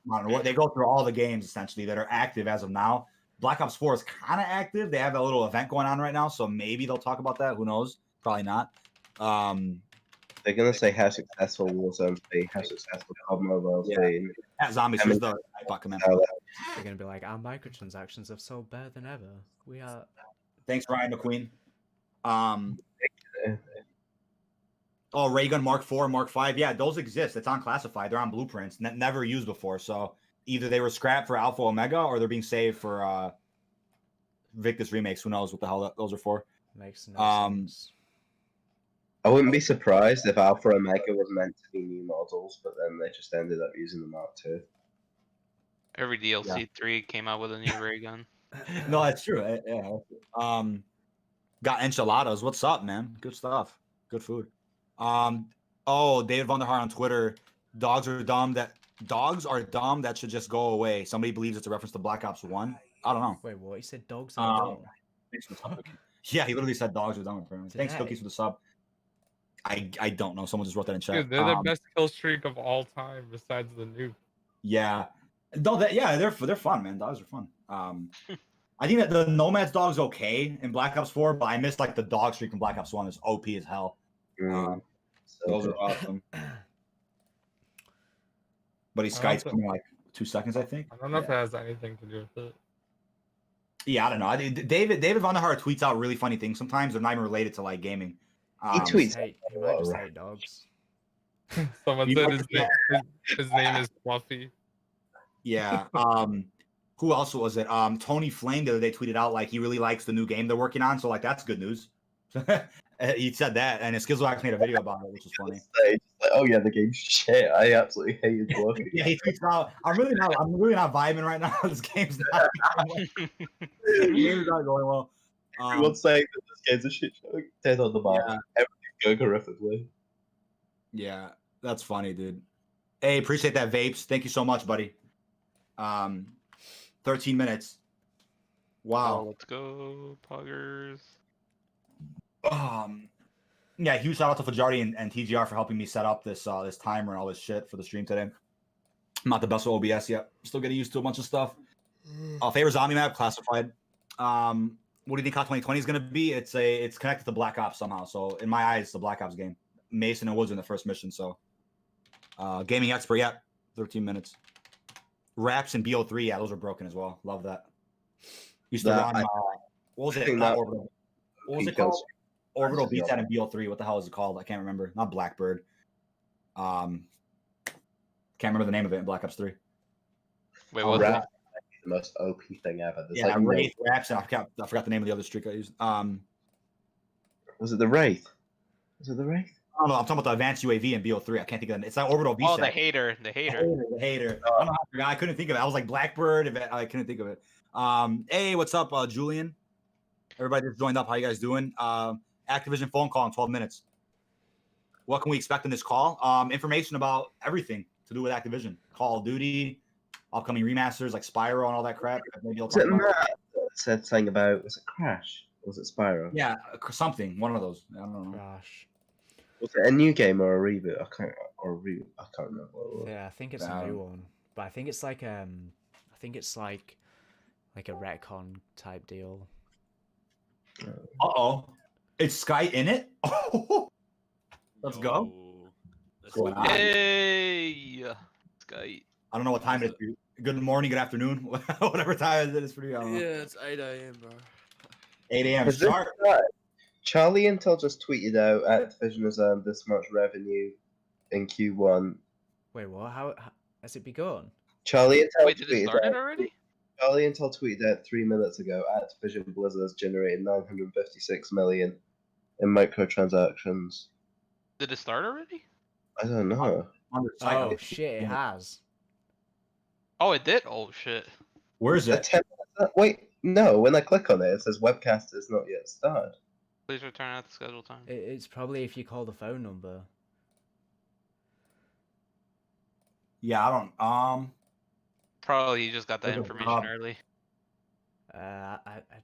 Modern War. They go through all the games essentially that are active as of now. Black Ops 4 is kind of active. They have a little event going on right now, so maybe they'll talk about that. Who knows? Probably not. They're gonna say how successful Warzone's been, how successful COD Mobile's Yeah. been. At Zombies, here's the bot comment. how They're going to be like, our microtransactions have sold better than ever. We are... Thanks, Ryan McQueen. Oh, ray gun Mark IV, Mark V. Yeah, those exist. It's on classified. They're on blueprints. Never used before. So either they were scrapped for Alpha Omega or they're being saved for Victus remakes. Who knows what the hell those are for? Makes no sense. I wouldn't be surprised if Alpha Omega was meant to be new models, but then they just ended up using the Mark II. Every DLC 3 came out with a new ray gun. No, that's true. Yeah. Got enchiladas. What's up, man? Good stuff. Good food. Oh, David Vanderhaar on Twitter. Dogs are dumb. That should just go away. Somebody believes it's a reference to Black Ops 1. I don't know. Wait, what? He said dogs are dumb. Thanks for the sub. Yeah, he literally said dogs are dumb. Apparently. Thanks, Today. Cookies, for the sub. I don't know. Someone just wrote that in chat. Dude, they're the best kill streak of all time besides the nuke. Yeah. No, they're fun, man. Dogs are fun. I think that the Nomad's dog's okay in Black Ops 4, but I missed like the dog streak in Black Ops 1 is OP as hell. So Those are awesome. but he I don't Skype's thi- coming in like 2 seconds, I think. I don't know if it has anything to do with it. Yeah, I don't know. David Vonderhaar tweets out really funny things sometimes. They're not even related to like gaming. He tweets He might just hate dogs. Someone You said know- his name is Fluffy. Yeah. Who else was it? Tony Flame the other day tweeted out like he really likes the new game they're working on. So like that's good news. He said that, and Skizzlewax made a video about it, which was funny. Like, oh yeah, the game's shit. I absolutely hated Fluffy. Yeah, he tweets out, I'm really not vibing right now. This game's not going well. The game's not going well. Everyone's saying that this game's a shit show. Dead on the mark. Yeah. Everything's going horrifically. Yeah, that's funny, dude. Hey, appreciate that, Vapes. Thank you so much, buddy. 13 minutes. Oh, Wow. let's go, Poggers. Yeah, huge shout out to Fajardi and TGR for helping me set up this this timer and all this shit for the stream today. I'm not the best with OBS yet. Still getting used to a bunch of stuff. Favorite zombie map classified. What do you think COD 2020 is gonna be? It's connected to Black Ops somehow. So in my eyes, it's a Black Ops game. Mason and Woods in the first mission. So gaming expert, yeah, 13 minutes. Raps and BO3, yeah, those are broken as well. Love that. Used to run. What was it? Not Orbital. What was it called? Orbital beats that in BO3. What the hell is it called? I can't remember. Not Blackbird. Can't remember the name of it in Black Ops 3. Wait, what? Rap is the most OP thing ever. There's Yeah, like no- Wraith, Raps, and I forgot the name of the other streak I used. Was it the Wraith? Was it the Wraith? I don't know. I'm talking about the advanced UAV in BO3. I can't think of it. It's not Orbital beats Oh, the that. hater. The hater. I don't know. I couldn't think of it. I was like Blackbird. I couldn't think of it. Hey, what's up, Julian? Everybody just joined up. How you guys doing? Activision phone call in 12 minutes. What can we expect in this call? Information about everything to do with Activision. Call of Duty, upcoming remasters like Spyro and all that crap. Maybe I'll Was talk it about Matt that said something about, was it Crash? Or was it Spyro? Yeah, something. One of those. I don't know. Gosh. Was it a new game or a reboot? I can't remember what it was. Yeah, I think it's a new one, but I think it's like a retcon type deal. Uh-oh. It's Sky in it? Let's go. Let's Going go. on. Hey, Sky. I don't know what time it is for you. Good morning, good afternoon, whatever time it is for you. I don't know. Yeah, it's 8 a.m., bro. 8 a.m. Is this sharp. right? Charlie Intel just tweeted out Activision has earned this much revenue in Q1. Wait, what? How has it begun? Charlie Intel Wait, did it tweeted start out, it already? Charlie Intel tweeted out 3 minutes ago. Activision Blizzard has generated 956 million in microtransactions. Did it start already? I don't know. Oh shit, it has. Oh, it did? Oh, shit. Where is The it? 10 Wait, no. When I click on it, it says webcast is not yet started. Please return at the scheduled time. It's probably if you call the phone number. Yeah, I don't. Probably you just got that Look at information Bob. early.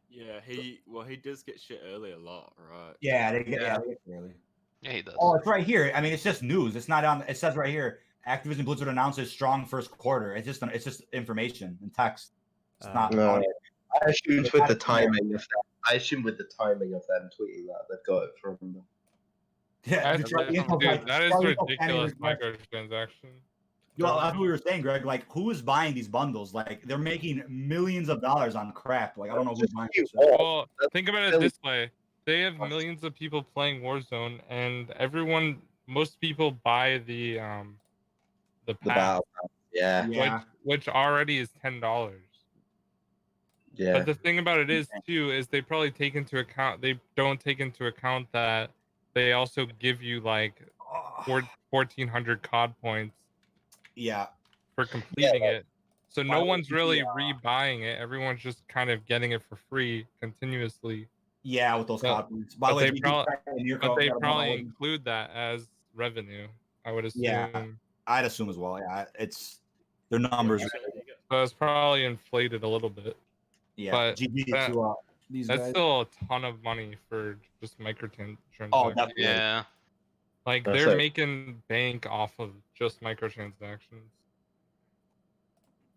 Yeah, he does get shit early a lot, right? Yeah, they get it early. Yeah, he does. Oh, it's right here. I mean, it's just news. It's not on. It says right here. Activision Blizzard announces strong first quarter. It's just information and text. It's not. No, audio. I assumed with the timing of that. I assumed with the timing of them tweeting that they've got it from them. Yeah, That's, Charlie Intel's dude, like- that is Charlie Intel's ridiculous planning request. microtransaction. Well, that's what we were saying, Greg. Like, who is buying these bundles? Like, they're making millions of dollars on crap. Like, I don't know who's buying this shit. Well, think about it this way: they have millions of people playing Warzone, and most people buy the The pass, battle. Yeah, Yeah. which already is $10. yeah. But the thing about it is too is they probably take into account they don't take into account that they also give you like 1,400 COD points Yeah. for completing it. So no Why one's would really you, rebuying it. Everyone's just kind of getting it for free continuously. Yeah, with those But- copies. By the but way, they you prob- can check in your But code, they got a probably bundle. include that as revenue, I would assume. Yeah. I'd assume as well. Yeah, it's their numbers. So it's probably inflated a little bit. Yeah, but GG that- to these That's guys. still a ton of money for just microtransactions. Oh, definitely. Yeah. Like That's they're like- making bank off of just microtransactions.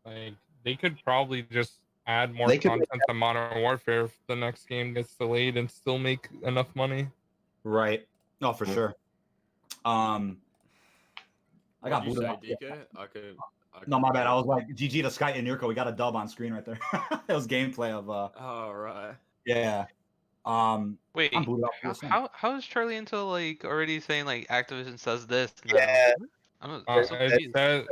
Like they could probably just add more They could make content to Modern Warfare if the next game gets delayed and still make enough money. Right. No, for sure. I got What booted you up. say, DK? No, my bad. I was like, GG to Sky and Nurko. We got a dub on screen right there. It was gameplay of All right. yeah. Wait, I'm booted off PSN. how is Charlie into like already saying like Activision says this? Now? Yeah. I'm It so confused. says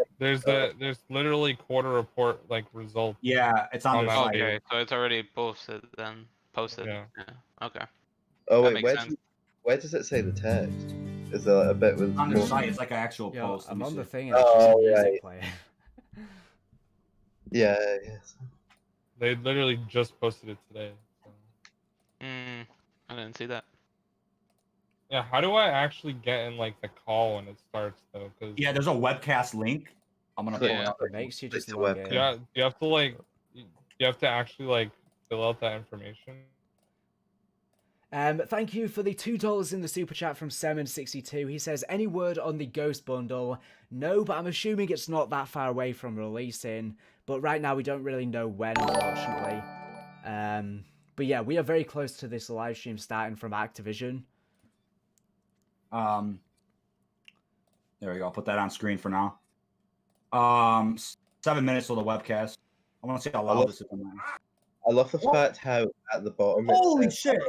there's literally quarter report like results. Yeah, it's on On their that site. page. Okay, so it's already posted then. Posted. Yeah. Okay. Oh That wait, makes sense. where does it say the text? Is there a bit with On their more? site, it's like an actual Yo, post. Let I'm me on see. the thing and it's just Oh, a music right. player. Yeah, yes. They literally just posted it today. So. I didn't see that. Yeah, how do I actually get in like the call when it starts though? Cause Yeah, there's a webcast link. I'm gonna pull Yeah. it up. It makes you just It's a log webcam. in. yeah, you have to like you have to actually like fill out that information. Thank you for the $2 in the super chat from Semen62. He says, any word on the Ghost bundle? No, but I'm assuming it's not that far away from releasing. But right now we don't really know when, unfortunately. But yeah, we are very close to this live stream starting from Activision. There we go. I'll put that on screen for now. 7 minutes for the webcast. I want to see how loud this is. I love the fact how at the bottom it Holy says shit!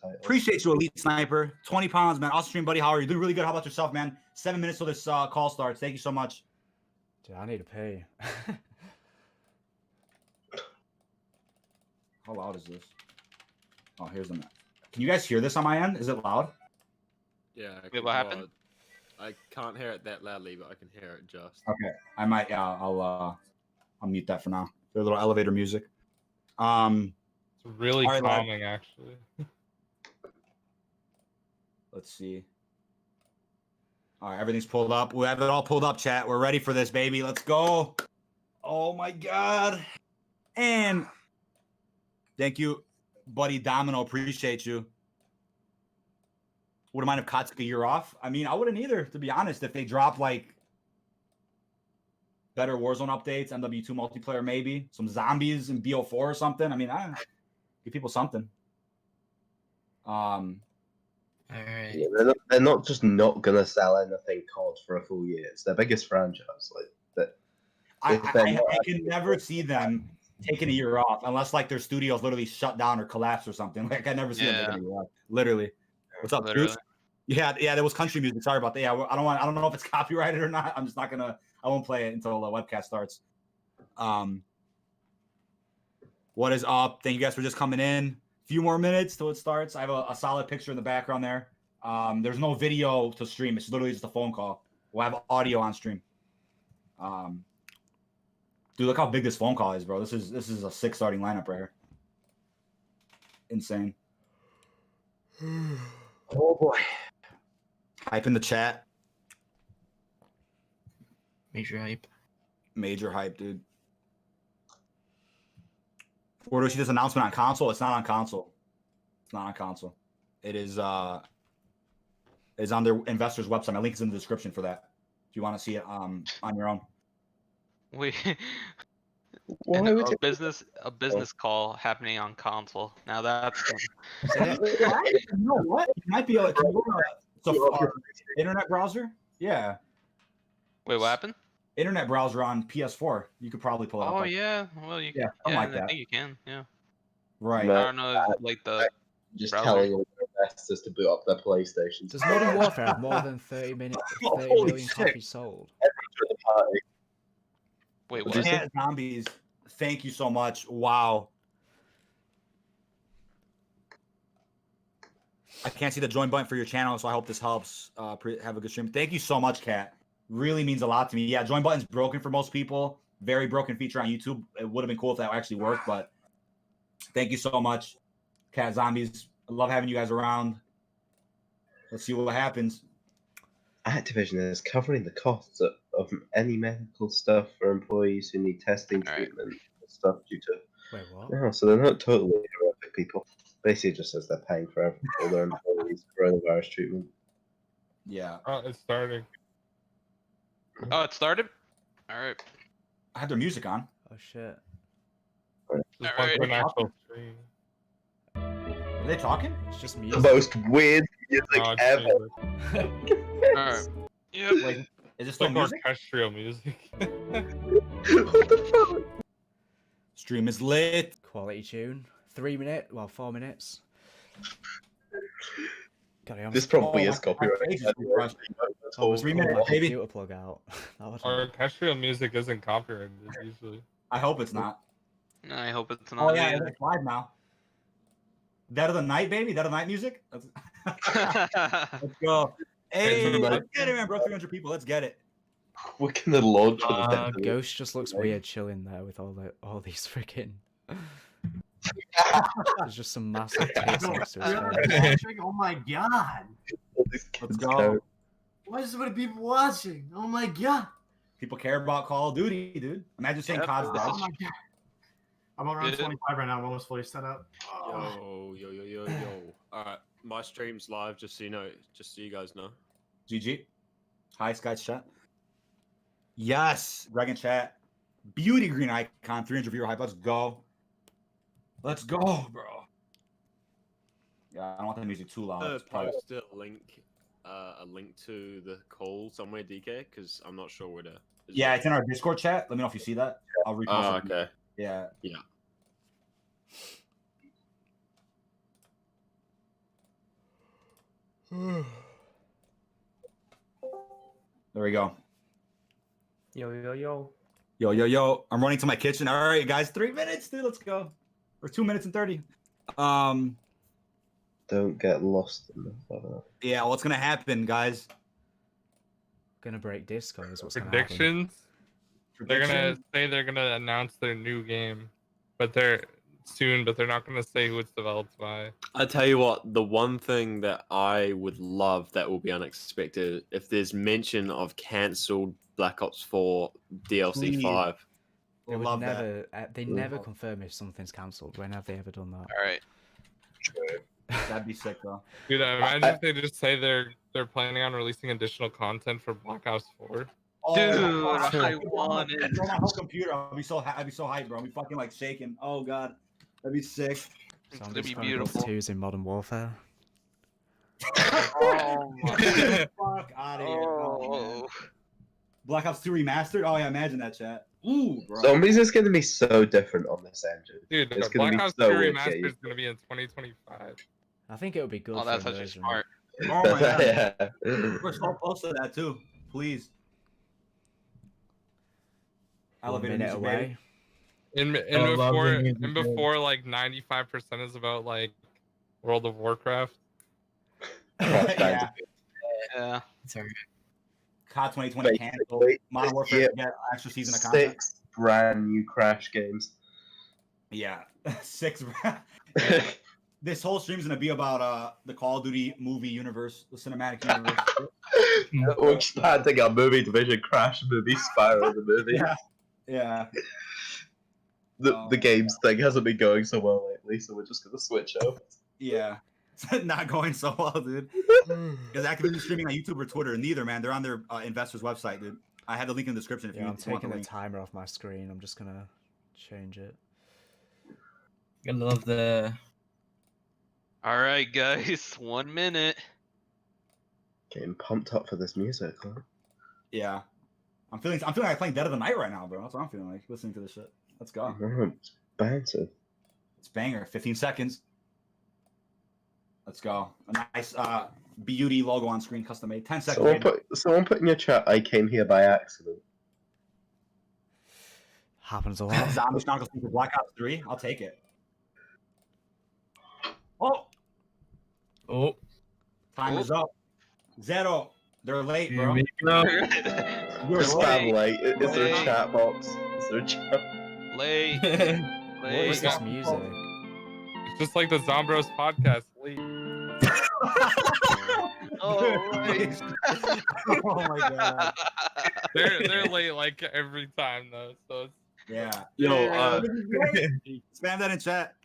title. Appreciate you, Elite Sniper. 20 pounds, man. Awesome stream, buddy. How are you? Doing really good. How about yourself, man? 7 minutes till this call starts. Thank you so much. Dude, I need to pee. How loud is this? Oh, here's the map. Can you guys hear this on my end? Is it loud? Yeah. Wait, what happened? I can't hear it that loudly, but I can hear it just. Okay. I might. Yeah. I'll mute that for now. There's a little elevator music. It's really All right, lad. calming actually. Let's see. All right, everything's pulled up. We have it all pulled up, chat. We're ready for this, baby. Let's go. Oh my god. And thank you, buddy Domino. Appreciate you. Wouldn't mind if COD took a year off. I mean, I wouldn't either, to be honest. If they drop like better Warzone updates, MW2 multiplayer, maybe some zombies in BO4 or something. I mean, give people something. All right. Yeah, they're not just not gonna sell anything COD for a full year. It's their biggest franchise. Like that. I can never see them taking a year off unless like their studios literally shut down or collapse or something. Like I never see them taking a year off. Literally. What's up, Literally. Bruce? Yeah, there was country music. Sorry about that. Yeah, I don't know if it's copyrighted or not. I'm just not gonna. I won't play it until the webcast starts. What is up? Thank you guys for just coming in. A few more minutes till it starts. I have a solid picture in the background there. There's no video to stream. It's literally just a phone call. We'll have audio on stream. Dude, look how big this phone call is, bro. This is a 6 starting lineup right here. Insane. Oh boy. Hype in the chat. Major hype. Major hype, dude. Where do we see this announcement on console? It's not on console. It's not on console. It is it's on their investors' website. My link is in the description for that. If you want to see it on your own. We Why would a business call happening on console. Now that's You know what? You might be able to go to internet browser. Yeah. Wait, what happened? Internet browser on PS4. You could probably pull it up. Oh like- yeah, well you can. Yeah, something like I that. think you can. Yeah. Right. No. I don't know, like the just browser. telling all the investors to boot up their PlayStations? Does Modern Warfare have more than 30 Holy million shit. copies sold? Every other party. Wait, What'd what? you Cat Zombies. Thank you so much. Wow. I can't see the join button for your channel, so I hope this helps. Have a good stream. Thank you so much, Kat. Really means a lot to me. Yeah, join button's broken for most people. Very broken feature on YouTube. It would have been cool if that actually worked, but thank you so much, Cat Zombies. I love having you guys around. Let's see what happens. Activision is covering the costs of any medical stuff for employees who need testing, All right. treatment, and stuff due to. Wait, what? No, so they're not totally horrific people. Basically, just says they're paying for all their employees' coronavirus treatment. Yeah. Oh, it's starting. Oh, it started. All right. I had their music on. Oh shit. Just All went to an right. actual stream. Are they talking? It's just The music. most weird music Oh, it's ever. music. All right. Yep. Like, Is it It's still like music? orchestral music. What the fuck? Stream is lit. Quality tune. 4 minutes. Got it on. This probably Oh, is my copyright. page is refreshed. Oh, was 3 my minutes, baby. computer plug out. That would Orchestral music isn't copyrighted usually. I hope it's not. I hope it's Oh not. yeah, either. it's live now. Dead of the Night, baby. Dead of the Night music. Let's go. Hey, let's get it, man, bro. 300 people. Let's get it. We're gonna launch on the dead. Ghost just looks weird chilling there with all these freaking. There's just some massive tits next to his face. Oh my god! Let's go. Why is so many people watching? Oh my god! People care about Call of Duty, dude. Imagine saying Yep. COD's dead. Oh my god! I'm around Dude. 25 right now. I'm almost fully set up. Oh. Yo. Alright, my stream's live, just so you know, just so you guys know. GG. Hi, Sky's chat. Yes, Greg in chat. Beauty green icon, 300 viewer hype. Let's go. Let's go, bro. Yeah, I don't want the music too loud. It's probably- Post a link to the call somewhere, DK, because I'm not sure where to. Yeah, it's in our Discord chat. Let me know if you see that. I'll repost Oh, it. okay. Yeah. Yeah. There we go. Yo. Yo. I'm running to my kitchen. All right, guys. 3 minutes, dude. Let's go. Or 2 minutes and 30. Don't get lost in the Yeah, what's gonna happen, guys? Gonna break Discord is what's gonna happen. Predictions? They're gonna say they're gonna announce their new game, but they're not gonna say who it's developed by. I tell you what, the one thing that I would love that will be unexpected, if there's mention of cancelled Black Ops 4 DLC Please. 5. They would Love never. They never confirm if something's cancelled. When have they ever done that? All right. That'd be sick, though. Dude, imagine if they just say they're planning on releasing additional content for Black Ops 4. Oh, Dude, my God. I want it. Throw my whole computer. I'd be so hyped, bro. I'd be fucking like shaking. Oh god, that'd be sick. It's gonna Zombies be Chronicles beautiful. 2's in Modern Warfare. Oh my Fuck out of here. Oh, man. Oh. Black Ops 2 remastered. Oh yeah, imagine that, chat. Ooh, bro. Zombies is gonna be so different on this engine. Dude, It's gonna Black be Ops so 2 weird, Remastered yeah. is gonna be in 2025. I think it would be good Oh, for that's actually immersion. smart. Oh my god. Yeah. We're so close to that too. Please. 1 Elevator minute music, baby. away. And before like 95% is about like World of Warcraft. Yeah. Yeah. It's alright. COD 2020 Wait, canceled. wait, Modern Warfare yeah. get extra season of content. 6 brand new Crash games. Yeah. 6. This whole stream's gonna be about the Call of Duty movie universe, the cinematic universe. We're expanding our movie division. Crash movie, Spyro the movie. Yeah. Yeah. The games thing hasn't been going so well lately, so we're just gonna switch over. Yeah. It's not going so well, dude. Because Activision streaming on YouTube or Twitter, neither, man. They're on their investors' website, dude. I had the link in the description if Yeah, you I'm want the taking the link. timer off my screen. I'm just gonna change it. I love the. All right, guys. 1 minute. Getting pumped up for this music, huh? Yeah. I'm feeling like playing Dead of the Night right now, bro. That's what I'm feeling like, listening to this shit. Let's go. It's banter. It's banger. 15 seconds. Let's go. A nice beauty logo on screen, custom made. 10 seconds. Someone put in your chat, I came here by accident. Happens a lot. Zombie Chronicles for Black Ops 3. I'll take it. Oh, Oh, time is up. Zero. They're late, here bro. we go. You're It's late. late. Is there a Late. chat box? Is there a chat? Late. What is Late. this music? It's just like the Zombros podcast. Lee. Oh, right. Oh my god. They're late like every time though. So it's, Yeah. Yo, Spam that in chat.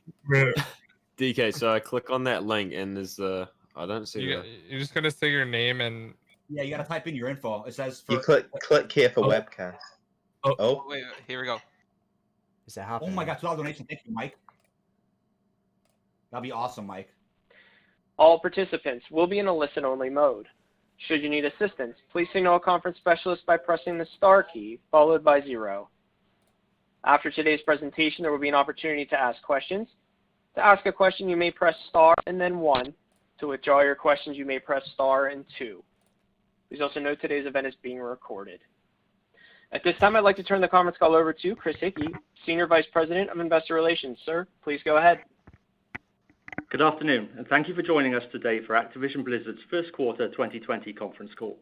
DK, so I click on that link and there's I don't see you're just gonna say your name and Yeah, you gotta type in your info. It says for. You click here for Oh. webcast. Oh. Oh, Wait, here we go. Is it Oh happening? my god, $2 donation. Thank you, Mike. That'd be awesome, Mike. All participants will be in a listen-only mode. Should you need assistance, please signal a conference specialist by pressing the star key followed by 0. After today's presentation, there will be an opportunity to ask questions. To ask a question, you may press star and then 1. To withdraw your questions, you may press star and 2. Please also note today's event is being recorded. At this time, I'd like to turn the conference call over to Chris Hickey, Senior Vice President of Investor Relations. Sir, please go ahead. Good afternoon, and thank you for joining us today for Activision Blizzard's first quarter 2020 conference call.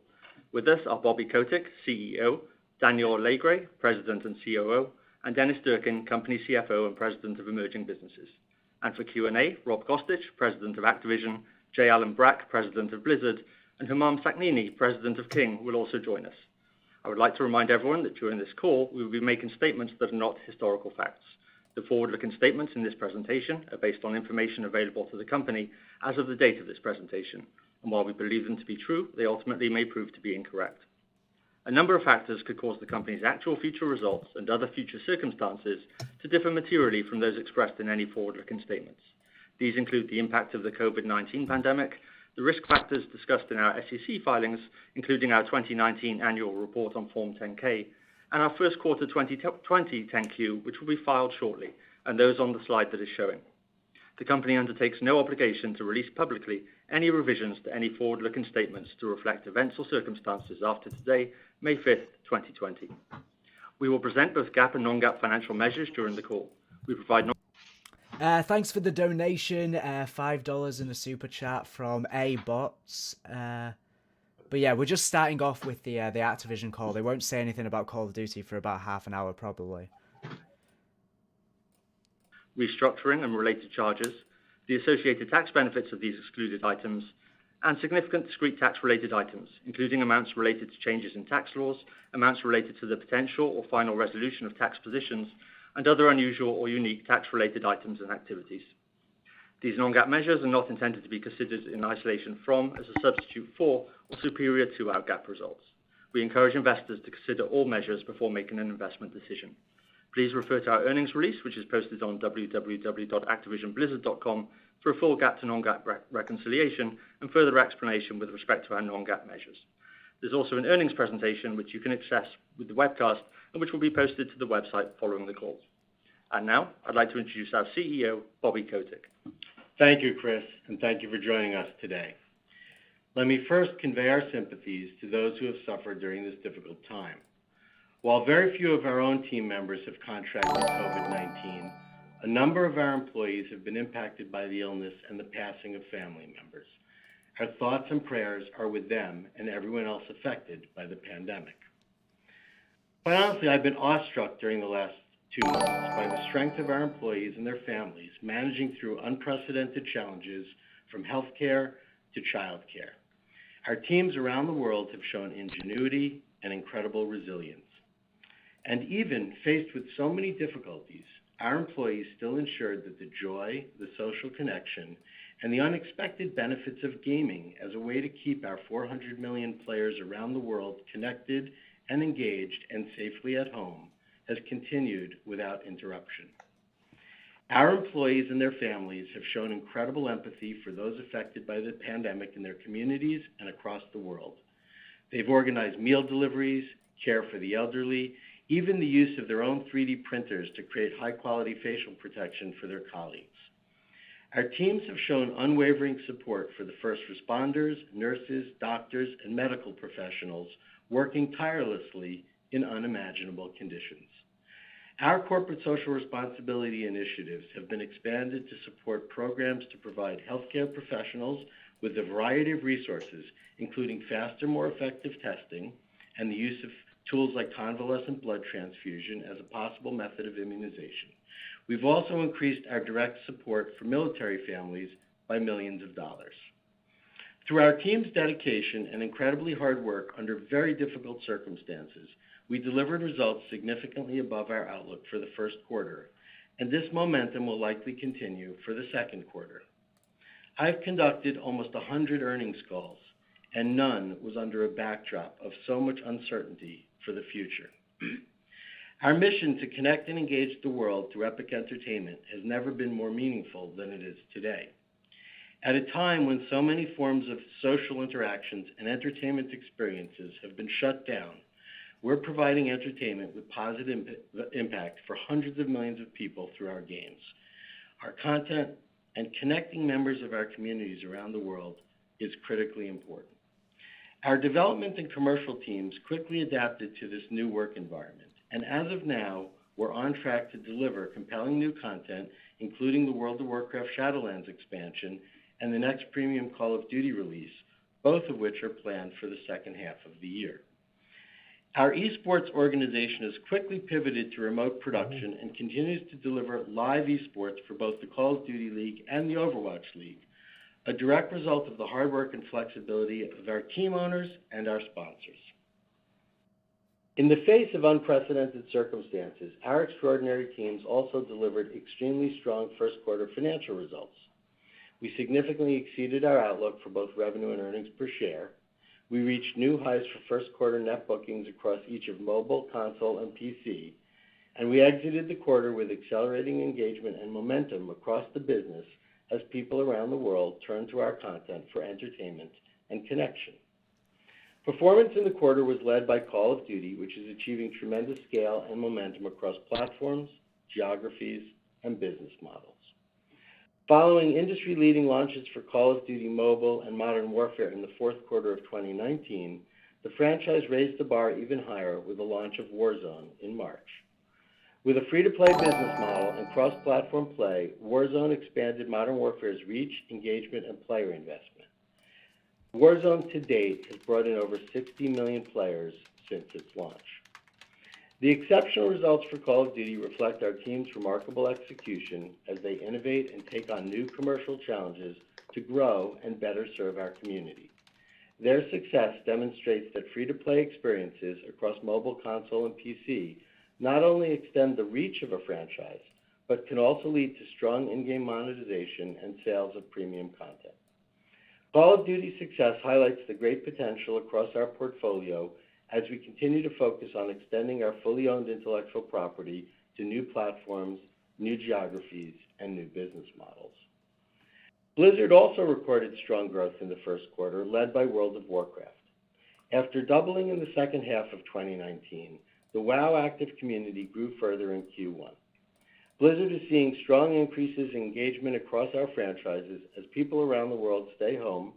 With us are Bobby Kotick, CEO, Daniel Alegre, President and COO, and Dennis Durkin, Company CFO and President of Emerging Businesses. And for Q&A, Rob Kostich, President of Activision, J. Allen Brack, President of Blizzard, and Humam Saknini, President of King, will also join us. I would like to remind everyone that during this call, we will be making statements that are not historical facts. The forward-looking statements in this presentation are based on information available to the company as of the date of this presentation, and while we believe them to be true, they ultimately may prove to be incorrect. A number of factors could cause the company's actual future results and other future circumstances to differ materially from those expressed in any forward-looking statements. These include the impact of the COVID-19 pandemic, the risk factors discussed in our SEC filings, including our 2019 annual report on Form 10-K, and our first quarter 2020 10-Q, which will be filed shortly, and those on the slide that is showing. The company undertakes no obligation to release publicly any revisions to any forward-looking statements to reflect events or circumstances after today, May 5th, 2020. We will present both GAAP and non-GAAP financial measures during the call. We provide thanks for the donation, $5 in a super chat from A-Bots. But yeah, we're just starting off with the Activision call. They won't say anything about Call of Duty for about half an hour, probably. Restructuring and related charges, the associated tax benefits of these excluded items, and significant discrete tax-related items, including amounts related to changes in tax laws, amounts related to the potential or final resolution of tax positions, and other unusual or unique tax-related items and activities. These non-GAAP measures are not intended to be considered in isolation from, as a substitute for, or superior to our GAAP results. We encourage investors to consider all measures before making an investment decision. Please refer to our earnings release, which is posted on www.activisionblizzard.com for a full GAAP to non-GAAP reconciliation and further explanation with respect to our non-GAAP measures. There's also an earnings presentation which you can access with the webcast and which will be posted to the website following the call. And now, I'd like to introduce our CEO, Bobby Kotick. Thank you, Chris, and thank you for joining us today. Let me first convey our sympathies to those who have suffered during this difficult time. While very few of our own team members have contracted COVID-19, a number of our employees have been impacted by the illness and the passing of family members. Our thoughts and prayers are with them and everyone else affected by the pandemic. Quite honestly, I've been awestruck during the last 2 months by the strength of our employees and their families managing through unprecedented challenges from healthcare to childcare. Our teams around the world have shown ingenuity and incredible resilience. And even faced with so many difficulties, our employees still ensured that the joy, the social connection, and the unexpected benefits of gaming as a way to keep our 400 million players around the world connected and engaged and safely at home has continued without interruption. Our employees and their families have shown incredible empathy for those affected by the pandemic in their communities and across the world. They've organized meal deliveries, care for the elderly, even the use of their own 3D printers to create high-quality facial protection for their colleagues. Our teams have shown unwavering support for the first responders, nurses, doctors, and medical professionals working tirelessly in unimaginable conditions. Our corporate social responsibility initiatives have been expanded to support programs to provide healthcare professionals with a variety of resources, including faster, more effective testing and the use of tools like convalescent blood transfusion as a possible method of immunization. We've also increased our direct support for military families by millions of dollars. Through our team's dedication and incredibly hard work under very difficult circumstances, we delivered results significantly above our outlook for the first quarter, and this momentum will likely continue for the second quarter. I've conducted almost 100 earnings calls, and none was under a backdrop of so much uncertainty for the future. Our mission to connect and engage the world through epic entertainment has never been more meaningful than it is today. At a time when so many forms of social interactions and entertainment experiences have been shut down, we're providing entertainment with positive impact for hundreds of millions of people through our games. Our content and connecting members of our communities around the world is critically important. Our development and commercial teams quickly adapted to this new work environment, and as of now, we're on track to deliver compelling new content, including the World of Warcraft Shadowlands expansion and the next premium Call of Duty release, both of which are planned for the second half of the year. Our esports organization has quickly pivoted to remote production and continues to deliver live esports for both the Call of Duty League and the Overwatch League, a direct result of the hard work and flexibility of our team owners and our sponsors. In the face of unprecedented circumstances, our extraordinary teams also delivered extremely strong first quarter financial results. We significantly exceeded our outlook for both revenue and earnings per share. We reached new highs for first quarter net bookings across each of mobile, console, and PC, and we exited the quarter with accelerating engagement and momentum across the business as people around the world turn to our content for entertainment and connection. Performance in the quarter was led by Call of Duty, which is achieving tremendous scale and momentum across platforms, geographies, and business models. Following industry-leading launches for Call of Duty Mobile and Modern Warfare in the fourth quarter of 2019, the franchise raised the bar even higher with the launch of Warzone in March. With a free-to-play business model and cross-platform play, Warzone expanded Modern Warfare's reach, engagement, and player investment. Warzone to date has brought in over 60 million players since its launch. The exceptional results for Call of Duty reflect our team's remarkable execution as they innovate and take on new commercial challenges to grow and better serve our community. Their success demonstrates that free-to-play experiences across mobile, console, and PC not only extend the reach of a franchise, but can also lead to strong in-game monetization and sales of premium content. Call of Duty's success highlights the great potential across our portfolio as we continue to focus on extending our fully owned intellectual property to new platforms, new geographies, and new business models. Blizzard also recorded strong growth in the first quarter, led by World of Warcraft. After doubling in the second half of 2019, the WoW active community grew further in Q1. Blizzard is seeing strong increases in engagement across our franchises as people around the world stay home,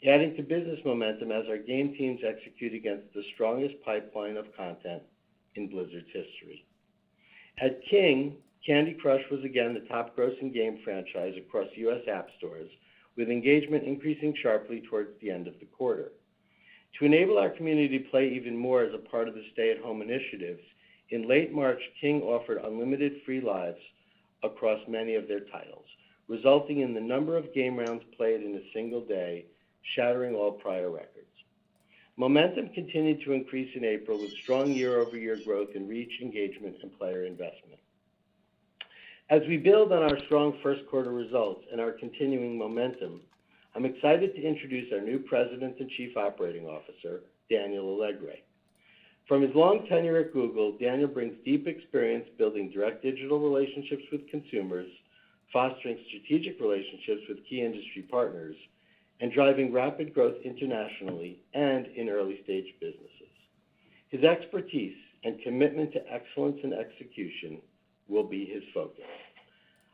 adding to business momentum as our game teams execute against the strongest pipeline of content in Blizzard's history. At King, Candy Crush was again the top grossing game franchise across U.S. app stores, with engagement increasing sharply towards the end of the quarter. To enable our community to play even more as a part of the stay-at-home initiatives, in late March, King offered unlimited free lives across many of their titles, resulting in the number of game rounds played in a single day shattering all prior records. Momentum continued to increase in April with strong year-over-year growth in reach, engagement, and player investment. As we build on our strong first quarter results and our continuing momentum, I'm excited to introduce our new President and Chief Operating Officer, Daniel Allegre. From his long tenure at Google, Daniel brings deep experience building direct digital relationships with consumers, fostering strategic relationships with key industry partners, and driving rapid growth internationally and in early-stage businesses. His expertise and commitment to excellence and execution will be his focus.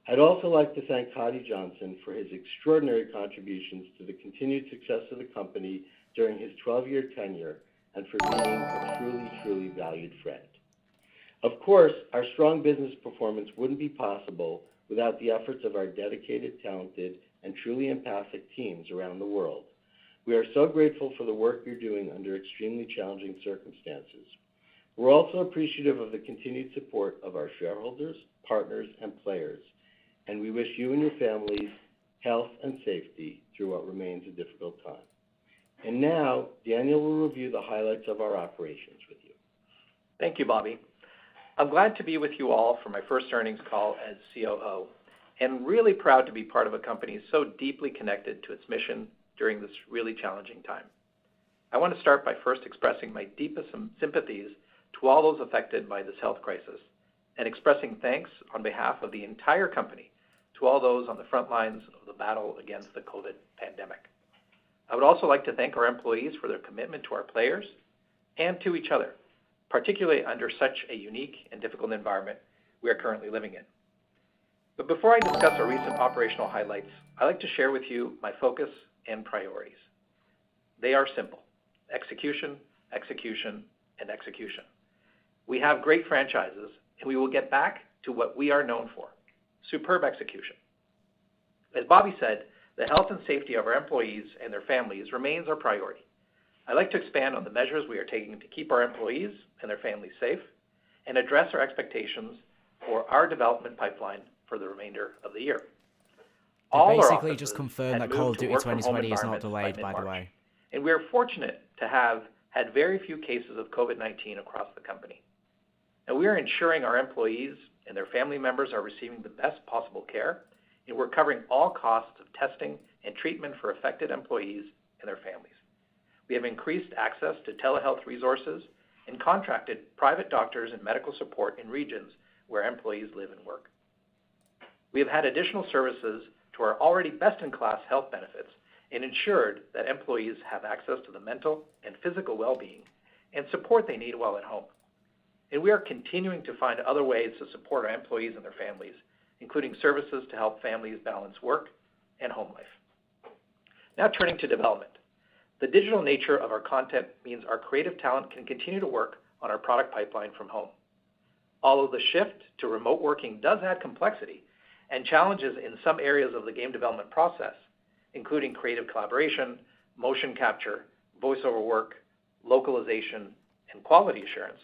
I'd also like to thank COD Johnson for his extraordinary contributions to the continued success of the company during his 12-year tenure and for being a truly valued friend. Of course, our strong business performance wouldn't be possible without the efforts of our dedicated, talented, and truly empathic teams around the world. We are so grateful for the work you're doing under extremely challenging circumstances. We're also appreciative of the continued support of our shareholders, partners, and players, and we wish you and your families health and safety through what remains a difficult time. And now, Daniel will review the highlights of our operations with you. Thank you, Bobby. I'm glad to be with you all for my first earnings call as COO, and really proud to be part of a company so deeply connected to its mission during this really challenging time. I want to start by first expressing my deepest sympathies to all those affected by this health crisis, and expressing thanks on behalf of the entire company to all those on the front lines of the battle against the COVID pandemic. I would also like to thank our employees for their commitment to our players and to each other, particularly under such a unique and difficult environment we are currently living in. But before I discuss our recent operational highlights, I'd like to share with you my focus and priorities. They are simple: execution, execution, and execution. We have great franchises, and we will get back to what we are known for: superb execution. As Bobby said, the health and safety of our employees and their families remains our priority. I'd like to expand on the measures we are taking to keep our employees and their families safe and address our expectations for our development pipeline for the remainder of the year. They basically just confirmed that Call of Duty 2020 is not delayed, by the way. And we are fortunate to have had very few cases of COVID-19 across the company. And we are ensuring our employees and their family members are receiving the best possible care, and we're covering all costs of testing and treatment for affected employees and their families. We have increased access to telehealth resources and contracted private doctors and medical support in regions where employees live and work. We have had additional services to our already best-in-class health benefits and ensured that employees have access to the mental and physical well-being and support they need while at home. And we are continuing to find other ways to support our employees and their families, including services to help families balance work and home life. Now turning to development. The digital nature of our content means our creative talent can continue to work on our product pipeline from home. Although the shift to remote working does add complexity and challenges in some areas of the game development process, including creative collaboration, motion capture, voiceover work, localization, and quality assurance,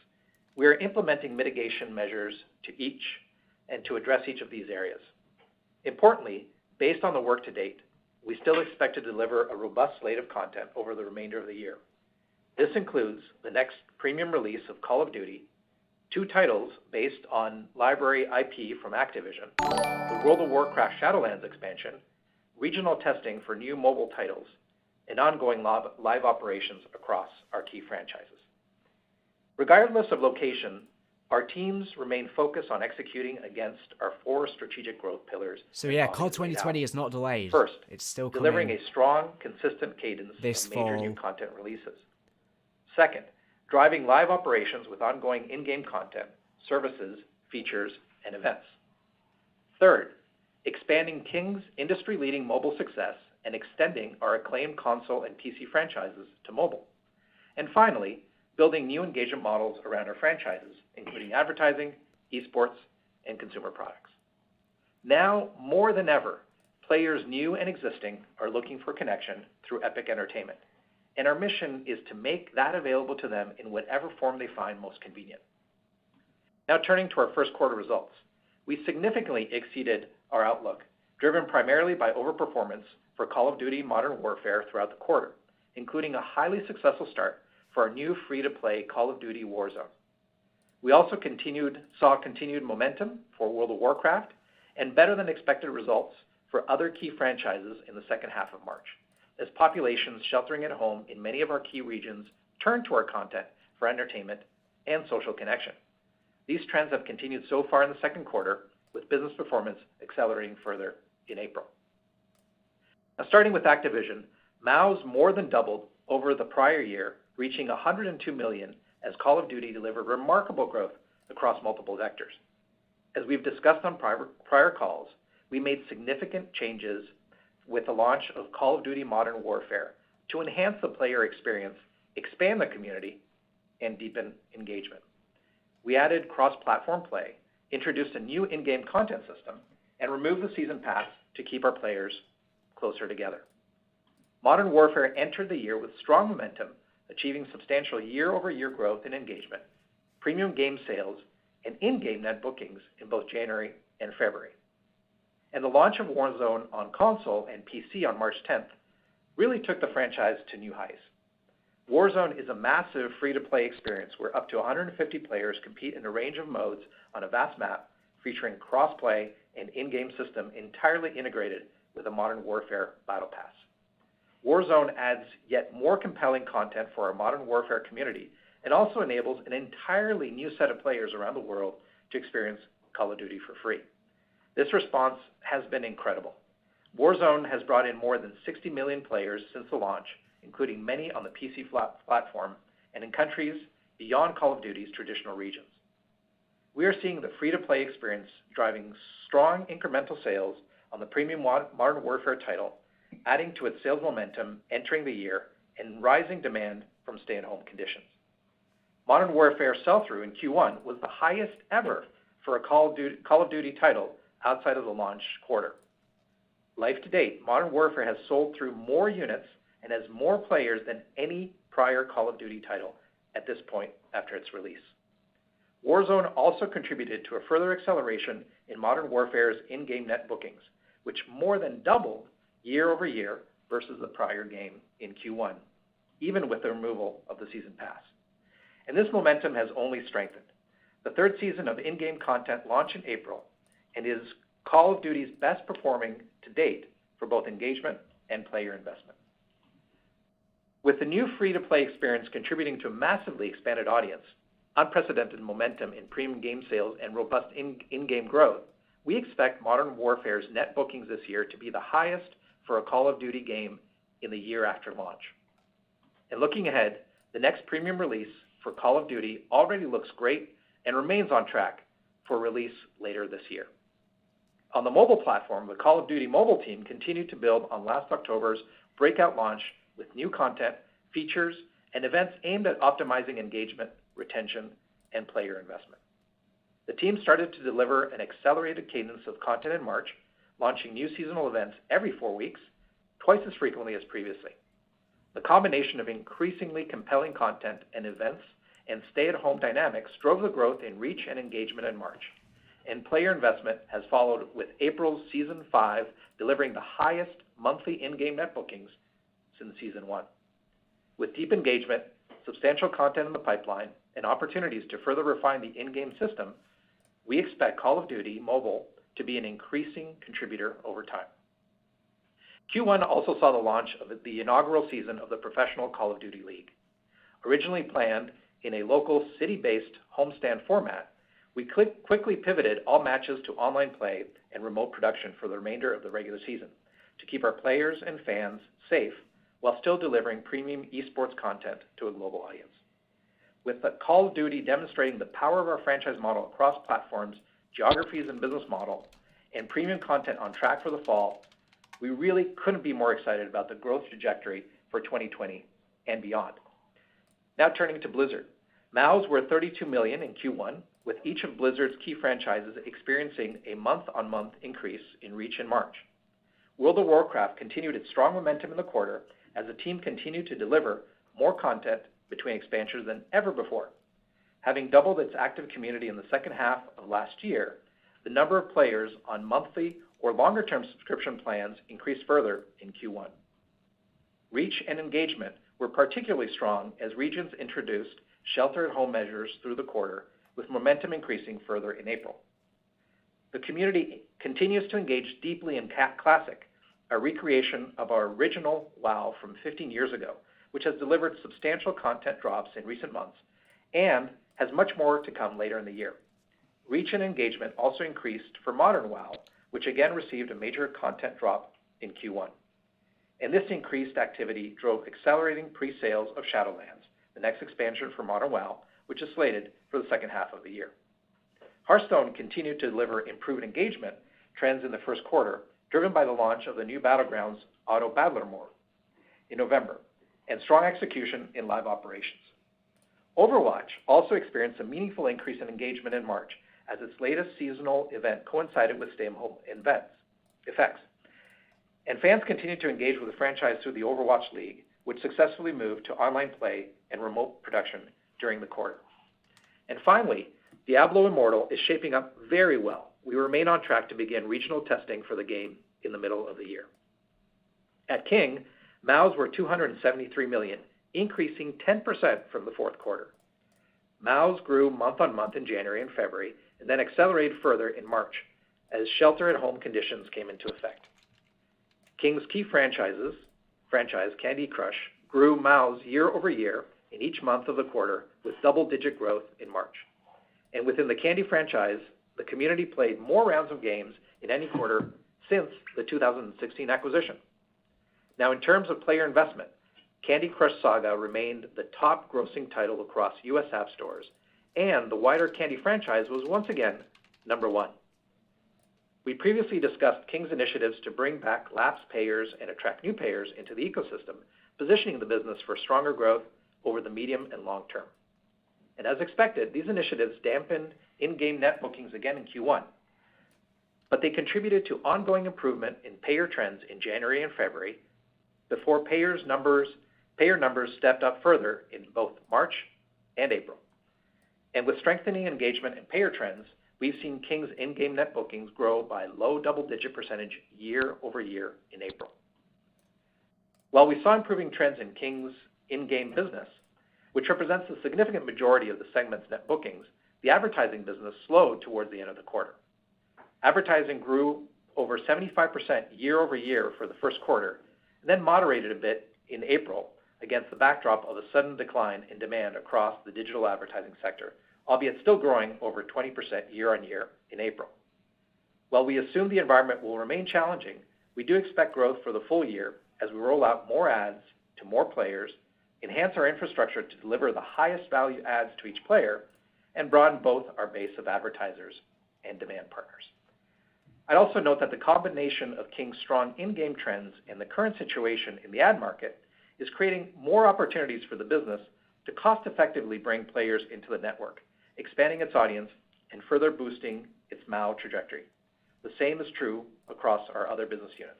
we are implementing mitigation measures to address each of these areas. Importantly, based on the work to date, we still expect to deliver a robust slate of content over the remainder of the year. This includes the next premium release of Call of Duty, 2 titles based on library IP from Activision, the World of Warcraft Shadowlands expansion, regional testing for new mobile titles, and ongoing live operations across our key franchises. Regardless of location, our teams remain focused on executing against our 4 strategic growth pillars. So yeah, COD 2020 is not delayed. First, it's still delivering a strong, consistent cadence of major new content releases. Second, driving live operations with ongoing in-game content, services, features, and events. Third, expanding King's industry-leading mobile success and extending our acclaimed console and PC franchises to mobile. And finally, building new engagement models around our franchises, including advertising, esports, and consumer products. Now, more than ever, players new and existing are looking for connection through epic entertainment, and our mission is to make that available to them in whatever form they find most convenient. Now turning to our first quarter results. We significantly exceeded our outlook, driven primarily by overperformance for Call of Duty Modern Warfare throughout the quarter, including a highly successful start for our new free-to-play Call of Duty Warzone. We also saw continued momentum for World of Warcraft and better than expected results for other key franchises in the second half of March, as populations sheltering at home in many of our key regions turned to our content for entertainment and social connection. These trends have continued so far in the second quarter, with business performance accelerating further in April. Now starting with Activision, MAUs more than doubled over the prior year, reaching 102 million as Call of Duty delivered remarkable growth across multiple vectors. As we've discussed on prior calls, we made significant changes with the launch of Call of Duty Modern Warfare to enhance the player experience, expand the community, and deepen engagement. We added cross-platform play, introduced a new in-game content system, and removed the season pass to keep our players closer together. Modern Warfare entered the year with strong momentum, achieving substantial year-over-year growth in engagement, premium game sales, and in-game net bookings in both January and February. And the launch of Warzone on console and PC on March 10th really took the franchise to new heights. Warzone is a massive free-to-play experience where up to 150 players compete in a range of modes on a vast map featuring cross-play and in-game system entirely integrated with a Modern Warfare Battle Pass. Warzone adds yet more compelling content for our Modern Warfare community and also enables an entirely new set of players around the world to experience Call of Duty for free. This response has been incredible. Warzone has brought in more than 60 million players since the launch, including many on the PC platform and in countries beyond Call of Duty's traditional regions. We are seeing the free-to-play experience driving strong incremental sales on the premium Modern Warfare title, adding to its sales momentum entering the year and rising demand from stay-at-home conditions. Modern Warfare sell-through in Q1 was the highest ever for a Call of Duty title outside of the launch quarter. Life to date, Modern Warfare has sold through more units and has more players than any prior Call of Duty title at this point after its release. Warzone also contributed to a further acceleration in Modern Warfare's in-game net bookings, which more than doubled year over year versus the prior game in Q1, even with the removal of the Season Pass. And this momentum has only strengthened. The third season of in-game content launched in April and is Call of Duty's best performing to date for both engagement and player investment. With the new free-to-play experience contributing to a massively expanded audience, unprecedented momentum in premium game sales, and robust in-game growth, we expect Modern Warfare's net bookings this year to be the highest for a Call of Duty game in the year after launch. And looking ahead, the next premium release for Call of Duty already looks great and remains on track for release later this year. On the mobile platform, the Call of Duty mobile team continued to build on last October's breakout launch with new content, features, and events aimed at optimizing engagement, retention, and player investment. The team started to deliver an accelerated cadence of content in March, launching new seasonal events every 4 weeks, twice as frequently as previously. The combination of increasingly compelling content and events and stay-at-home dynamics drove the growth in reach and engagement in March, and player investment has followed, with April's Season 5 delivering the highest monthly in-game net bookings since Season 1. With deep engagement, substantial content in the pipeline, and opportunities to further refine the in-game system, we expect Call of Duty Mobile to be an increasing contributor over time. Q1 also saw the launch of the inaugural season of the Professional Call of Duty League. Originally planned in a local city-based homestand format, we quickly pivoted all matches to online play and remote production for the remainder of the regular season to keep our players and fans safe while still delivering premium esports content to a global audience. With the Call of Duty demonstrating the power of our franchise model across platforms, geographies, and business model, and premium content on track for the fall, we really couldn't be more excited about the growth trajectory for 2020 and beyond. Now turning to Blizzard. MAUs were 32 million in Q1, with each of Blizzard's key franchises experiencing a month-on-month increase in reach in March. World of Warcraft continued its strong momentum in the quarter as the team continued to deliver more content between expansions than ever before. Having doubled its active community in the second half of last year, the number of players on monthly or longer-term subscription plans increased further in Q1. Reach and engagement were particularly strong as regions introduced shelter-at-home measures through the quarter, with momentum increasing further in April. The community continues to engage deeply in Classic, a recreation of our original WoW from 15 years ago, which has delivered substantial content drops in recent months and has much more to come later in the year. Reach and engagement also increased for Modern WoW, which again received a major content drop in Q1. And this increased activity drove accelerating pre-sales of Shadowlands, the next expansion for Modern WoW, which is slated for the second half of the year. Hearthstone continued to deliver improved engagement trends in the first quarter, driven by the launch of the new Battlegrounds Auto Battler mode in November, and strong execution in live operations. Overwatch also experienced a meaningful increase in engagement in March as its latest seasonal event coincided with stay-at-home effects. And fans continued to engage with the franchise through the Overwatch League, which successfully moved to online play and remote production during the quarter. And finally, Diablo Immortal is shaping up very well. We remain on track to begin regional testing for the game in the middle of the year. At King, MAUs were 273 million, increasing 10% from the fourth quarter. MAUs grew month-on-month in January and February, and then accelerated further in March as shelter-at-home conditions came into effect. King's key franchise, Candy Crush, grew MAUs year over year in each month of the quarter, with double-digit growth in March. And within the Candy franchise, the community played more rounds of games in any quarter since the 2016 acquisition. Now, in terms of player investment, Candy Crush Saga remained the top grossing title across US app stores, and the wider Candy franchise was once again number one. We previously discussed King's initiatives to bring back lapsed payers and attract new payers into the ecosystem, positioning the business for stronger growth over the medium and long term. And as expected, these initiatives dampened in-game net bookings again in Q1, but they contributed to ongoing improvement in payer trends in January and February before payer numbers stepped up further in both March and April. And with strengthening engagement and payer trends, we've seen King's in-game net bookings grow by low double-digit percentage year over year in April. While we saw improving trends in King's in-game business, which represents a significant majority of the segment's net bookings, the advertising business slowed towards the end of the quarter. Advertising grew over 75% year over year for the first quarter, and then moderated a bit in April against the backdrop of a sudden decline in demand across the digital advertising sector, albeit still growing over 20% year on year in April. While we assume the environment will remain challenging, we do expect growth for the full year as we roll out more ads to more players, enhance our infrastructure to deliver the highest value ads to each player, and broaden both our base of advertisers and demand partners. I'd also note that the combination of King's strong in-game trends and the current situation in the ad market is creating more opportunities for the business to cost-effectively bring players into the network, expanding its audience and further boosting its MAU trajectory. The same is true across our other business units.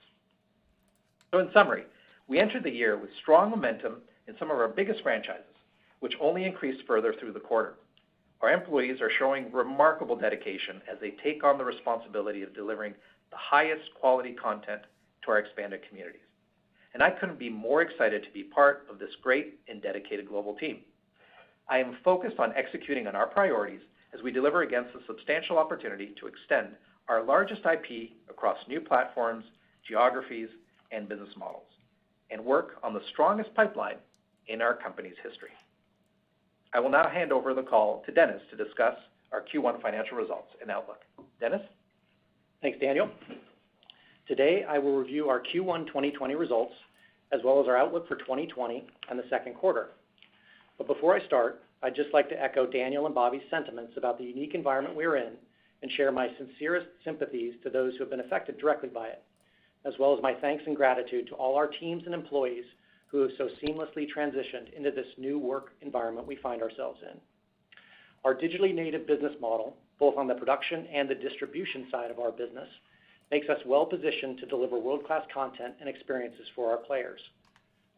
So in summary, we entered the year with strong momentum in some of our biggest franchises, which only increased further through the quarter. Our employees are showing remarkable dedication as they take on the responsibility of delivering the highest quality content to our expanded communities. And I couldn't be more excited to be part of this great and dedicated global team. I am focused on executing on our priorities as we deliver against the substantial opportunity to extend our largest IP across new platforms, geographies, and business models, and work on the strongest pipeline in our company's history. I will now hand over the call to Dennis to discuss our Q1 financial results and outlook. Dennis? Thanks, Daniel. Today, I will review our Q1 2020 results, as well as our outlook for 2020 and the second quarter. But before I start, I'd just like to echo Daniel and Bobby's sentiments about the unique environment we're in and share my sincerest sympathies to those who have been affected directly by it, as well as my thanks and gratitude to all our teams and employees who have so seamlessly transitioned into this new work environment we find ourselves in. Our digitally native business model, both on the production and the distribution side of our business, makes us well positioned to deliver world-class content and experiences for our players.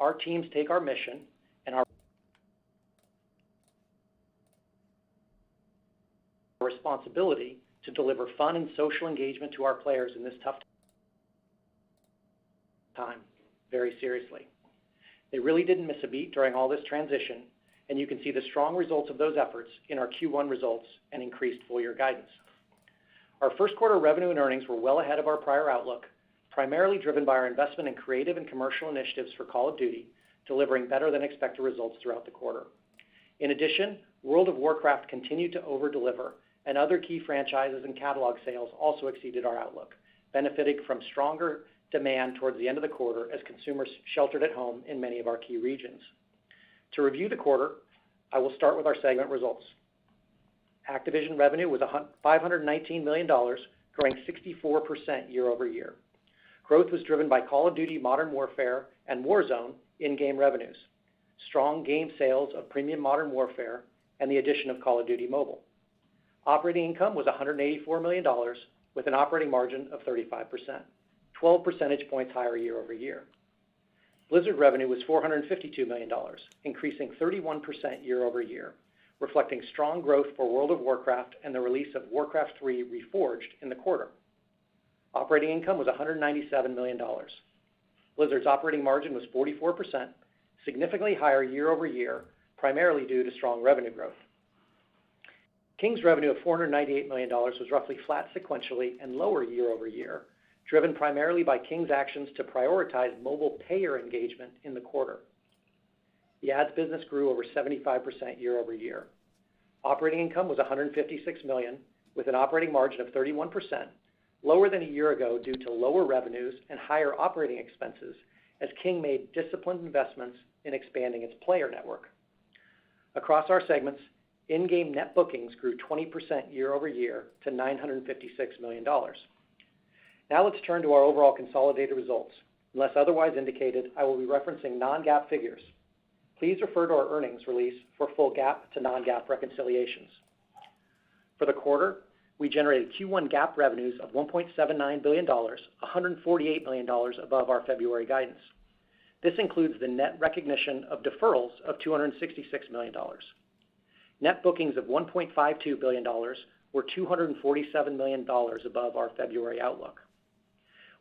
Our teams take our mission and our responsibility to deliver fun and social engagement to our players in this tough time very seriously. They really didn't miss a beat during all this transition, and you can see the strong results of those efforts in our Q1 results and increased full-year guidance. Our first quarter revenue and earnings were well ahead of our prior outlook, primarily driven by our investment in creative and commercial initiatives for Call of Duty, delivering better than expected results throughout the quarter. In addition, World of Warcraft continued to over-deliver, and other key franchises and catalog sales also exceeded our outlook, benefiting from stronger demand towards the end of the quarter as consumers sheltered at home in many of our key regions. To review the quarter, I will start with our segment results. Activision revenue was $519 million, growing 64% year over year. Growth was driven by Call of Duty Modern Warfare and Warzone in-game revenues, strong game sales of premium Modern Warfare, and the addition of Call of Duty Mobile. Operating income was $184 million, with an operating margin of 35%, 12 percentage points higher year over year. Blizzard revenue was $452 million, increasing 31% year over year, reflecting strong growth for World of Warcraft and the release of Warcraft 3 Reforged in the quarter. Operating income was $197 million. Blizzard's operating margin was 44%, significantly higher year over year, primarily due to strong revenue growth. King's revenue of $498 million was roughly flat sequentially and lower year over year, driven primarily by King's actions to prioritize mobile payer engagement in the quarter. The ads business grew over 75% year over year. Operating income was $156 million, with an operating margin of 31%, lower than a year ago due to lower revenues and higher operating expenses as King made disciplined investments in expanding its player network. Across our segments, in-game net bookings grew 20% year over year to $956 million. Now let's turn to our overall consolidated results. Unless otherwise indicated, I will be referencing non-GAAP figures. Please refer to our earnings release for full GAAP to non-GAAP reconciliations. For the quarter, we generated Q1 GAAP revenues of $1.79 billion, $148 million above our February guidance. This includes the net recognition of deferrals of $266 million. Net bookings of $1.52 billion were $247 million above our February outlook.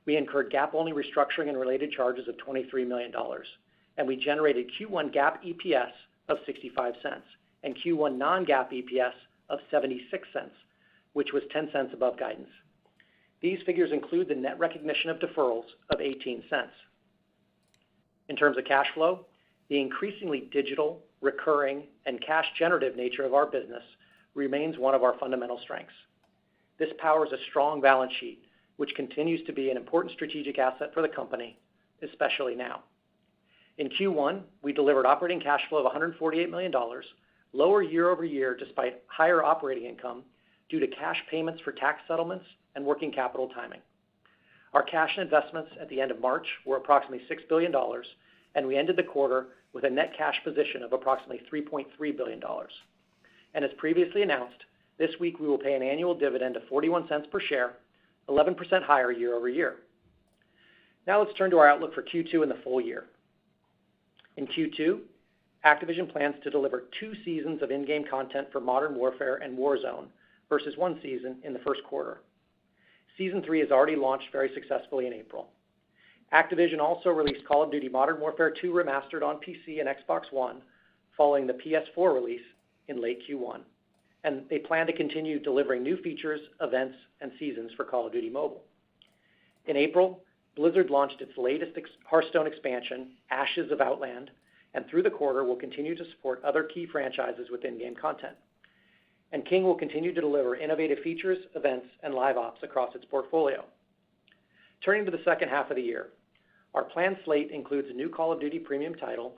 We incurred GAAP-only restructuring and related charges of $23 million, and we generated Q1 GAAP EPS of 65 cents and Q1 non-GAAP EPS of 76 cents, which was 10 cents above guidance. These figures include the net recognition of deferrals of 18 cents. In terms of cash flow, the increasingly digital, recurring, and cash-generative nature of our business remains one of our fundamental strengths. This powers a strong balance sheet, which continues to be an important strategic asset for the company, especially now. In Q1, we delivered operating cash flow of $148 million, lower year over year despite higher operating income due to cash payments for tax settlements and working capital timing. Our cash and investments at the end of March were approximately $6 billion, and we ended the quarter with a net cash position of approximately $3.3 billion. And as previously announced, this week we will pay an annual dividend of 41 cents per share, 11% higher year over year. Now let's turn to our outlook for Q2 and the full year. In Q2, Activision plans to deliver 2 seasons of in-game content for Modern Warfare and Warzone versus 1 season in the first quarter. Season 3 has already launched very successfully in April. Activision also released Call of Duty Modern Warfare 2 Remastered on PC and Xbox One following the PS4 release in late Q1, and they plan to continue delivering new features, events, and seasons for Call of Duty Mobile. In April, Blizzard launched its latest Hearthstone expansion, Ashes of Outland, and through the quarter will continue to support other key franchises with in-game content. And King will continue to deliver innovative features, events, and live ops across its portfolio. Turning to the second half of the year, our planned slate includes a new Call of Duty premium title,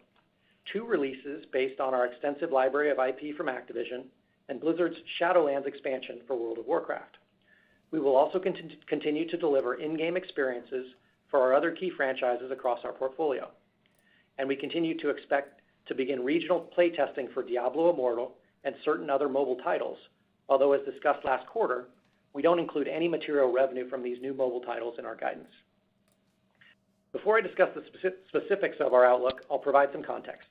2 releases based on our extensive library of IP from Activision, and Blizzard's Shadowlands expansion for World of Warcraft. We will also continue to deliver in-game experiences for our other key franchises across our portfolio. And we continue to expect to begin regional playtesting for Diablo Immortal and certain other mobile titles, although as discussed last quarter, we don't include any material revenue from these new mobile titles in our guidance. Before I discuss the specifics of our outlook, I'll provide some context.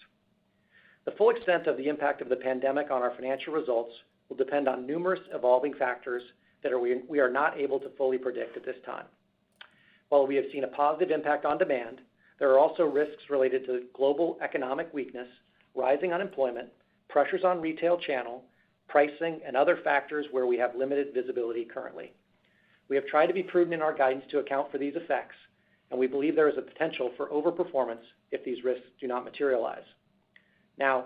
The full extent of the impact of the pandemic on our financial results will depend on numerous evolving factors that we are not able to fully predict at this time. While we have seen a positive impact on demand, there are also risks related to global economic weakness, rising unemployment, pressures on retail channel, pricing, and other factors where we have limited visibility currently. We have tried to be prudent in our guidance to account for these effects, and we believe there is a potential for overperformance if these risks do not materialize. Now,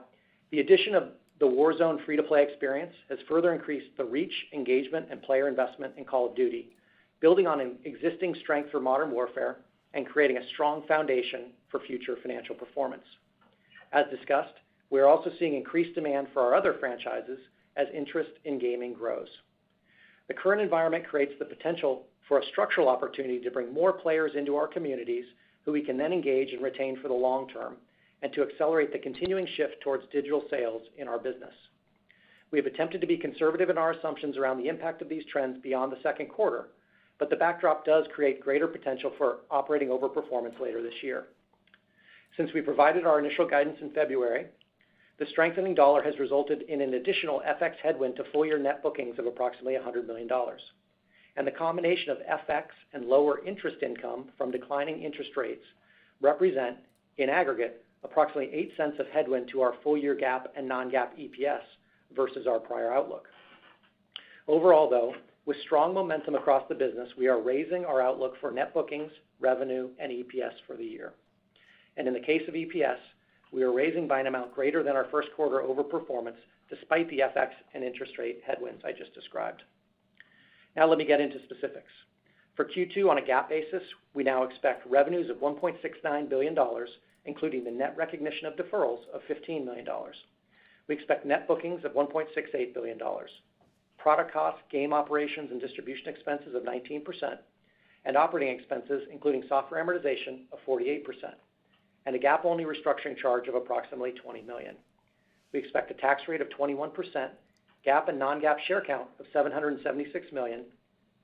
the addition of the Warzone free-to-play experience has further increased the reach, engagement, and player investment in Call of Duty, building on an existing strength for Modern Warfare and creating a strong foundation for future financial performance. As discussed, we are also seeing increased demand for our other franchises as interest in gaming grows. The current environment creates the potential for a structural opportunity to bring more players into our communities who we can then engage and retain for the long term, and to accelerate the continuing shift towards digital sales in our business. We have attempted to be conservative in our assumptions around the impact of these trends beyond the second quarter, but the backdrop does create greater potential for operating overperformance later this year. Since we provided our initial guidance in February, the strengthening dollar has resulted in an additional FX headwind to full-year net bookings of approximately $100 million. And the combination of FX and lower interest income from declining interest rates represent, in aggregate, approximately 8 cents of headwind to our full-year GAAP and non-GAAP EPS versus our prior outlook. Overall, though, with strong momentum across the business, we are raising our outlook for net bookings, revenue, and EPS for the year. And in the case of EPS, we are raising by an amount greater than our first quarter overperformance, despite the FX and interest rate headwinds I just described. Now let me get into specifics. For Q2 on a GAAP basis, we now expect revenues of $1.69 billion, including the net recognition of deferrals of $15 million. We expect net bookings of $1.68 billion. Product costs, game operations, and distribution expenses of 19%, and operating expenses, including software amortization, of 48%, and a GAAP-only restructuring charge of approximately $20 million. We expect a tax rate of 21%, GAAP and non-GAAP share count of 776 million,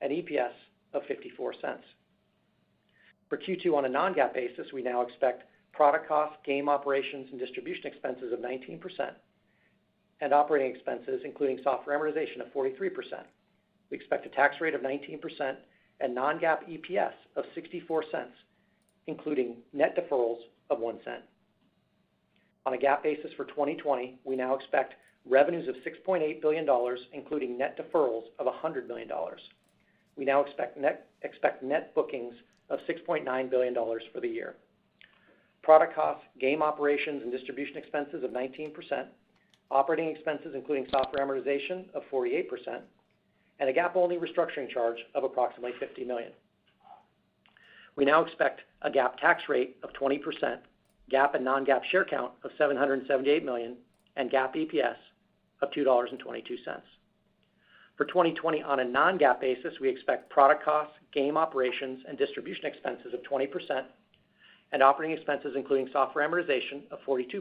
and EPS of 54 cents. For Q2 on a non-GAAP basis, we now expect product costs, game operations, and distribution expenses of 19%, and operating expenses, including software amortization, of 43%. We expect a tax rate of 19% and non-GAAP EPS of 64 cents, including net deferrals of 1 cent. On a GAAP basis for 2020, we now expect revenues of $6.8 billion, including net deferrals of $100 million. We now expect net bookings of $6.9 billion for the year. Product costs, game operations, and distribution expenses of 19%, operating expenses, including software amortization, of 48%, and a GAAP-only restructuring charge of approximately $50 million. We now expect a GAAP tax rate of 20%, GAAP and non-GAAP share count of 778 million, and GAAP EPS of $2.22. For 2020 on a non-GAAP basis, we expect product costs, game operations, and distribution expenses of 20%, and operating expenses, including software amortization, of 42%.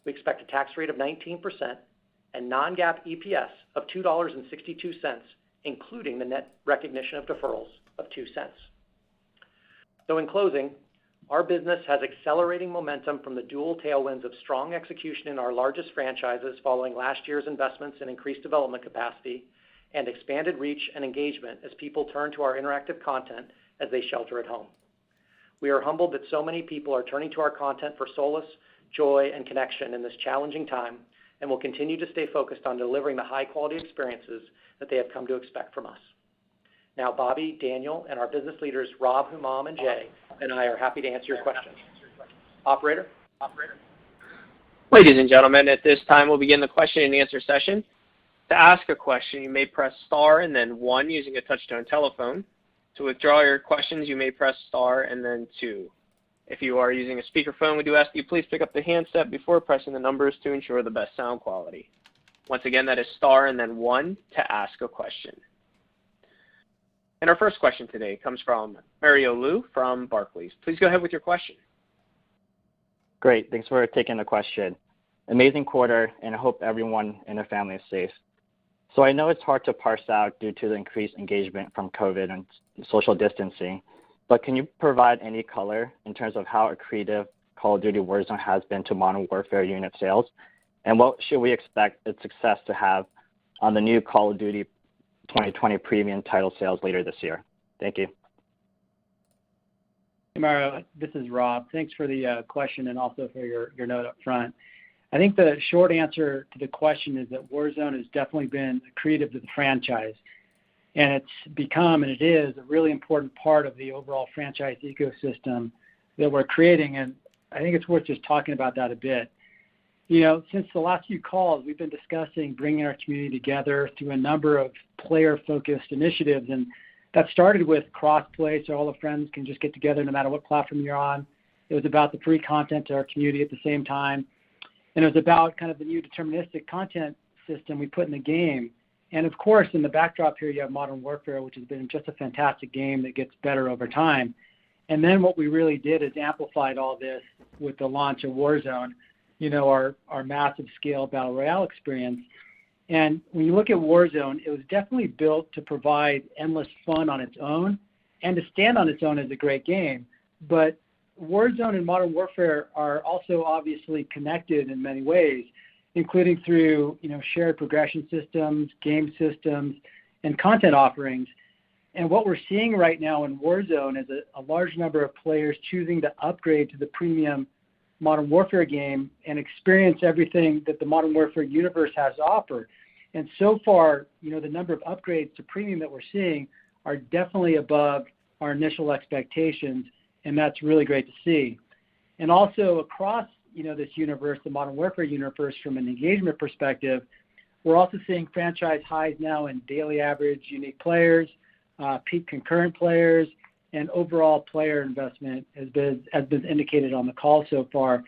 We expect a tax rate of 19% and non-GAAP EPS of $2.62, including the net recognition of deferrals of 2 cents. So in closing, our business has accelerating momentum from the dual tailwinds of strong execution in our largest franchises following last year's investments in increased development capacity and expanded reach and engagement as people turn to our interactive content as they shelter at home. We are humbled that so many people are turning to our content for solace, joy, and connection in this challenging time, and will continue to stay focused on delivering the high-quality experiences that they have come to expect from us. Now, Bobby, Daniel, and our business leaders, Rob, Humam, and Jay, and I are happy to answer your questions. Operator? Ladies and gentlemen, at this time, we'll begin the question and answer session. To ask a question, you may press star and then 1 using a touch-tone telephone. To withdraw your questions, you may press star and then 2. If you are using a speakerphone, we do ask that you please pick up the handset before pressing the numbers to ensure the best sound quality. Once again, that is star and then 1 to ask a question. And our first question today comes from Mario Lu from Barclays. Please go ahead with your question. Great. Thanks for taking the question. Amazing quarter, and I hope everyone and their family is safe. So I know it's hard to parse out due to the increased engagement from COVID and social distancing, but can you provide any color in terms of how accretive Call of Duty Warzone has been to Modern Warfare unit sales? And what should we expect its success to have on the new Call of Duty 2020 premium title sales later this year? Thank you. Hey, Mario, this is Rob. Thanks for the question and also for your note up front. I think the short answer to the question is that Warzone has definitely been accretive to the franchise. And it's become, and it is, a really important part of the overall franchise ecosystem that we're creating. And I think it's worth just talking about that a bit. You know, since the last few calls, we've been discussing bringing our community together through a number of player-focused initiatives. And that started with cross-play, so all the friends can just get together no matter what platform you're on. It was about the free content to our community at the same time. And it was about kind of the new deterministic content system we put in the game. And of course, in the backdrop here, you have Modern Warfare, which has been just a fantastic game that gets better over time. And then what we really did is amplified all this with the launch of Warzone, you know, our massive scale battle royale experience. And when you look at Warzone, it was definitely built to provide endless fun on its own and to stand on its own as a great game. But Warzone and Modern Warfare are also obviously connected in many ways, including through, you know, shared progression systems, game systems, and content offerings. And what we're seeing right now in Warzone is a large number of players choosing to upgrade to the premium Modern Warfare game and experience everything that the Modern Warfare universe has to offer. And so far, you know, the number of upgrades to premium that we're seeing are definitely above our initial expectations, and that's really great to see. And also across, you know, this universe, the Modern Warfare universe, from an engagement perspective, we're also seeing franchise highs now in daily average unique players, peak concurrent players, and overall player investment has been indicated on the call so far.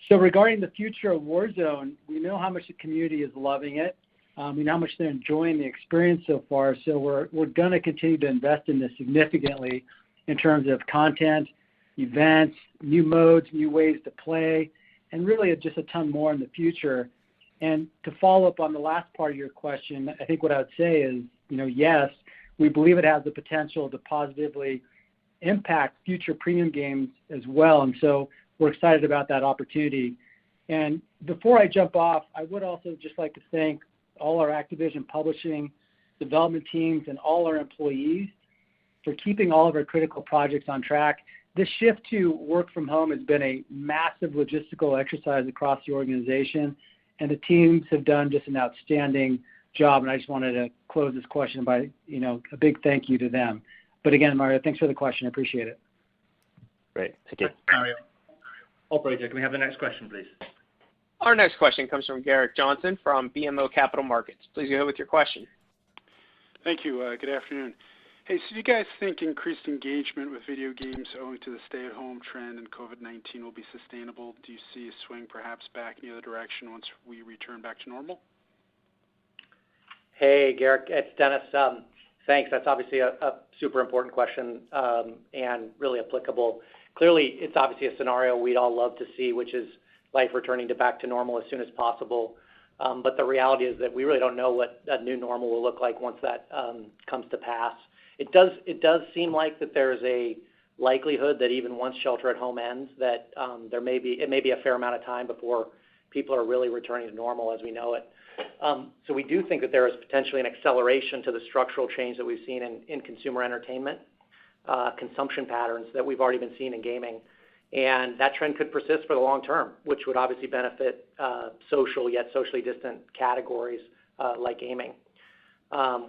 So regarding the future of Warzone, we know how much the community is loving it. We know how much they're enjoying the experience so far. So we're going to continue to invest in this significantly in terms of content, events, new modes, new ways to play, and really just a ton more in the future. And to follow up on the last part of your question, I think what I would say is, yes, we believe it has the potential to positively impact future premium games as well. And so we're excited about that opportunity. And before I jump off, I would also just like to thank all our Activision publishing, development teams, and all our employees for keeping all of our critical projects on track. This shift to work from home has been a massive logistical exercise across the organization, and the teams have done just an outstanding job. And I just wanted to close this question by, a big thank you to them. But again, Mario, thanks for the question. I appreciate it. Great. Thank you. Mario. Operator, can we have the next question, please? Our next question comes from Garrett Johnson from BMO Capital Markets. Please go ahead with your question. Thank you. Good afternoon. Hey, so do you guys think increased engagement with video games owing to the stay-at-home trend and COVID-19 will be sustainable? Do you see a swing perhaps back in the other direction once we return back to normal? Hey, Garrett, it's Dennis. Thanks. That's obviously a super important question and really applicable. Clearly, it's obviously a scenario we'd all love to see, which is life returning back to normal as soon as possible. But the reality is that we really don't know what that new normal will look like once that comes to pass. It does seem like that there's a likelihood that even once shelter at home ends, that it may be a fair amount of time before people are really returning to normal as we know it. So we do think that there is potentially an acceleration to the structural change that we've seen in consumer entertainment consumption patterns that we've already been seeing in gaming. And that trend could persist for the long term, which would obviously benefit social yet socially distant categories like gaming.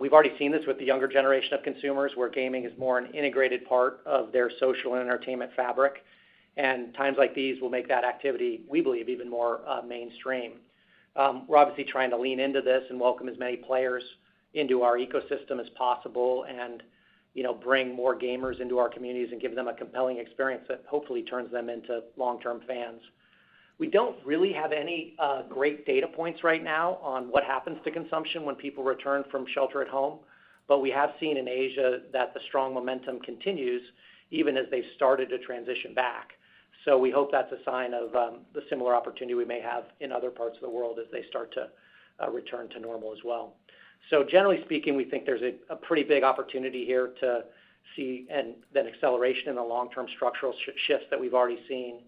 We've already seen this with the younger generation of consumers where gaming is more an integrated part of their social and entertainment fabric. And times like these will make that activity, we believe, even more mainstream. We're obviously trying to lean into this and welcome as many players into our ecosystem as possible and bring more gamers into our communities and give them a compelling experience that hopefully turns them into long-term fans. We don't really have any great data points right now on what happens to consumption when people return from shelter at home, but we have seen in Asia that the strong momentum continues even as they've started to transition back. So we hope that's a sign of the similar opportunity we may have in other parts of the world as they start to return to normal as well. So generally speaking, we think there's a pretty big opportunity here to see and then acceleration in the long-term structural shifts that we've already seen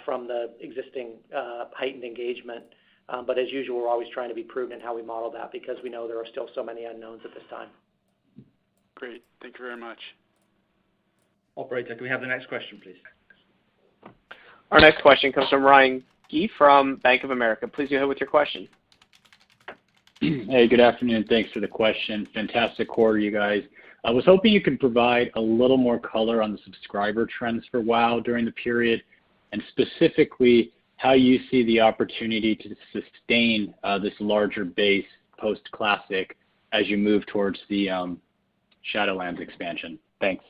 from the existing heightened engagement. But as usual, we're always trying to be prudent in how we model that because we know there are still so many unknowns at this time. Great. Thank you very much. Operator, can we have the next question, please? Our next question comes from Ryan Gee from Bank of America. Please go ahead with your question. Hey, good afternoon. Thanks for the question. Fantastic quarter, you guys. I was hoping you could provide a little more color on the subscriber trends for WoW during the period, and specifically how you see the opportunity to sustain this larger base post-Classic as you move towards the Shadowlands expansion. Thanks.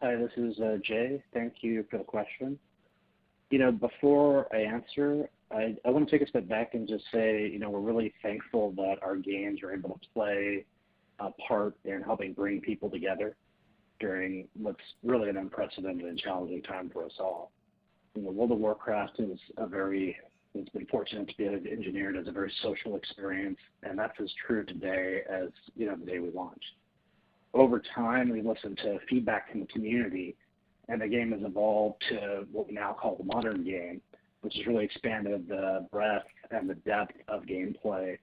Hi, this is Jay. Thank you for the question. Before I answer, I want to take a step back and just say, we're really thankful that our games are able to play a part in helping bring people together during what's really an unprecedented and challenging time for us all. World of Warcraft is it's been fortunate to be engineered as a very social experience, and that's as true today as, the day we launched. Over time, we listened to feedback from the community, and the game has evolved to what we now call the modern game, which has really expanded the breadth and the depth of gameplay,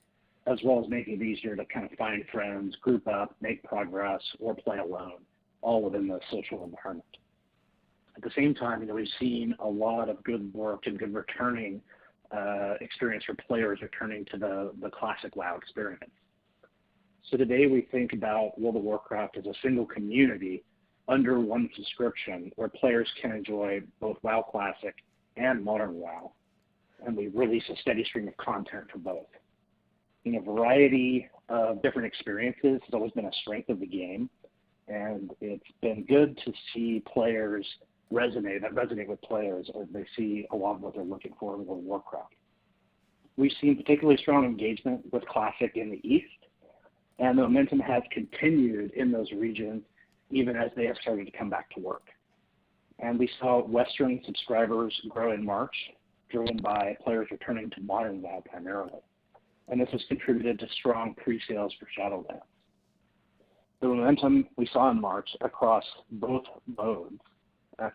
as well as making it easier to kind of find friends, group up, make progress, or play alone, all within the social environment. At the same time, we've seen a lot of good work and good returning experience for players returning to the classic WoW experience. So today we think about World of Warcraft as a single community under one subscription where players can enjoy both WoW Classic and Modern WoW, and we release a steady stream of content for both. in a variety of different experiences has always been a strength of the game, and it's been good to see players resonate with players as they see a lot of what they're looking for in World of Warcraft. We've seen particularly strong engagement with Classic in the East, and the momentum has continued in those regions even as they have started to come back to work. And we saw Western subscribers grow in March, driven by players returning to Modern WoW primarily. And this has contributed to strong pre-sales for Shadowlands. The momentum we saw in March across both modes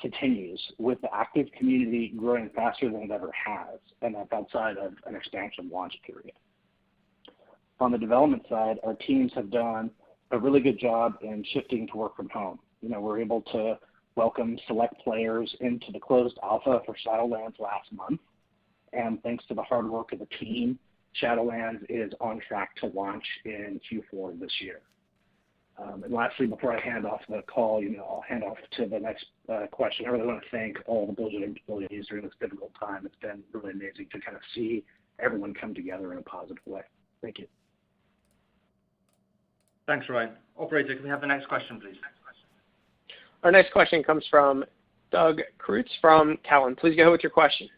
continues, with the active community growing faster than it ever has, and that's outside of an expansion launch period. On the development side, our teams have done a really good job in shifting to work from home. We're able to welcome select players into the closed alpha for Shadowlands last month, and thanks to the hard work of the team, Shadowlands is on track to launch in Q4 this year. And lastly, before I hand off the call, I'll hand off to the next question. I really want to thank all the Blizzard employees during this difficult time. It's been really amazing to kind of see everyone come together in a positive way. Thank you. Thanks, Ryan. Operator, can we have the next question, please? Our next question comes from Doug Creutz from Cowen. Please go ahead with your question.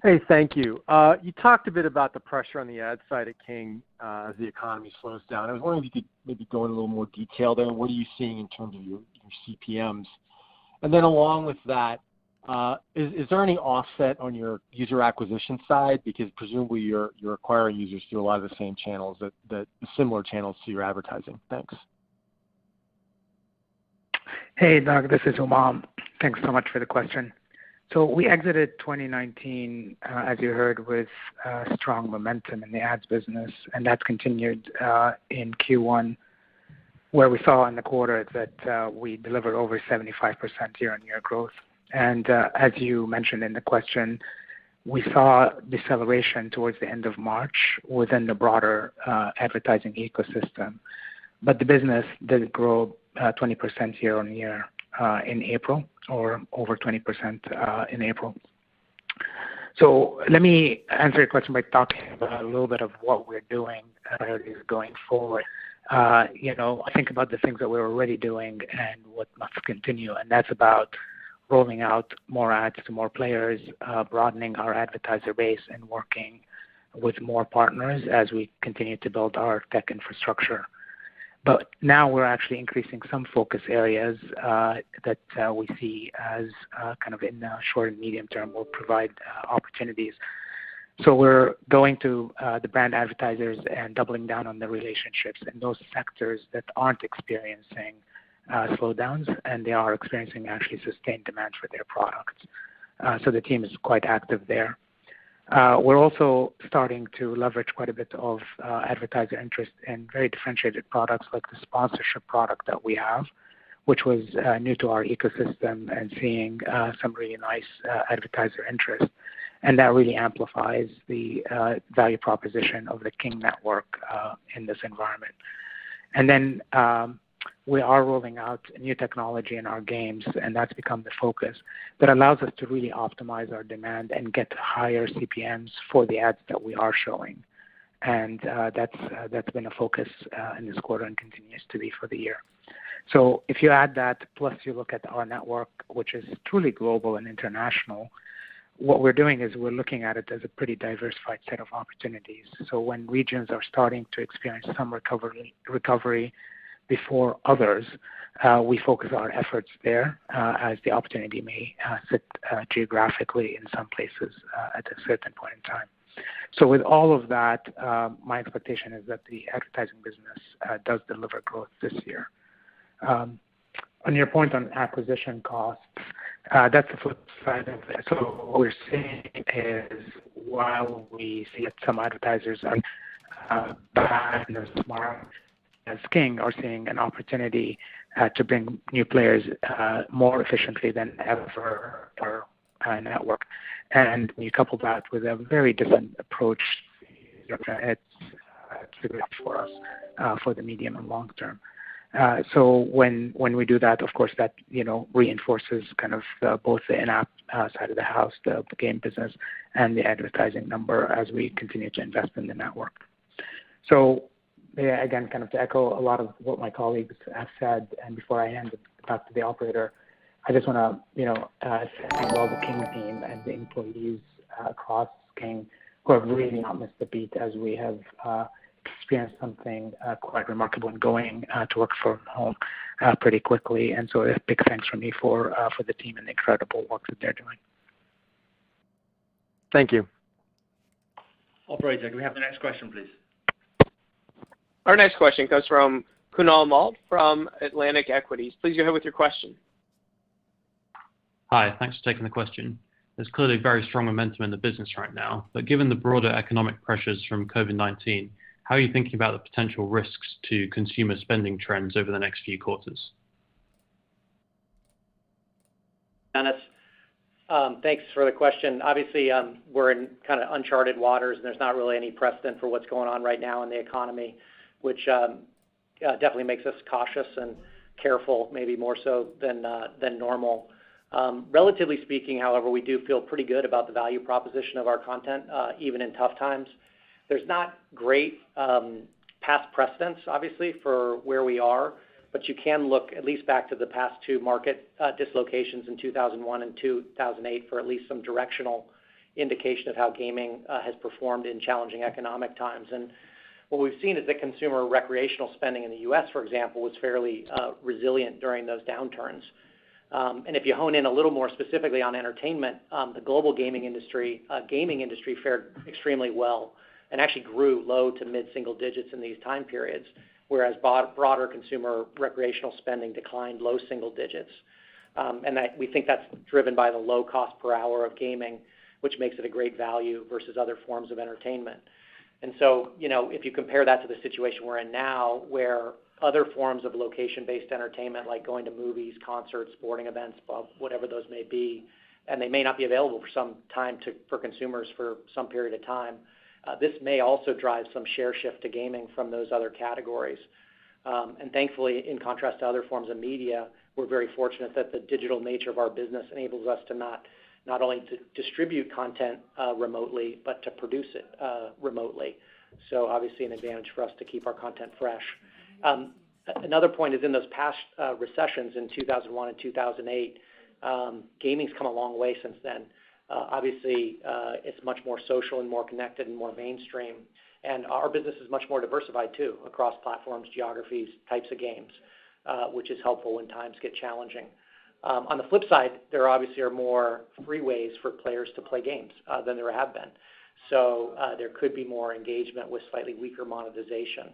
Hey, thank you. You talked a bit about the pressure on the ad side at King as the economy slows down. I was wondering if you could maybe go into a little more detail there. What are you seeing in terms of your CPMs? And then along with that, is there any offset on your user acquisition side? Because presumably you're acquiring users through a lot of the same channels, that similar channels to your advertising. Thanks. Hey, Doug, this is Umam. Thanks so much for the question. So we exited 2019, as you heard, with strong momentum in the ads business, and that's continued in Q1, where we saw in the quarter that we delivered over 75% year-on-year growth. And as you mentioned in the question, we saw deceleration towards the end of March within the broader advertising ecosystem. But the business did grow 20% year-on-year in April, or over 20% in April. So let me answer your question by talking about a little bit of what we're doing going forward. I think about the things that we're already doing and what must continue, and that's about rolling out more ads to more players, broadening our advertiser base, and working with more partners as we continue to build our tech infrastructure. But now we're actually increasing some focus areas that we see as kind of in the short and medium term will provide opportunities. So we're going to the brand advertisers and doubling down on the relationships in those sectors that aren't experiencing slowdowns, and they are experiencing actually sustained demand for their products. So the team is quite active there. We're also starting to leverage quite a bit of advertiser interest in very differentiated products like the sponsorship product that we have, which was new to our ecosystem, and seeing some really nice advertiser interest. And that really amplifies the value proposition of the King network in this environment. And then we are rolling out new technology in our games, and that's become the focus that allows us to really optimize our demand and get higher CPMs for the ads that we are showing. And that's been a focus in this quarter and continues to be for the year. So if you add that, plus you look at our network, which is truly global and international, what we're doing is we're looking at it as a pretty diversified set of opportunities. So when regions are starting to experience some recovery before others, we focus our efforts there as the opportunity may sit geographically in some places at a certain point in time. So with all of that, my expectation is that the advertising business does deliver growth this year. On your point on acquisition costs, that's the flip side of it. So what we're seeing is while we see that some advertisers are behind the smart as King are seeing an opportunity to bring new players more efficiently than ever for our network. And when you couple that with a very different approach, it's a good for us for the medium and long term. So when we do that, of course, that reinforces kind of both the in-app side of the house, the game business, and the advertising number as we continue to invest in the network. So yeah, again, kind of to echo a lot of what my colleagues have said, and before I hand it back to the operator, I just want to thank all the King team and the employees across King who have really not missed a beat as we have experienced something quite remarkable in going to work from home pretty quickly. And so a big thanks from me for the team and the incredible work that they're doing. Thank you. Operator, can we have the next question, please? Our next question comes from Kunal Mald from Atlantic Equities. Please go ahead with your question. Hi, thanks for taking the question. There's clearly very strong momentum in the business right now, but given the broader economic pressures from COVID-19, how are you thinking about the potential risks to consumer spending trends over the next few quarters? Dennis, thanks for the question. Obviously, we're in kind of uncharted waters, and there's not really any precedent for what's going on right now in the economy, which definitely makes us cautious and careful, maybe more so than normal. Relatively speaking, however, we do feel pretty good about the value proposition of our content, even in tough times. There's not great past precedents, obviously, for where we are, but you can look at least back to the past two market dislocations in 2001 and 2008 for at least some directional indication of how gaming has performed in challenging economic times. And what we've seen is that consumer recreational spending in the U.S., for example, was fairly resilient during those downturns. And if you hone in a little more specifically on entertainment, the global gaming industry fared extremely well and actually grew low to mid-single digits in these time periods, whereas broader consumer recreational spending declined low single digits. And we think that's driven by the low cost per hour of gaming, which makes it a great value versus other forms of entertainment. And so, if you compare that to the situation we're in now, where other forms of location-based entertainment, like going to movies, concerts, sporting events, whatever those may be, and they may not be available for some time for consumers for some period of time, this may also drive some share shift to gaming from those other categories. And thankfully, in contrast to other forms of media, we're very fortunate that the digital nature of our business enables us to not only to distribute content remotely, but to produce it remotely. So obviously an advantage for us to keep our content fresh. Another point is in those past recessions in 2001 and 2008, gaming's come a long way since then. Obviously, it's much more social and more connected and more mainstream. And our business is much more diversified too, across platforms, geographies, types of games, which is helpful when times get challenging. On the flip side, there obviously are more free ways for players to play games than there have been. So there could be more engagement with slightly weaker monetization.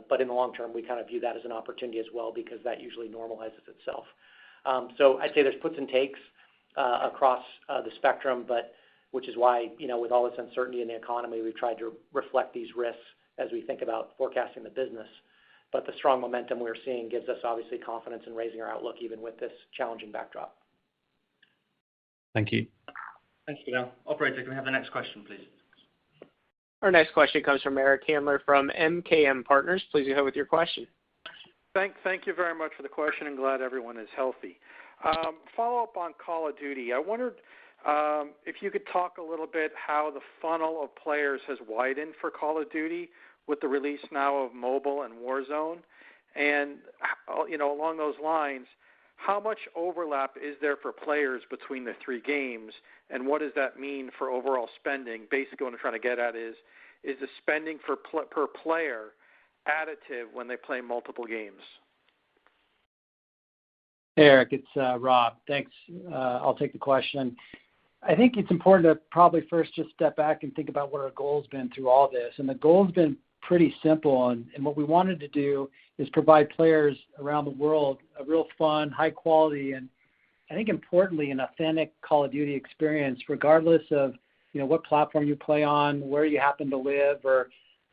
But in the long term, we kind of view that as an opportunity as well, because that usually normalizes itself. So I'd say there's puts and takes across the spectrum, but which is why, with all this uncertainty in the economy, we've tried to reflect these risks as we think about forecasting the business. But the strong momentum we're seeing gives us obviously confidence in raising our outlook even with this challenging backdrop. Thank you. Thanks, Kunal. Operator, can we have the next question, please? Our next question comes from Eric Handler from MKM Partners. Please go ahead with your question. Thank you very much for the question, and glad everyone is healthy. Follow up on Call of Duty. I wondered if you could talk a little bit how the funnel of players has widened for Call of Duty with the release now of mobile and Warzone, and along those lines, how much overlap is there for players between the three games, and what does that mean for overall spending? Basically, what I'm trying to get at is the spending per player additive when they play multiple games? Hey, Eric, it's Rob. Thanks. I'll take the question. I think it's important to probably first just step back and think about what our goal's been through all this. And the goal's been pretty simple. And what we wanted to do is provide players around the world a real fun, high quality, and I think importantly, an authentic Call of Duty experience, regardless of what platform you play on, where you happen to live, or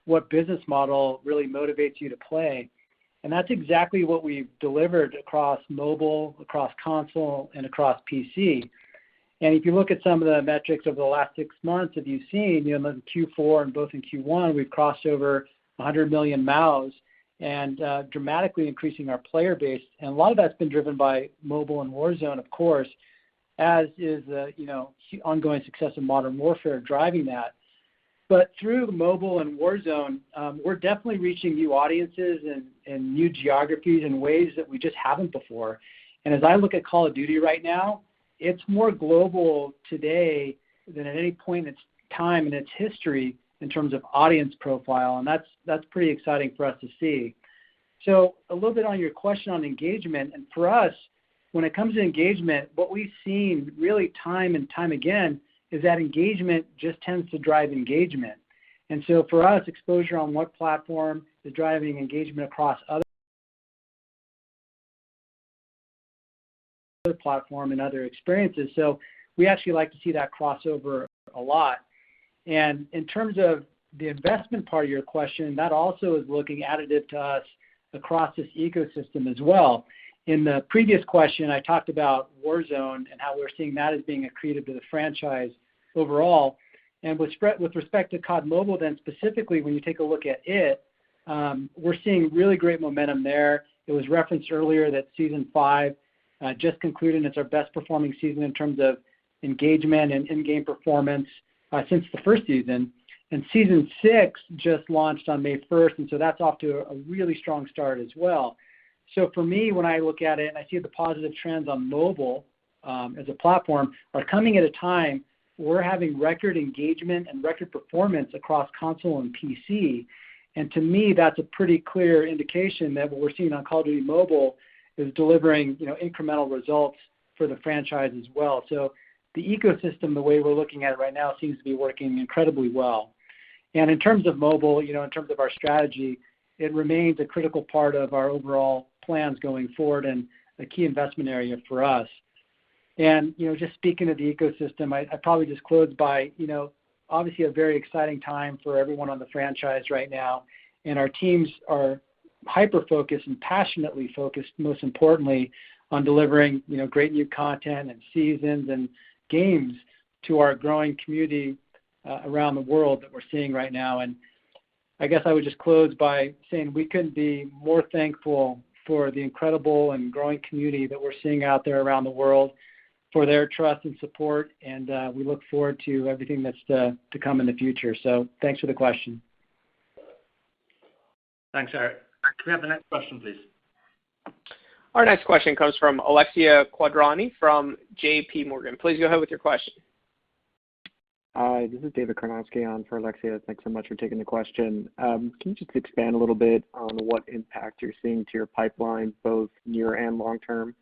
what business model really motivates you to play. And that's exactly what we've delivered across mobile, across console, and across PC. And if you look at some of the metrics over the last 6 months, have you seen, in Q4 and both in Q1, we've crossed over 100 million MAUs. and dramatically increasing our player base. And a lot of that's been driven by mobile and Warzone, of course, as is the ongoing success of Modern Warfare driving that. But through mobile and Warzone, we're definitely reaching new audiences and new geographies in ways that we just haven't before. And as I look at Call of Duty right now, it's more global today than at any point in its time in its history in terms of audience profile, and that's pretty exciting for us to see. So a little bit on your question on engagement, and for us, when it comes to engagement, what we've seen really time and time again is that engagement just tends to drive engagement. And so for us, exposure on what platform is driving engagement across other platform and other experiences. So we actually like to see that crossover a lot. And in terms of the investment part of your question, that also is looking additive to us across this ecosystem as well. In the previous question, I talked about Warzone and how we're seeing that as being accretive to the franchise overall. And with respect to COD Mobile, then specifically, when you take a look at it, we're seeing really great momentum there. It was referenced earlier that Season 5 just concluded, and it's our best performing season in terms of engagement and in-game performance since the first season. And Season 6 just launched on May 1st, and so that's off to a really strong start as well. So for me, when I look at it and I see the positive trends on mobile as a platform are coming at a time where we're having record engagement and record performance across console and PC. And to me, that's a pretty clear indication that what we're seeing on Call of Duty Mobile is delivering incremental results for the franchise as well. So the ecosystem, the way we're looking at it right now, seems to be working incredibly well. And in terms of mobile, in terms of our strategy, it remains a critical part of our overall plans going forward and a key investment area for us. And, just speaking of the ecosystem, I probably just close by, obviously a very exciting time for everyone on the franchise right now. And our teams are hyper-focused and passionately focused, most importantly, on delivering, great new content and seasons and games to our growing community around the world that we're seeing right now. And I guess I would just close by saying we couldn't be more thankful for the incredible and growing community that we're seeing out there around the world, for their trust and support, and we look forward to everything that's to come in the future. So thanks for the question. Thanks, Eric. Can we have the next question, please? Our next question comes from Alexia Quadrani from JP Morgan. Please go ahead with your question. Hi, this is David Karnowski on for Alexia. Thanks so much for taking the question. Can you just expand a little bit on what impact you're seeing to your pipeline, both near and long term,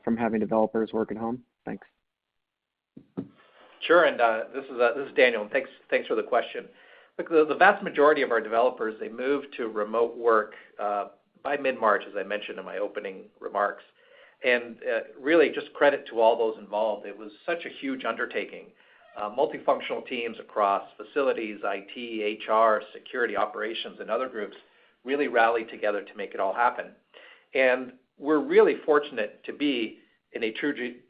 from having developers work at home? Thanks. Sure, and this is Daniel, and thanks for the question. Look, the vast majority of our developers, they moved to remote work by mid-March, as I mentioned in my opening remarks. And really, just credit to all those involved. It was such a huge undertaking. Multifunctional teams across facilities, IT, HR, security, operations, and other groups really rallied together to make it all happen. And we're really fortunate to be in a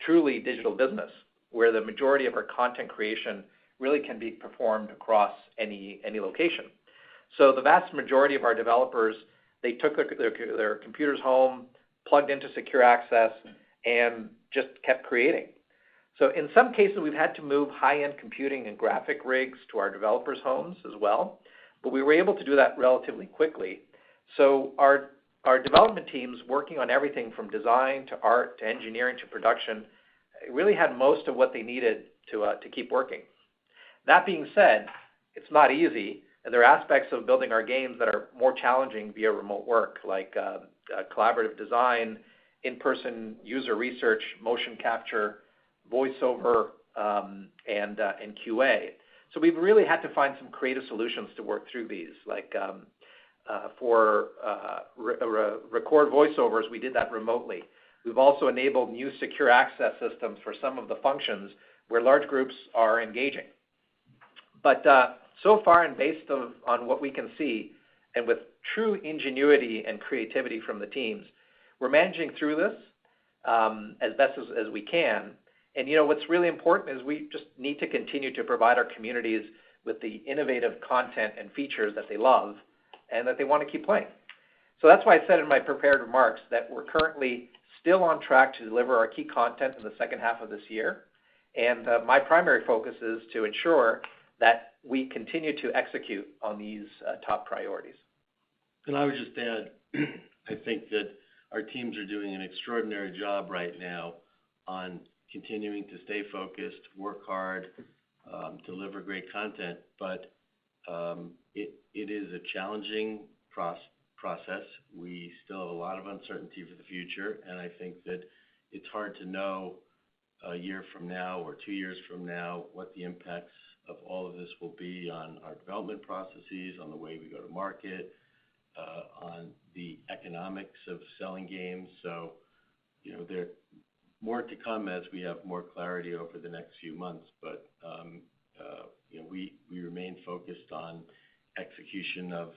truly digital business where the majority of our content creation really can be performed across any location. So the vast majority of our developers, they took their computers home, plugged into secure access, and just kept creating. So in some cases, we've had to move high-end computing and graphic rigs to our developers' homes as well, but we were able to do that relatively quickly. So our development teams working on everything from design to art to engineering to production really had most of what they needed to keep working. That being said, it's not easy, and there are aspects of building our games that are more challenging via remote work, like collaborative design, in-person user research, motion capture, voiceover, and QA. So we've really had to find some creative solutions to work through these. Like for record voiceovers, we did that remotely. We've also enabled new secure access systems for some of the functions where large groups are engaging. But so far, and based on what we can see, and with true ingenuity and creativity from the teams, we're managing through this as best as we can. And what's really important is we just need to continue to provide our communities with the innovative content and features that they love and that they want to keep playing. So that's why I said in my prepared remarks that we're currently still on track to deliver our key content in the second half of this year. And my primary focus is to ensure that we continue to execute on these top priorities. And I would just add, I think that our teams are doing an extraordinary job right now on continuing to stay focused, work hard, deliver great content. But it is a challenging process. We still have a lot of uncertainty for the future, and I think that it's hard to know a year from now or 2 years from now what the impacts of all of this will be on our development processes, on the way we go to market, on the economics of selling games. So, there's more to come as we have more clarity over the next few months. But we remain focused on execution of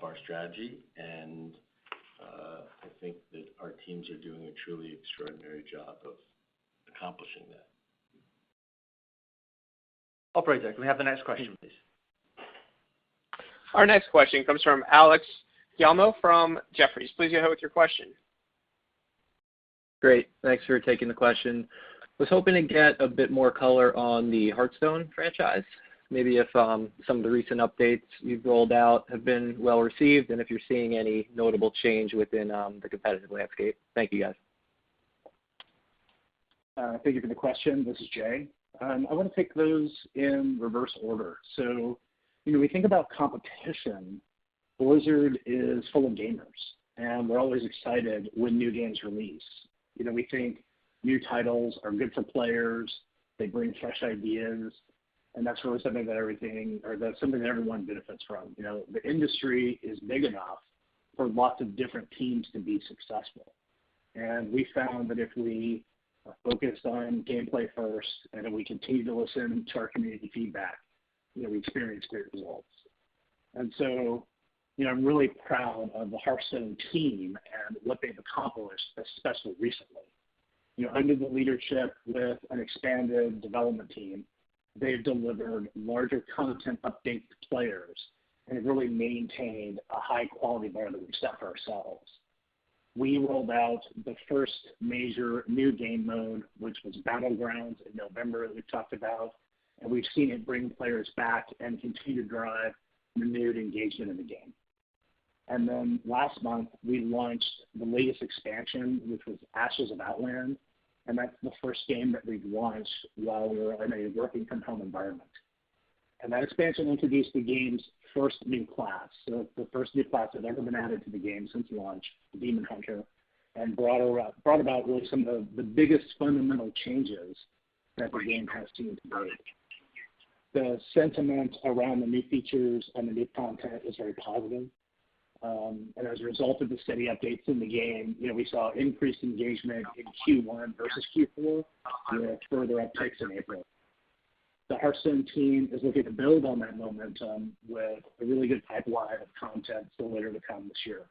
our strategy, and I think that our teams are doing a truly extraordinary job of accomplishing that. Operator, can we have the next question, please? Our next question comes from Alex Giaimo from Jefferies. Please go ahead with your question. Great. Thanks for taking the question. Was hoping to get a bit more color on the Hearthstone franchise. Maybe if some of the recent updates you've rolled out have been well received, and if you're seeing any notable change within the competitive landscape. Thank you, guys. Thank you for the question. This is Jay. I want to take those in reverse order. So, we think about competition. Blizzard is full of gamers, and we're always excited when new games release. We think new titles are good for players. They bring fresh ideas, and that's really something that that's something that everyone benefits from. The industry is big enough for lots of different teams to be successful, and we found that if we are focused on gameplay first, and if we continue to listen to our community feedback, we experience great results. And so, I'm really proud of the Hearthstone team and what they've accomplished, especially recently. Under the leadership with an expanded development team, they've delivered larger content updates to players and have really maintained a high quality bar that we've set for ourselves. We rolled out the first major new game mode, which was Battlegrounds in November, that we've talked about, and we've seen it bring players back and continue to drive renewed engagement in the game. And then last month, we launched the latest expansion, which was Ashes of Outland, and that's the first game that we've launched while we were in a working from home environment. And that expansion introduced the game's first new class. So it's the first new class that had ever been added to the game since launch, the Demon Hunter, and brought about really some of the biggest fundamental changes that the game has seen to date. The sentiment around the new features and the new content is very positive. And as a result of the steady updates in the game, we saw increased engagement in Q1 versus Q4 with further uptakes in April. The Hearthstone team is looking to build on that momentum with a really good pipeline of content still later to come this year.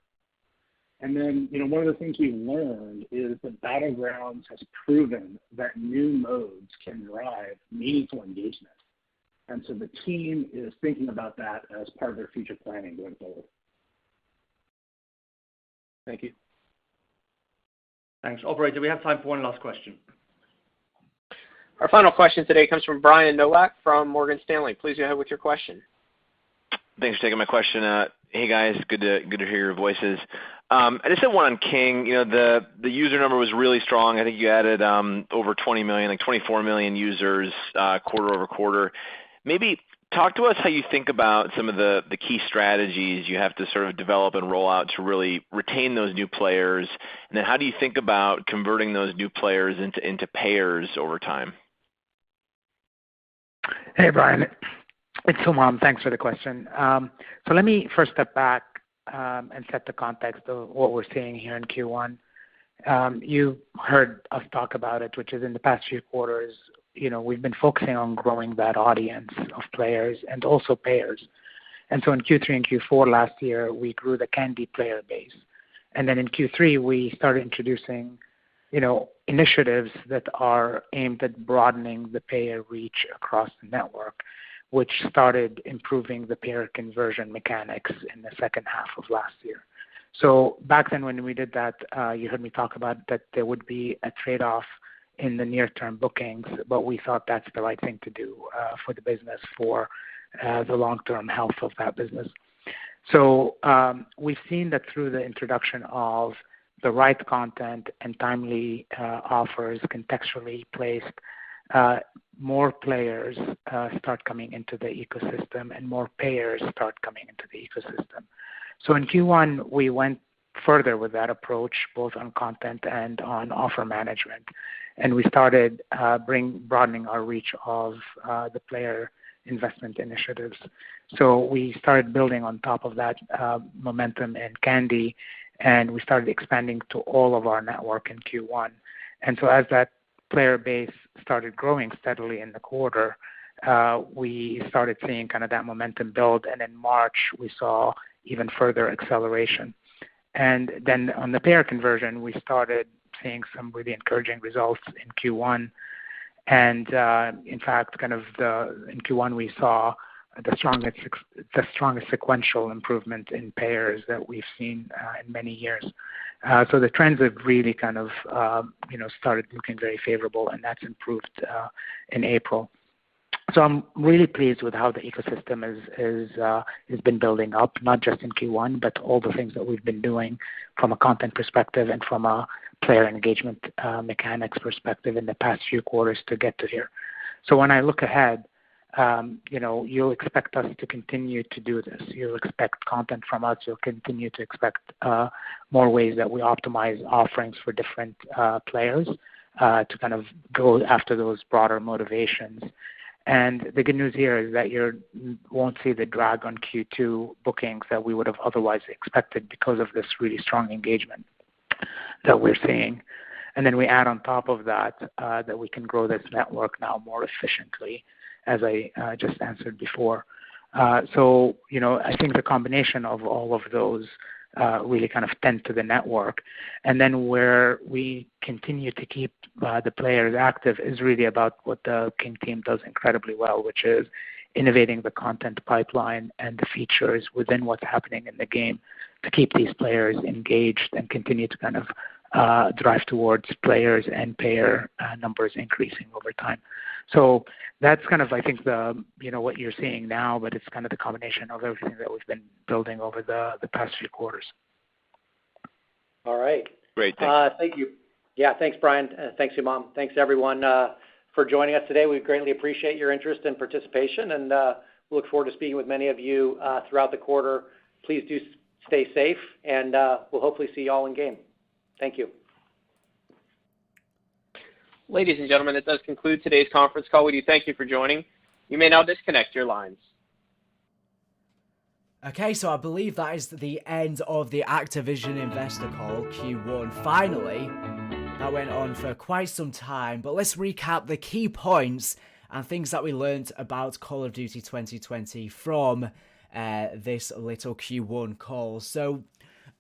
And then, one of the things we've learned is that Battlegrounds has proven that new modes can drive meaningful engagement. And so the team is thinking about that as part of their future planning going forward. Thank you. Thanks. Operator, we have time for one last question. Our final question today comes from Brian Nowak from Morgan Stanley. Please go ahead with your question. Thanks for taking my question. Hey guys, good to hear your voices. I just had one on King. The user number was really strong. I think you added over 20 million, like 24 million users quarter over quarter. Maybe talk to us how you think about some of the key strategies you have to sort of develop and roll out to really retain those new players, and then how do you think about converting those new players into payers over time? Hey Brian, it's Humam. Thanks for the question. So let me first step back and set the context of what we're seeing here in Q1. You heard us talk about it, which is in the past few quarters, we've been focusing on growing that audience of players and also payers. And so in Q3 and Q4 last year, we grew the Candy player base. And then in Q3, we started introducing, initiatives that are aimed at broadening the payer reach across the network, which started improving the payer conversion mechanics in the second half of last year. So back then when we did that, you heard me talk about that there would be a trade-off in the near-term bookings, but we thought that's the right thing to do for the business, for the long-term health of that business. So we've seen that through the introduction of the right content and timely offers, contextually placed, more players start coming into the ecosystem and more payers start coming into the ecosystem. So in Q1, we went further with that approach, both on content and on offer management. And we started broadening our reach of the player investment initiatives. So we started building on top of that momentum in Candy, and we started expanding to all of our network in Q1. And so as that player base started growing steadily in the quarter, we started seeing kind of that momentum build. And in March, we saw even further acceleration. And then on the payer conversion, we started seeing some really encouraging results in Q1. And in fact, in Q1, we saw the strongest sequential improvement in payers that we've seen in many years. So the trends have really kind of started looking very favorable, and that's improved in April. So I'm really pleased with how the ecosystem has been building up, not just in Q1, but all the things that we've been doing from a content perspective and from a player engagement mechanics perspective in the past few quarters to get to here. So when I look ahead, you'll expect us to continue to do this. You'll expect content from us. You'll continue to expect more ways that we optimize offerings for different players to kind of go after those broader motivations. And the good news here is that you won't see the drag on Q2 bookings that we would have otherwise expected because of this really strong engagement that we're seeing. And then we add on top of that that we can grow this network now more efficiently, as I just answered before. So, I think the combination of all of those really kind of tend to the network. And then where we continue to keep the players active is really about what the King team does incredibly well, which is innovating the content pipeline and the features within what's happening in the game to keep these players engaged and continue to kind of drive towards players and payer numbers increasing over time. So that's kind of, I think, what you're seeing now, but it's kind of the combination of everything that we've been building over the past few quarters. All right. Great. Thanks. Thank you. Yeah, thanks, Brian. Thanks, Umam. Thanks, everyone, for joining us today. We greatly appreciate your interest and participation, and we look forward to speaking with many of you throughout the quarter. Please do stay safe, and we'll hopefully see you all in game. Thank you. Ladies and gentlemen, that does conclude today's conference call. We do thank you for joining. You may now disconnect your lines. Okay, so I believe that is the end of the Activision investor call, Q1. Finally, that went on for quite some time, but let's recap the key points and things that we learned about Call of Duty 2020 from this little Q1 call. So,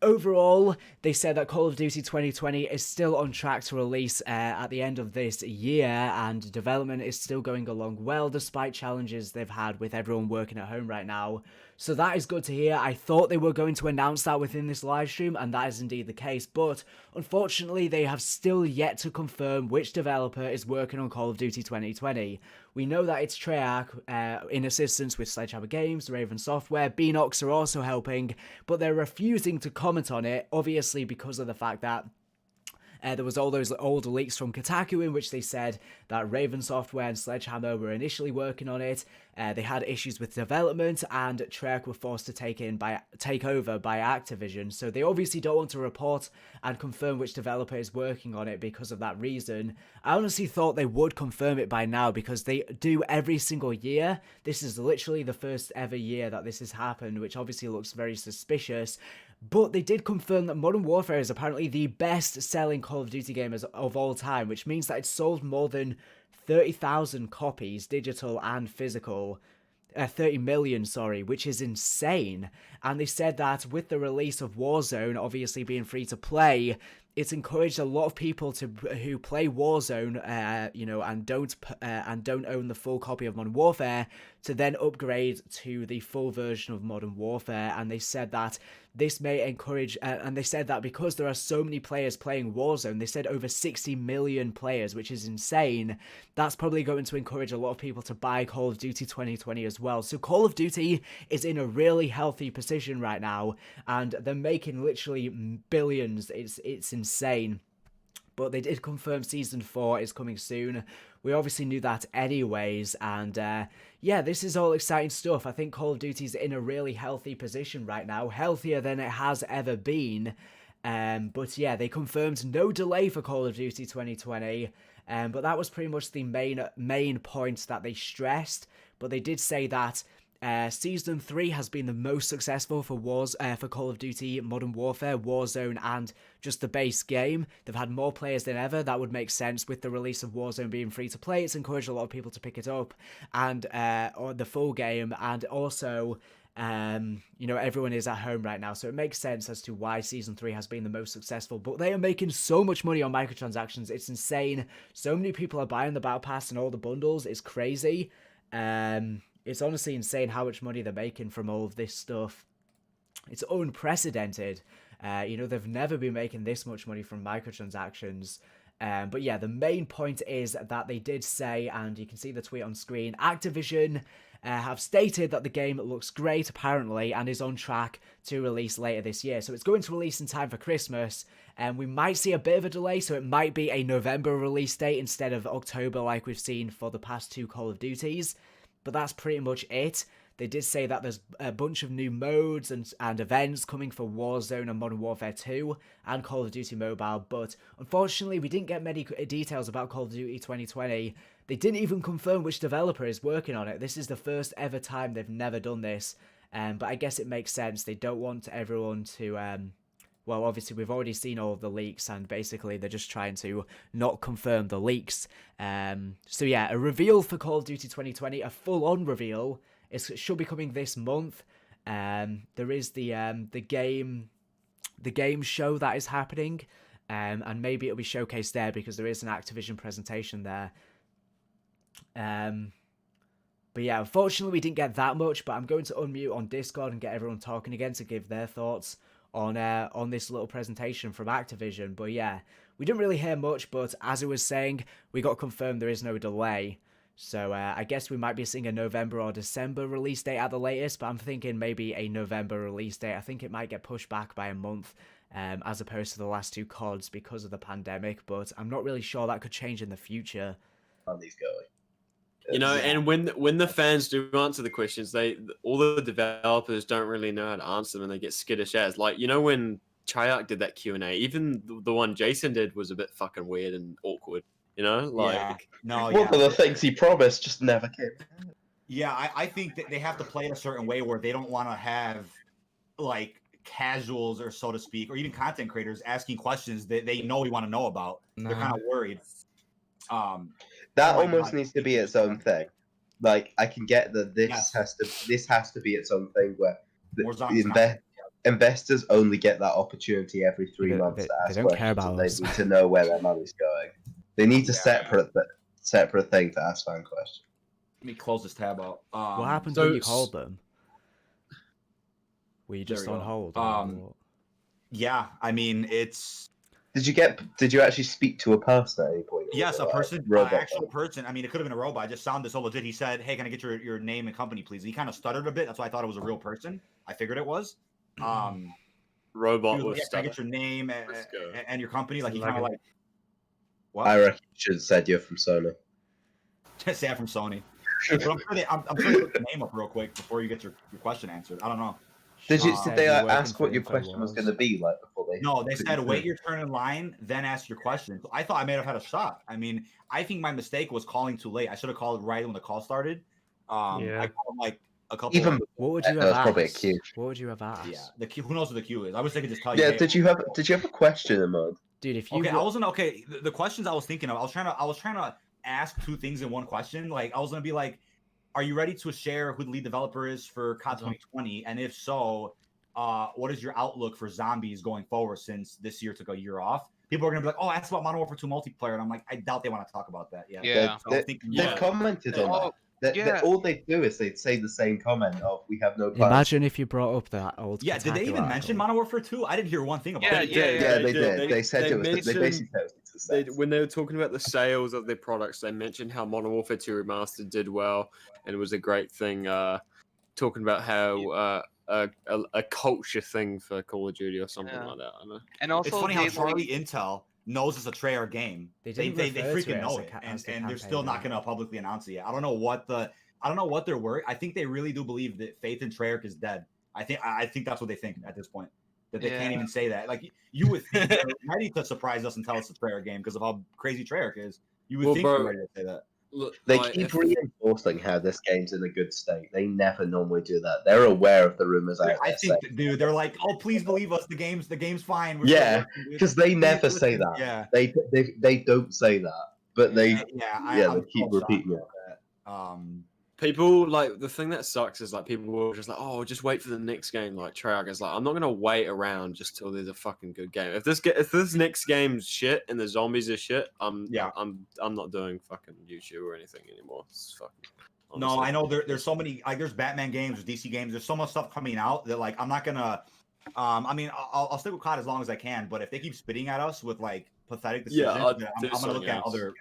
overall, they said that Call of Duty 2020 is still on track to release at the end of this year, and development is still going along well despite challenges they've had with everyone working at home right now. So that is good to hear. I thought they were going to announce that within this live stream, and that is indeed the case, but unfortunately they have still yet to confirm which developer is working on Call of Duty 2020. We know that it's Treyarch in assistance with Sledgehammer Games, Raven Software, Beanox are also helping, but they're refusing to comment on it, obviously because of the fact that there was all those old leaks from Kotaku in which they said that Raven Software and Sledgehammer were initially working on it. They had issues with development, and Treyarch were forced to take over by Activision. So they obviously don't want to report and confirm which developer is working on it because of that reason. I honestly thought they would confirm it by now because they do every single year. This is literally the first ever year that this has happened, which obviously looks very suspicious. But they did confirm that Modern Warfare is apparently the best-selling Call of Duty game of all time, which means that it's sold more than 30,000 copies, digital and physical. 30 million, which is insane. And they said that with the release of Warzone obviously being free to play, it's encouraged a lot of people who play Warzone, and don't own the full copy of Modern Warfare to then upgrade to the full version of Modern Warfare. And they said that this may encourage, and they said that because there are so many players playing Warzone, they said over 60 million players, which is insane. That's probably going to encourage a lot of people to buy Call of Duty 2020 as well. So Call of Duty is in a really healthy position right now, and they're making literally billions. It's insane. But they did confirm Season 4 is coming soon. We obviously knew that anyways, and yeah, this is all exciting stuff. I think Call of Duty's in a really healthy position right now, healthier than it has ever been. But yeah, they confirmed no delay for Call of Duty 2020, but that was pretty much the main point that they stressed. But they did say that Season 3 has been the most successful for Call of Duty Modern Warfare, Warzone, and just the base game. They've had more players than ever. That would make sense with the release of Warzone being free to play. It's encouraged a lot of people to pick it up, and or the full game, and also you know, everyone is at home right now, so it makes sense as to why Season 3 has been the most successful. But they are making so much money on microtransactions. It's insane. So many people are buying the Battle Pass and all the bundles. It's crazy. It's honestly insane how much money they're making from all of this stuff. It's unprecedented. You know, they've never been making this much money from microtransactions. But yeah, the main point is that they did say, and you can see the tweet on screen, Activision have stated that the game looks great, apparently, and is on track to release later this year. So it's going to release in time for Christmas, and we might see a bit of a delay, so it might be a November release date instead of October like we've seen for the past 2 Call of Duties. But that's pretty much it. They did say that there's a bunch of new modes and events coming for Warzone and Modern Warfare 2 and Call of Duty Mobile, but unfortunately we didn't get many details about Call of Duty 2020. They didn't even confirm which developer is working on it. This is the first ever time they've never done this, but I guess it makes sense. They don't want everyone to... well, obviously, we've already seen all of the leaks, and basically they're just trying to not confirm the leaks. So yeah, a reveal for Call of Duty 2020, a full-on reveal. It should be coming this month. There is the game show that is happening, and maybe it'll be showcased there because there is an Activision presentation there. But yeah, unfortunately, we didn't get that much. But I'm going to unmute on Discord and get everyone talking again to give their thoughts on this little presentation from Activision. But yeah, we didn't really hear much, but as I was saying, we got confirmed there is no delay. So I guess we might be seeing a November or December release date at the latest, but I'm thinking maybe a November release date. I think it might get pushed back by a month, as opposed to the last 2 CODs because of the pandemic, but I'm not really sure that could change in the future. On these going. You know, and when the fans do answer the questions, all the developers don't really know how to answer them, and they get skittish as. Like, you know, when Triarch did that Q&A, even the one Jason did was a bit fucking weird and awkward. You know, like one of the things he promised just never came. Yeah, I think that they have to play it a certain way where they don't want to have like casuals, or so to speak, or even content creators asking questions that they know we want to know about. They're kind of worried. That almost needs to be its own thing. Like, I can get that this has to be its own thing where the investors only get that opportunity every 3 months to ask questions, and they need to know where their money's going. They need a separate thing to ask fan questions. Let me close this tab out. What happens when you called them? Were you just on hold? Yeah, I mean, it's... Did you actually speak to a person at any point? Yes, a person, an actual person. I mean, it could have been a robot. I just sounded so legit. He said, "Hey, can I get your name and company, please?" And he kind of stuttered a bit. That's why I thought it was a real person. I figured it was. Robot was like, can I get your name and your company? Like, he kind of like... What? I reckon you should have said you're from Sony. Say I'm from Sony. But I'm sure they look the name up real quick before you get your question answered. I don't know. Did they ask what your question was going to be like before they? No, they said wait your turn in line, then ask your question. So I thought I may have had a shot. I mean, I think my mistake was calling too late. I should have called right when the call started. I called like a couple. What would you have asked? Probably a queue. What would you have asked? Yeah, the queue. Who knows what the queue is? I was thinking just tell you. Yeah, did you have a question, Ahmad? Dude, if you the questions I was thinking of, I was trying to ask 2 things in one question. Like, I was gonna be like, are you ready to share who the lead developer is for COD 2020? And if so, what is your outlook for zombies going forward since this year took a year off? People are gonna be like, oh, ask about Modern Warfare 2 multiplayer, and I'm like, I doubt they want to talk about that. They've commented on that. All they do is they'd say the same comment of, "We have no plans." Imagine if you brought up that old. Yeah, did they even mention Modern Warfare 2? I didn't hear one thing about it. Yeah, they did. They said it was. They basically said it was the same. When they were talking about the sales of their products, they mentioned how Modern Warfare 2 Remastered did well, and it was a great thing. Talking about how a culture thing for Call of Duty or something like that. I know. And also, it's funny how Charlie Intel knows it's a Treyarch game. They freaking know it, and they're still not going to publicly announce it yet. I don't know what they're worried. I think they really do believe that faith in Treyarch is dead. I think that's what they think at this point. That they can't even say that. Like, you would think they're ready to surprise us and tell us it's a Treyarch game because of how crazy Treyarch is. You would think they're ready to say that. Look, they keep reinforcing how this game's in a good state. They never normally do that. They're aware of the rumors out there. Dude, they're like, "Oh, please believe us. The game's fine." Because they never say that. Yeah, they don't say that, but they keep repeating it. People, like, the thing that sucks is, like, people were just like, "Oh, just wait for the next game." Like, Treyarch is like, "I'm not gonna wait around just till there's a fucking good game. If this next game's shit and the zombies are shit, I'm not doing fucking YouTube or anything anymore." It's fucking. Honestly. No, I know there's so many, like, there's Batman games, there's DC games, there's so much stuff coming out that, like, I'm not gonna. I mean, I'll stick with COD as long as I can, but if they keep spitting at us with, like, pathetic decisions, I'm gonna look at other.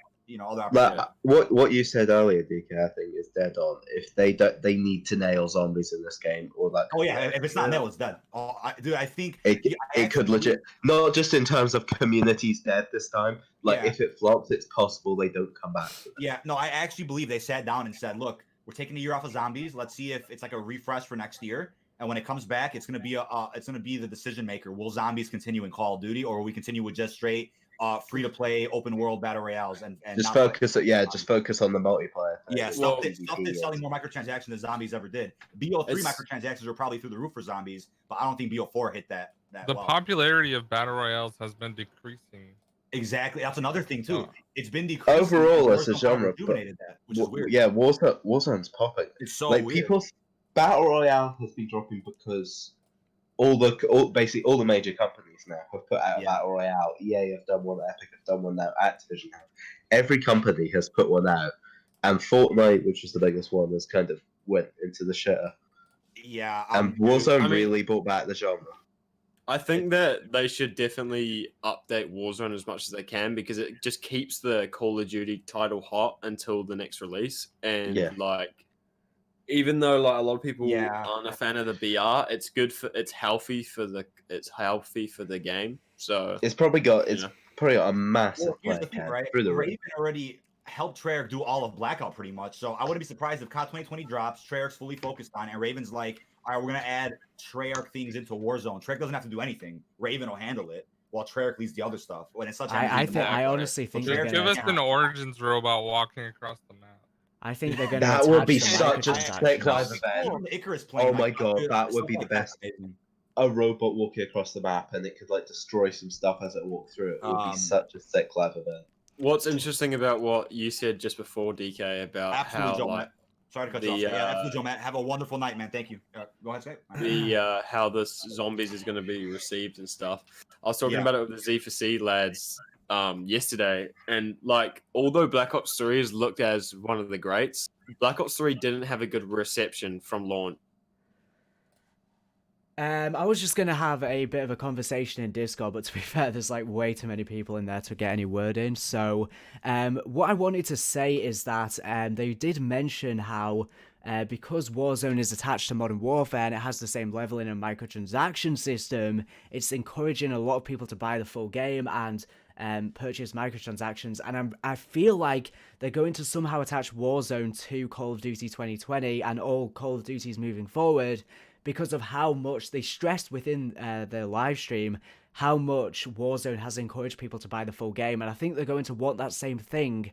But what you said earlier, DK, I think is dead on. If they need to nail zombies in this game, or that. Oh yeah, if it's not nailed, it's dead. Oh, I think it could legit, not just in terms of community's dead this time. Like, if it flops, it's possible they don't come back. Yeah, no, I actually believe they sat down and said, "Look, we're taking a year off of zombies. Let's see if it's like a refresh for next year. And when it comes back, it's gonna be the decision maker. Will zombies continue in Call of Duty, or will we continue with just straight free to play open world battle royales and just focus just focus on the multiplayer thing. Yeah, stuff that's selling more microtransactions than zombies ever did. BO3 microtransactions are probably through the roof for zombies, but I don't think BO4 hit that the popularity of battle royales has been decreasing. Exactly, that's another thing too. It's been decreasing overall as a genre, which is weird. Yeah, Warzone's popping. It's so like weird. People's battle royale has been dropping because basically all the major companies now have put out a battle royale. EA have done one, Epic have done one now, Activision have. Every company has put one out, and Fortnite, which was the biggest one, has kind of went into the shitter. Yeah, and Warzone really brought back the genre. I think that they should definitely update Warzone as much as they can because it just keeps the Call of Duty title hot until the next release, and like. Even though like a lot of people aren't a fan of the BR, it's healthy for the game. So it's probably got a massive here's the thing, right? Raven already helped Treyarch do all of Blackout pretty much. So I wouldn't be surprised if COD 2020 drops, Treyarch's fully focused on it, and Raven's like, all right, we're gonna add Treyarch things into Warzone. Treyarch doesn't have to do anything. Raven will handle it while Treyarch leads the other stuff. When it's such I honestly think give us an Origins robot walking across the map. I think they're going to. That would be such a sick live event. Icarus oh my god, that would be the best. A robot walking across the map, and it could like destroy some stuff as it walked through. It would be such a sick live event. What's interesting about what you said just before, DK, about absolutely, how Matt. Sorry to cut you off. Absolutely, Joe, Matt. Have a wonderful night, man. Thank you. Go ahead, Scott. How the zombies is going to be received and stuff. I was talking about it with the Z4C lads yesterday, and like although Black Ops 3 is looked as one of the greats, Black Ops 3 didn't have a good reception from launch. I was just gonna have a bit of a conversation in Discord, but to be fair, there's like way too many people in there to get any word in. So, what I wanted to say is that they did mention how because Warzone is attached to Modern Warfare and it has the same leveling and microtransaction system, it's encouraging a lot of people to buy the full game and purchase microtransactions, and I feel like they're going to somehow attach Warzone to Call of Duty 2020 and all Call of Duties moving forward because of how much they stressed within their live stream how much Warzone has encouraged people to buy the full game, and I think they're going to want that same thing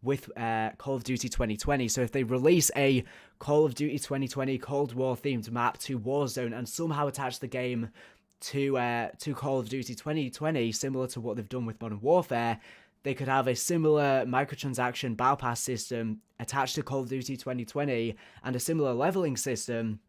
with Call of Duty 2020. So if they release a Call of Duty 2020 Cold War themed map to Warzone and somehow attach the game to Call of Duty 2020, similar to what they've done with Modern Warfare, they could have a similar microtransaction battle pass system attached to Call of Duty 2020 and a similar leveling system,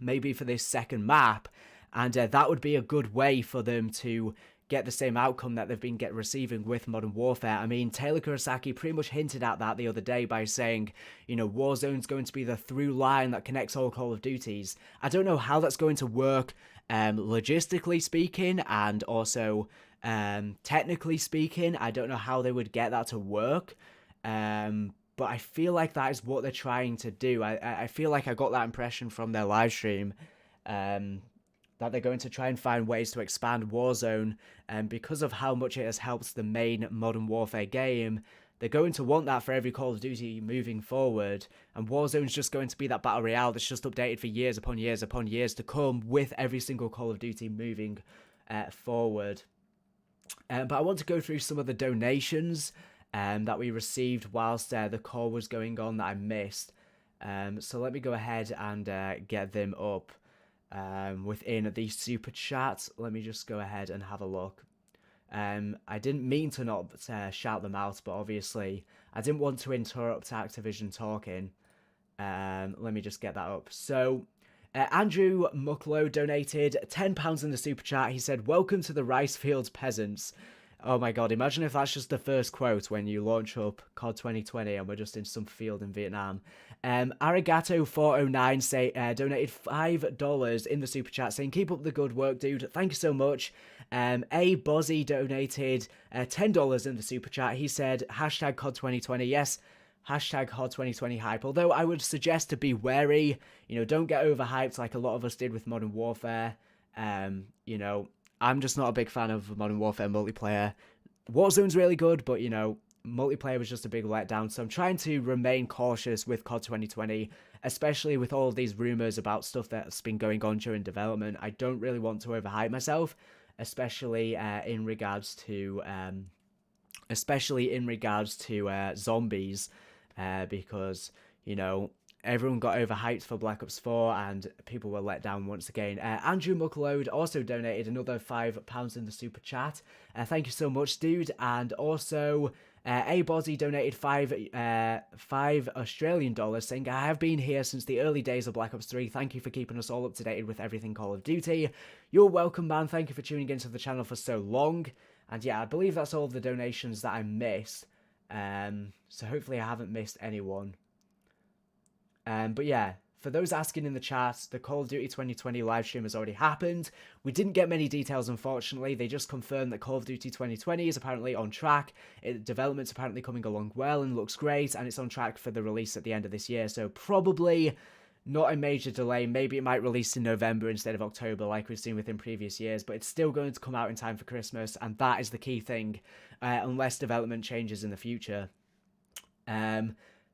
maybe for this second map, and that would be a good way for them to get the same outcome that they've been receiving with Modern Warfare. I mean, Taylor Kurosaki pretty much hinted at that the other day by saying, you know, Warzone's going to be the through line that connects all Call of Duties. I don't know how that's going to work logistically speaking, and also technically speaking. I don't know how they would get that to work. But I feel like that is what they're trying to do. I feel like I got that impression from their live stream, that they're going to try and find ways to expand Warzone, and because of how much it has helped the main Modern Warfare game, they're going to want that for every Call of Duty moving forward, and Warzone's just going to be that battle royale that's just updated for years upon years upon years to come with every single Call of Duty moving forward. But I want to go through some of the donations that we received whilst the call was going on that I missed. So let me go ahead and get them up within the super chat. Let me just go ahead and have a look. I didn't mean to not shout them out, but obviously I didn't want to interrupt Activision talking. Let me just get that up. So Andrew Mucklow donated £10 in the super chat. He said, "Welcome to the rice fields, peasants." Oh my god, imagine if that's just the first quote when you launch up COD 2020 and we're just in some field in Vietnam. Arigato409 donated $5 in the super chat saying, "Keep up the good work, dude. Thank you so much." A Bozzy donated $10 in the super chat. He said, hashtag COD 2020. Yes, hashtag COD 2020 hype. Although I would suggest to be wary. You know, don't get overhyped like a lot of us did with Modern Warfare. You know, I'm just not a big fan of Modern Warfare multiplayer. Warzone's really good, but, you know, multiplayer was just a big letdown. So I'm trying to remain cautious with COD 2020, especially with all of these rumors about stuff that's been going on during development. I don't really want to overhype myself, especially in regards to zombies, because, you know, everyone got overhyped for Black Ops 4 and people were let down once again. Andrew Muckload also donated another £5 in the super chat. Thank you so much, dude. And also, A Bozzy donated five Australian dollars saying, "I have been here since the early days of Black Ops 3. Thank you for keeping us all up to date with everything Call of Duty." You're welcome, man. Thank you for tuning into the channel for so long. And yeah, I believe that's all of the donations that I missed. So hopefully I haven't missed anyone. But yeah, for those asking in the chat, the Call of Duty 2020 livestream has already happened. We didn't get many details, unfortunately. They just confirmed that Call of Duty 2020 is apparently on track. Development's apparently coming along well and looks great, and it's on track for the release at the end of this year. So probably not a major delay. Maybe it might release in November instead of October like we've seen within previous years, but it's still going to come out in time for Christmas, and that is the key thing, unless development changes in the future.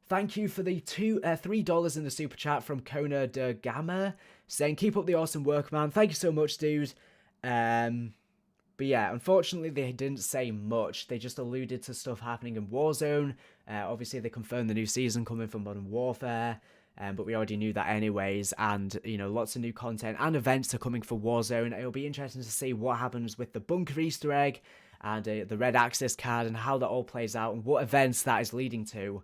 Thank you for the $3 in the super chat from Kona de Gama, saying, "Keep up the awesome work, man." Thank you so much, dude. But yeah, unfortunately, they didn't say much. They just alluded to stuff happening in Warzone. Obviously, they confirmed the new season coming from Modern Warfare, but we already knew that anyways. And, you know, lots of new content and events are coming for Warzone. It'll be interesting to see what happens with the bunker Easter egg and the red access card and how that all plays out and what events that is leading to.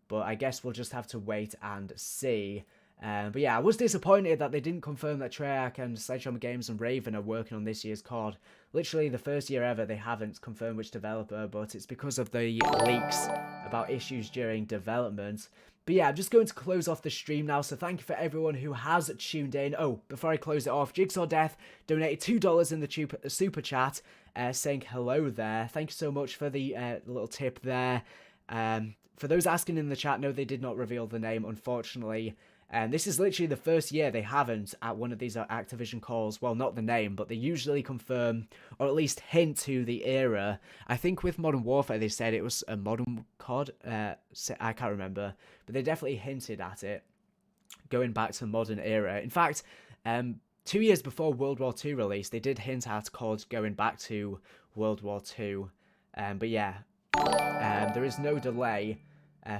But I guess we'll just have to wait and see. But yeah, I was disappointed that they didn't confirm that Treyarch and Sledgehammer Games and Raven are working on this year's COD. Literally the first year ever they haven't confirmed which developer, but it's because of the leaks about issues during development. But yeah, I'm just going to close off the stream now, so thank you for everyone who has tuned in. Oh, before I close it off, Jigsaw Death donated $2 in the super chat, saying hello there. Thank you so much for the little tip there. For those asking in the chat, no, they did not reveal the name, unfortunately. This is literally the first year they haven't at one of these Activision calls. Well, not the name, but they usually confirm, or at least hint to the era. I think with Modern Warfare, they said it was a modern COD. I can't remember, but they definitely hinted at it, going back to the modern era. In fact, 2 years before World War II release, they did hint at COD going back to World War II. But yeah, there is no delay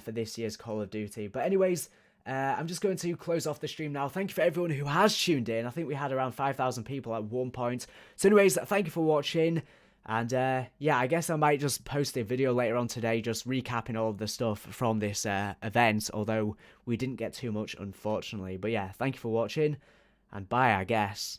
for this year's Call of Duty. But anyways, I'm just going to close off the stream now. Thank you for everyone who has tuned in. I think we had around 5,000 people at one point. So anyways, thank you for watching. And yeah, I guess I might just post a video later on today just recapping all of the stuff from this event. Although we didn't get too much, unfortunately. But yeah, thank you for watching. And bye, I guess.